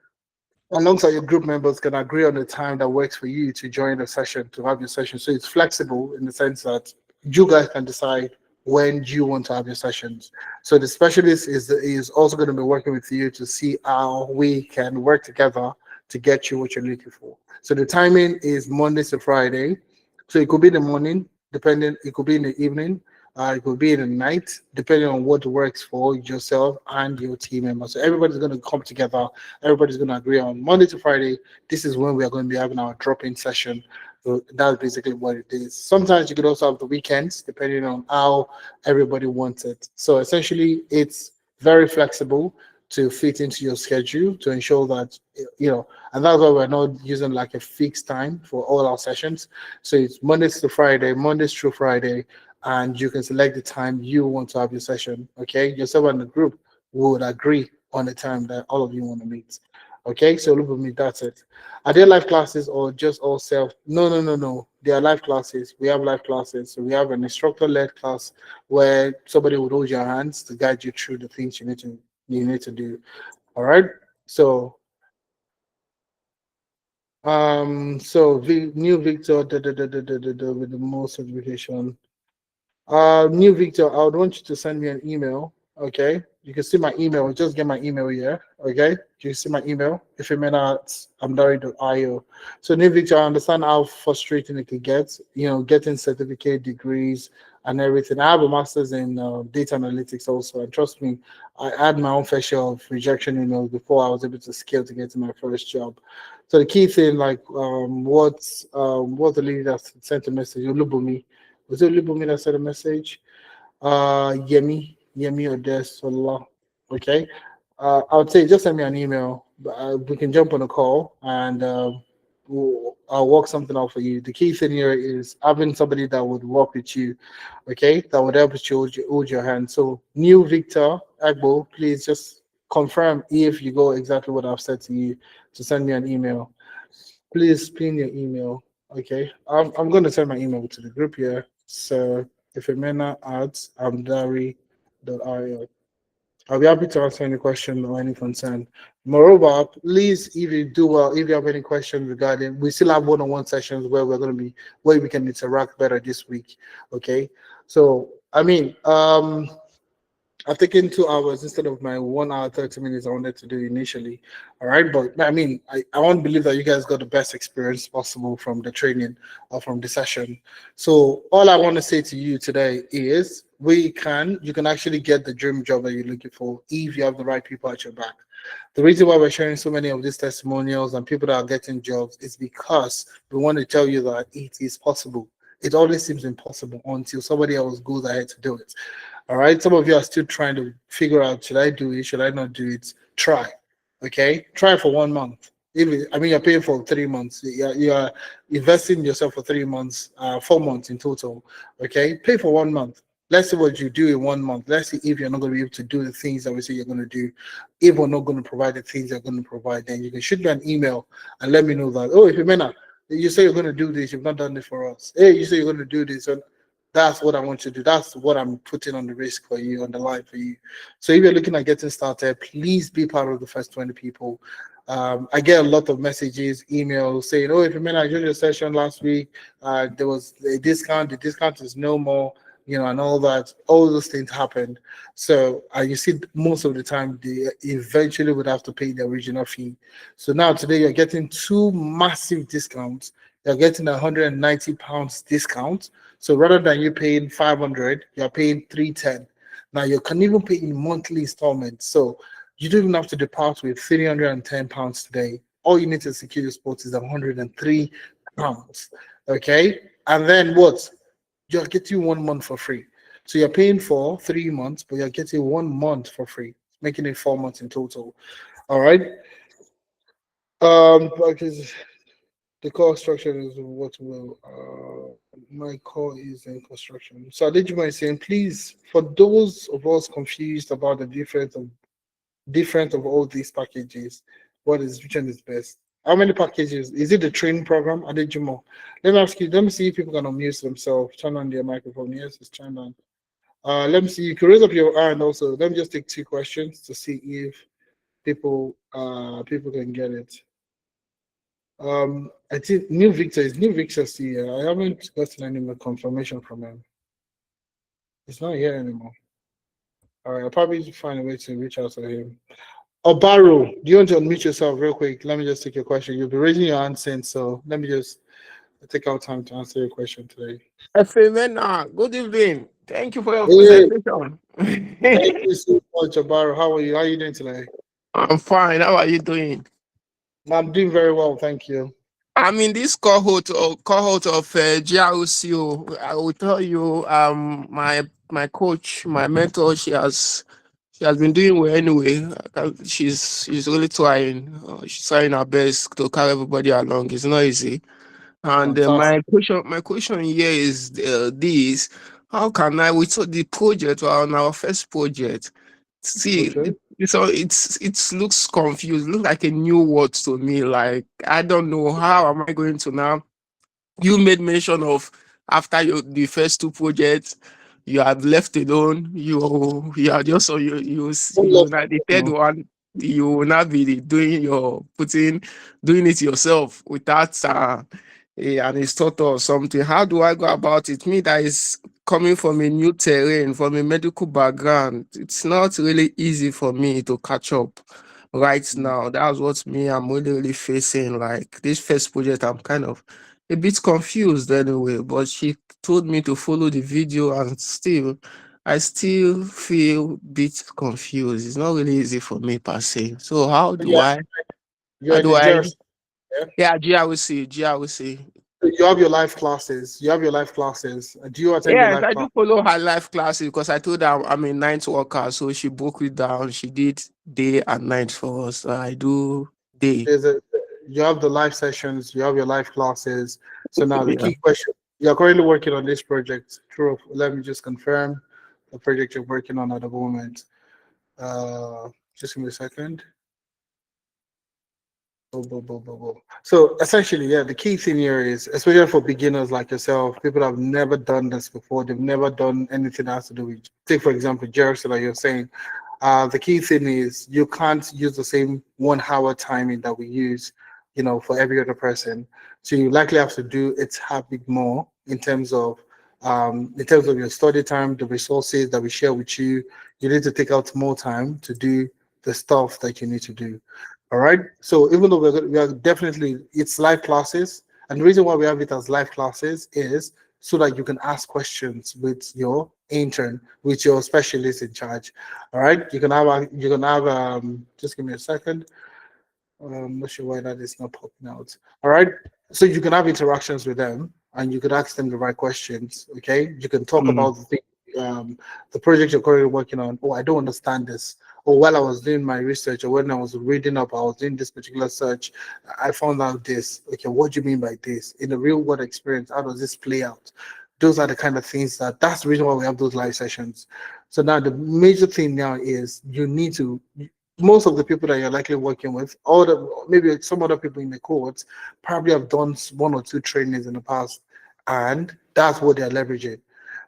alongside your group members can agree on the time that works for you to join the session, to have your session. So it's flexible in the sense that you guys can decide when you want to have your sessions. So the specialist is also going to be working with you to see how we can work together to get you what you're looking for. So the timing is Monday to Friday. So it could be in the morning, depending, it could be in the evening, it could be in the night, depending on what works for yourself and your team members. So everybody's going to come together. Everybody's going to agree on Monday to Friday. This is when we are going to be having our drop-in session. So that's basically what it is. Sometimes you could also have the weekends, depending on how everybody wants it. So essentially, it's very flexible to fit into your schedule to ensure that and that's why we're not using like a fixed time for all our sessions. So it's Mondays to Friday, Mondays through Friday, and you can select the time you want to have your session. Okay, yourself and the group would agree on the time that all of you want to meet. Okay, so look at me, that's it. Are there live classes or just all self? No, no, no, no. There are live classes. We have live classes. So we have an instructor-led class where somebody would hold your hands to guide you through the things you need to do. All right. So new Victor with the most certification. New Victor, I would want you to send me an email. Okay, you can see my email. Just get my email here. Okay, you see my email. If you may not, amdari.io. So, New Victor, I understand how frustrating it could get. Getting certificate degrees and everything. I have a master's in data analytics also, and trust me, I had my own fair share of rejection emails before I was able to scale to get to my first job. So the key thing, like, what the lady that sent a message, Olubumi, was it Olubumi that sent a message? Yemi Odesola. Okay. I would say just send me an email. We can jump on a call and I'll work something out for you. The key thing here is having somebody that would work with you, okay, that would help you hold your hand. So, new Victor Agbo, please just confirm if you go exactly what I've said to you to send me an email. Please pin your email. Okay. I'm going to send my email to the group here. So, if you may not add, amdari.io. I'll be happy to answer any question or any concern. Moreover, please, if you do well, if you have any questions regarding, we still have one-on-one sessions where we can interact better this week. Okay. So, I mean, I've taken 2 hours instead of my 1 hour 30 minutes I wanted to do initially. All right, but I mean, I want to believe that you guys got the best experience possible from the training or from the session. So all I want to say to you today is you can actually get the dream job that you're looking for if you have the right people at your back. The reason why we're sharing so many of these testimonials and people that are getting jobs is because we want to tell you that it is possible. It always seems impossible until somebody else goes ahead to do it. All right. Some of you are still trying to figure out, should I do it? Should I not do it? Try. Okay. Try for 1 month. You're paying for 3 months. You're investing in yourself for 3 months, 4 months in total. Okay. Pay for 1 month. Let's see what you do in 1 month. Let's see if you're not going to be able to do the things that we say you're going to do. If we're not going to provide the things you're going to provide, then you can shoot me an email and let me know that, oh, if you may not, you say you're going to do this, you've not done it for us. Hey, you say you're going to do this. And that's what I want to do. That's what I'm putting on the risk for you, on the line for you. So if you're looking at getting started, please be part of the first 20 people. I get a lot of messages, emails saying, oh, if you may not join your session last week, there was a discount. The discount is no more. and all that. All those things happened. So you see, most of the time they eventually would have to pay the original fee. So now today you're getting two massive discounts. You're getting £190 discount. So rather than you paying 500, you're paying 310. Now you can even pay in monthly installments. So you don't even have to depart with £310 today. All you need to secure your spot is £103. Okay. And then what? You're getting 1 month for free. So you're paying for 3 months, but you're getting 1 month for free, making it 4 months in total. All right. Because the core structure is what will my core is in construction. So Adejima is saying, please, for those of us confused about the difference of all these packages, which one is best? How many packages? Is it the training program? Adejima. Let me ask you, let me see if people can unmute themselves, turn on their microphone. Yes, it's turned on. Let me see. You can raise up your hand also. Let me just take 2 questions to see if people can get it. I think New Victor here. I haven't gotten any more confirmation from him. He's not here anymore. All right, I'll probably find a way to reach out to him. Obaro, do you want to unmute yourself real quick? Let me just take your question. You'll be raising your hand since, so let me just take our time to answer your question today. Femena, good evening. Thank you for your Hey, presentation. thank you so much, Obaro. How are you? How are you doing today? I'm fine. How are you doing? I'm doing very well, thank you. I'm in this cohort of GRCO. I will tell you, my coach, my mentor, she has been doing well anyway. She's really trying. She's trying her best to carry everybody along. It's not easy. And Fantastic. my question here is this: how can I? We saw the project on our first project. See, Okay. it looks confused. Look like a new word to me. Like I don't know how am I going to now. You made mention of after the first two projects, you have left alone. You are just so Don't you let now the third no. one. You will not be doing it yourself without an instructor or something. How do I go about it? Me that is coming from a new terrain, from a medical background, it's not really easy for me to catch up right now. That's what I'm really facing. Like this first project, I'm kind of a bit confused anyway, but she told me to follow the video and I still feel a bit confused. It's not really easy for me per se. So Yeah, how you're in do the I, JRC. Yeah? yeah, GRC. You have your life classes. You have your life classes. Do you attend your Yes, life I class? do follow her live classes because I told her I'm a night worker. So she broke it down. She did day and night for us. I do day. There's a you have the live sessions. You have your live classes. So now the Yeah. key question: you're currently working on this project. True. Let me just confirm the project you're working on at the moment. Just give me a second. So essentially, yeah, the key thing here is, especially for beginners like yourself, people that have never done this before, they've never done anything that has to do with, take for example, Jersey, like you're saying. The key thing is you can't use the same 1 hour timing that we use, for every other person. So you likely have to do it a bit more in terms of your study time, the resources that we share with you. You need to take out more time to do the stuff that you need to do. All right. So even though we are definitely it's live classes, and the reason why we have it as live classes is so that you can ask questions with your intern, with your specialist in charge. All right. You can have just give me a second. I'm not sure why that is not popping out. All right. So you can have interactions with them and you can ask them the right questions. Okay. You can talk Mm. about the project you're currently working on. Oh, I don't understand this. Or while I was doing my research or when I was reading up, I was doing this particular search, I found out this. Okay, what do you mean by this? In the real world experience, how does this play out? Those are the kind of things that's the reason why we have those live sessions. So now the major thing now is you need to most of the people that you're likely working with, or maybe some other people in the cohorts, probably have done 1 or 2 trainings in the past, and that's what they're leveraging.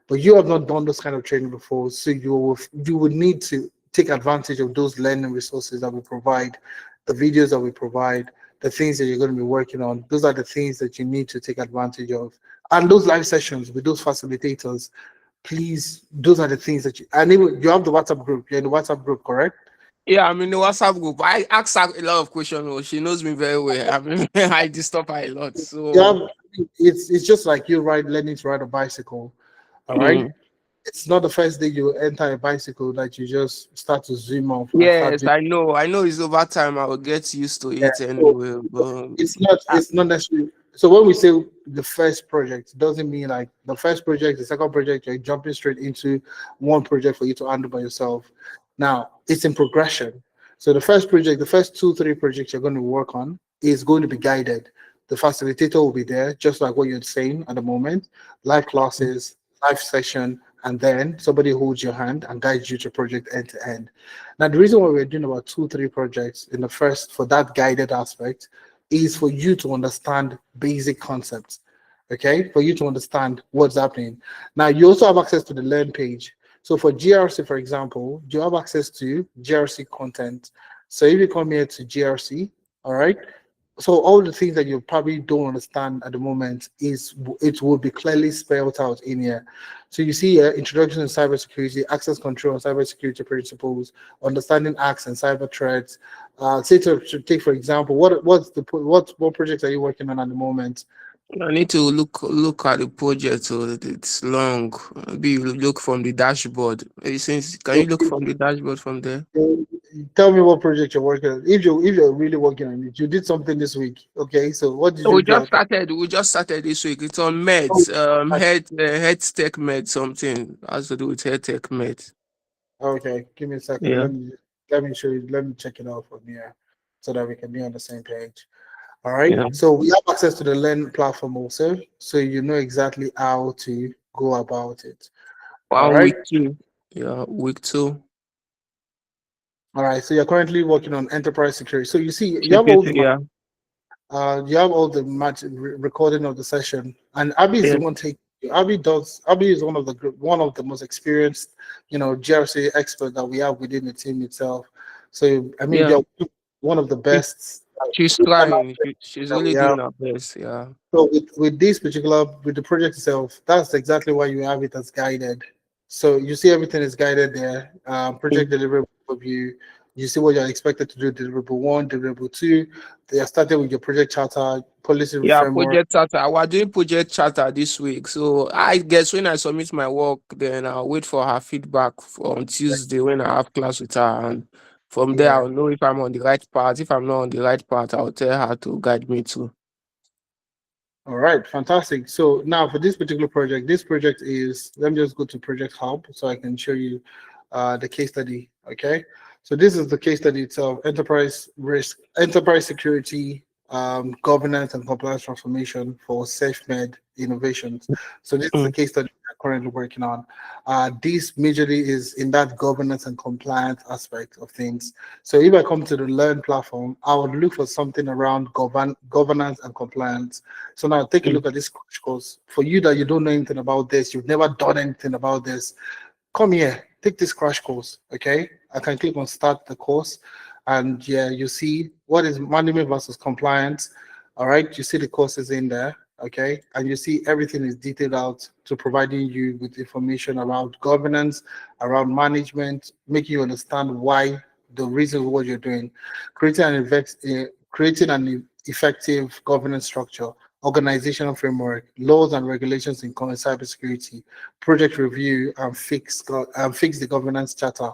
But you have not done this kind of training before, so you would need to take advantage of those learning resources that we provide, the videos that we provide, the things that you're going to be working on. Those are the things that you need to take advantage of, and those live sessions with those facilitators. please, those are the things that and even you have the WhatsApp group. You're in the WhatsApp group, correct? Yeah, I'm in the WhatsApp group. I ask her a lot of questions. Oh, she knows me very well. I mean, I disturb her a lot. You So, have, it's just like you learning to ride a bicycle. All right. mm, It's not the first day you enter a bicycle that you just start to zoom off and start yes, doing. I know. I know it's over time. I will get used to Yeah. it So anyway. But uh, it's not necessarily. So when we say the first project, it doesn't mean like the first project, the second project, you're jumping straight into one project for you to handle by yourself. Now it's in progression. So the first project, the first two, three projects you're going to work on is going to be guided. The facilitator will be there, just like what you're saying at the moment. Live classes, live session, and then somebody holds your hand and guides you to project end to end. Now, the reason why we're doing about two, three projects in the first for that guided aspect is for you to understand basic concepts, okay? For you to understand what's happening. Now, you also have access to the Learn page. So for GRC, for example, you have access to GRC content. So if you come here to GRC, all right, so all the things that you probably don't understand at the moment is it will be clearly spelled out in here. So you see here, introduction to cybersecurity, access control and cybersecurity principles, understanding acts and cyber threats. Say to take for example, what projects are you working on at the moment? I need to look at the project. So it's long. Maybe you look from the dashboard. Since can you look from the dashboard from there? Tell me what project you're working on. If you're really working on it, you did something this week. Okay, so what did So you we do just out there? started. We just started this week. It's on Oh, meds. Head tech med something has to do with head tech med. okay, give me a second. Yeah. Let me show you. Let me check it out from here so that we can be on the same page. All right. Yeah. So we have access to the Learn platform also, so you know exactly how to go about it. All One right. week two. Yeah, week two. All right. So you're currently working on enterprise security. So you see, Yeah. you have all the recording of the session, and Abby is Yeah. the one taking. Abby is one of the most experienced, GRC expert that we have within the team itself. So I mean, Yeah. you're one of the She, best she's internal trying. She's that we really have. doing her best. Yeah. So with the project itself, that's exactly why you have it as guided. So you see everything is guided there. Project delivery overview. You see what you're expected to do. Deliverable one, deliverable two. They are started with your project charter, policy Yeah, framework. project charter. We're doing project charter this week. So I guess when I submit my work, then I'll wait for her feedback on Tuesday when I have class with her. And from there, Yeah. I'll know if I'm on the right path. If I'm not on the right path, I'll tell her to guide me to. All right, fantastic. So now for this particular project, this project is, let me just go to Project Hub so I can show you the case study. Okay. So this is the case study itself, enterprise risk, enterprise security, governance and compliance transformation for SafeMed innovations. So this is the Mm. case study we're currently working on. This majorly is in that governance and compliance aspect of things. So if I come to the Learn platform, I would look for something around governance and compliance. So now take a Mm. look at this crash course. For you that you don't know anything about this, you've never done anything about this, come here, take this crash course. Okay. I can click on start the course, and yeah, you see what is management versus compliance. All right. You see the courses in there. Okay. And you see everything is detailed out to providing you with information around governance, around management, making you understand why the reason what you're doing, creating an effective governance structure, organizational framework, laws and regulations in cybersecurity, project review, and fix the governance charter.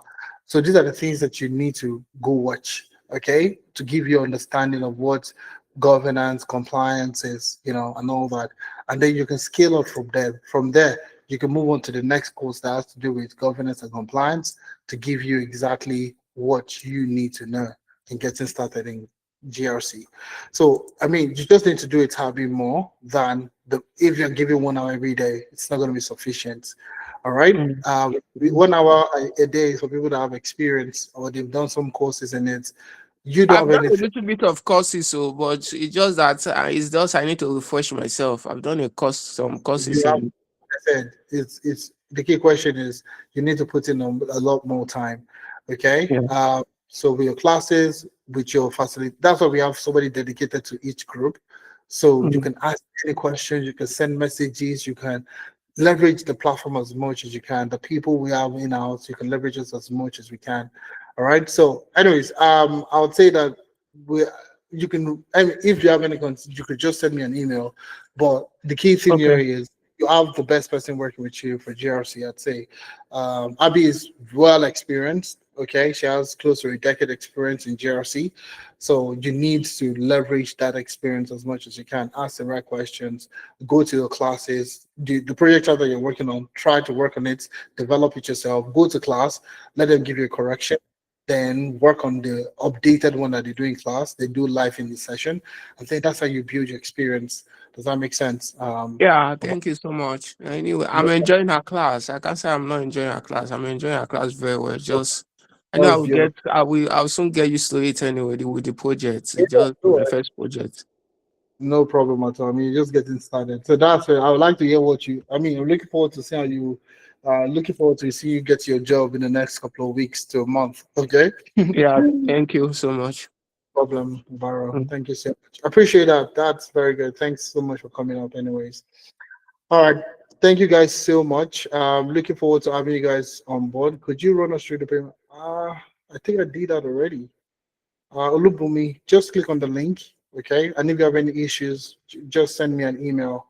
So these are the things that you need to go watch, okay, to give you understanding of what governance, compliance is, and all that. And then you can scale up from there. From there, you can move on to the next course that has to do with governance and compliance to give you exactly what you need to know in getting started in GRC. So, I mean, you just need to do it a bit more than if you're giving 1 hour every day, it's not going to be sufficient. All right. Mm. 1 hour a day for people that have experience or they've done some courses in it. You don't I've have done a anything. little bit of courses, so but it's just that it's just I need to refresh myself. I've done some You courses have, in. like I said, it's the key question is you need to put in a lot more time. Okay. Yeah. So with your classes, with your facility, that's why we have somebody dedicated to each group. So you Mm. can ask any questions, you can send messages, you can leverage the platform as much as you can. The people we have in house, you can leverage us as much as we can. All right. So, anyways, I would say that we you can, I mean, if you have any concerns, you could just send me an email. But the key thing here Okay. is you have the best person working with you for GRC. I'd say Abby is well experienced. Okay, she has close to a decade experience in GRC, so you need to leverage that experience as much as you can. Ask the right questions, go to your classes, the project that you're working on, try to work on it, develop it yourself, go to class, let them give you a correction, then work on the updated one that they do in class. They do live in the session. I think that's how you build your experience. Does that make sense? Yeah, thank you so much. Anyway, I'm No, enjoying our class. I can't say I'm not enjoying our class. I'm enjoying our class very well. Just I know that's beautiful. I will soon get used to it anyway with the project. Yeah, It's just go my ahead. first project. No problem at all. I mean, you're just getting started. So that's it. I would like to hear what you. I mean, I'm looking forward to see how you. Looking forward to see you get your job in the next couple of weeks to a month. Okay. Yeah, thank you so much. Problem, Barrow. Mm. Thank you so much. I appreciate that. That's very good. Thanks so much for coming up. Anyways. All right. Thank you guys so much. Looking forward to having you guys on board. Could you run us through the payment? I think I did that already. Olubumi, just click on the link, okay? And if you have any issues, just send me an email.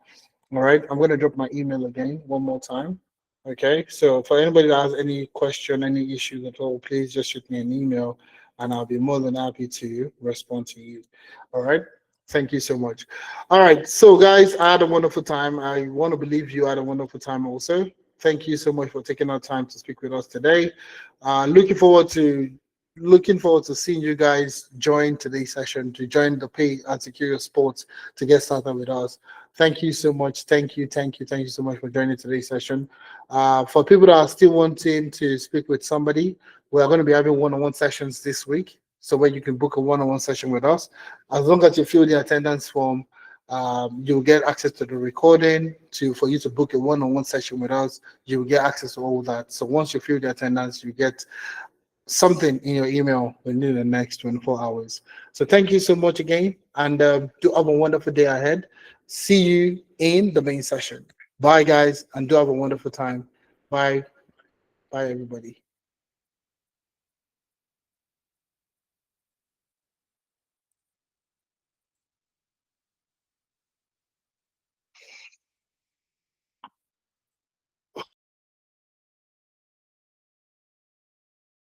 All right, I'm going to drop my email again one more time. Okay, so for anybody that has any question, any issues at all, please just shoot me an email and I'll be more than happy to respond to you. All right, thank you so much. All right, so guys, I had a wonderful time. I want to believe you had a wonderful time also. Thank you so much for taking our time to speak with us today. Looking forward to seeing you guys join today's session, to join the Pay and Secure Sports to get started with us. Thank you so much. Thank you so much for joining today's session. For people that are still wanting to speak with somebody, we are going to be having one-on-one sessions this week. So where you can book a one-on-one session with us, as long as you fill the attendance form, you'll get access to the recording. For you to book a one-on-one session with us, you will get access to all that. So once you fill the attendance, you get something in your email within the next 24 hours. So thank you so much again, and do have a wonderful day ahead. See you in the main session. Bye, guys, and do have a wonderful time. Bye. Bye, everybody.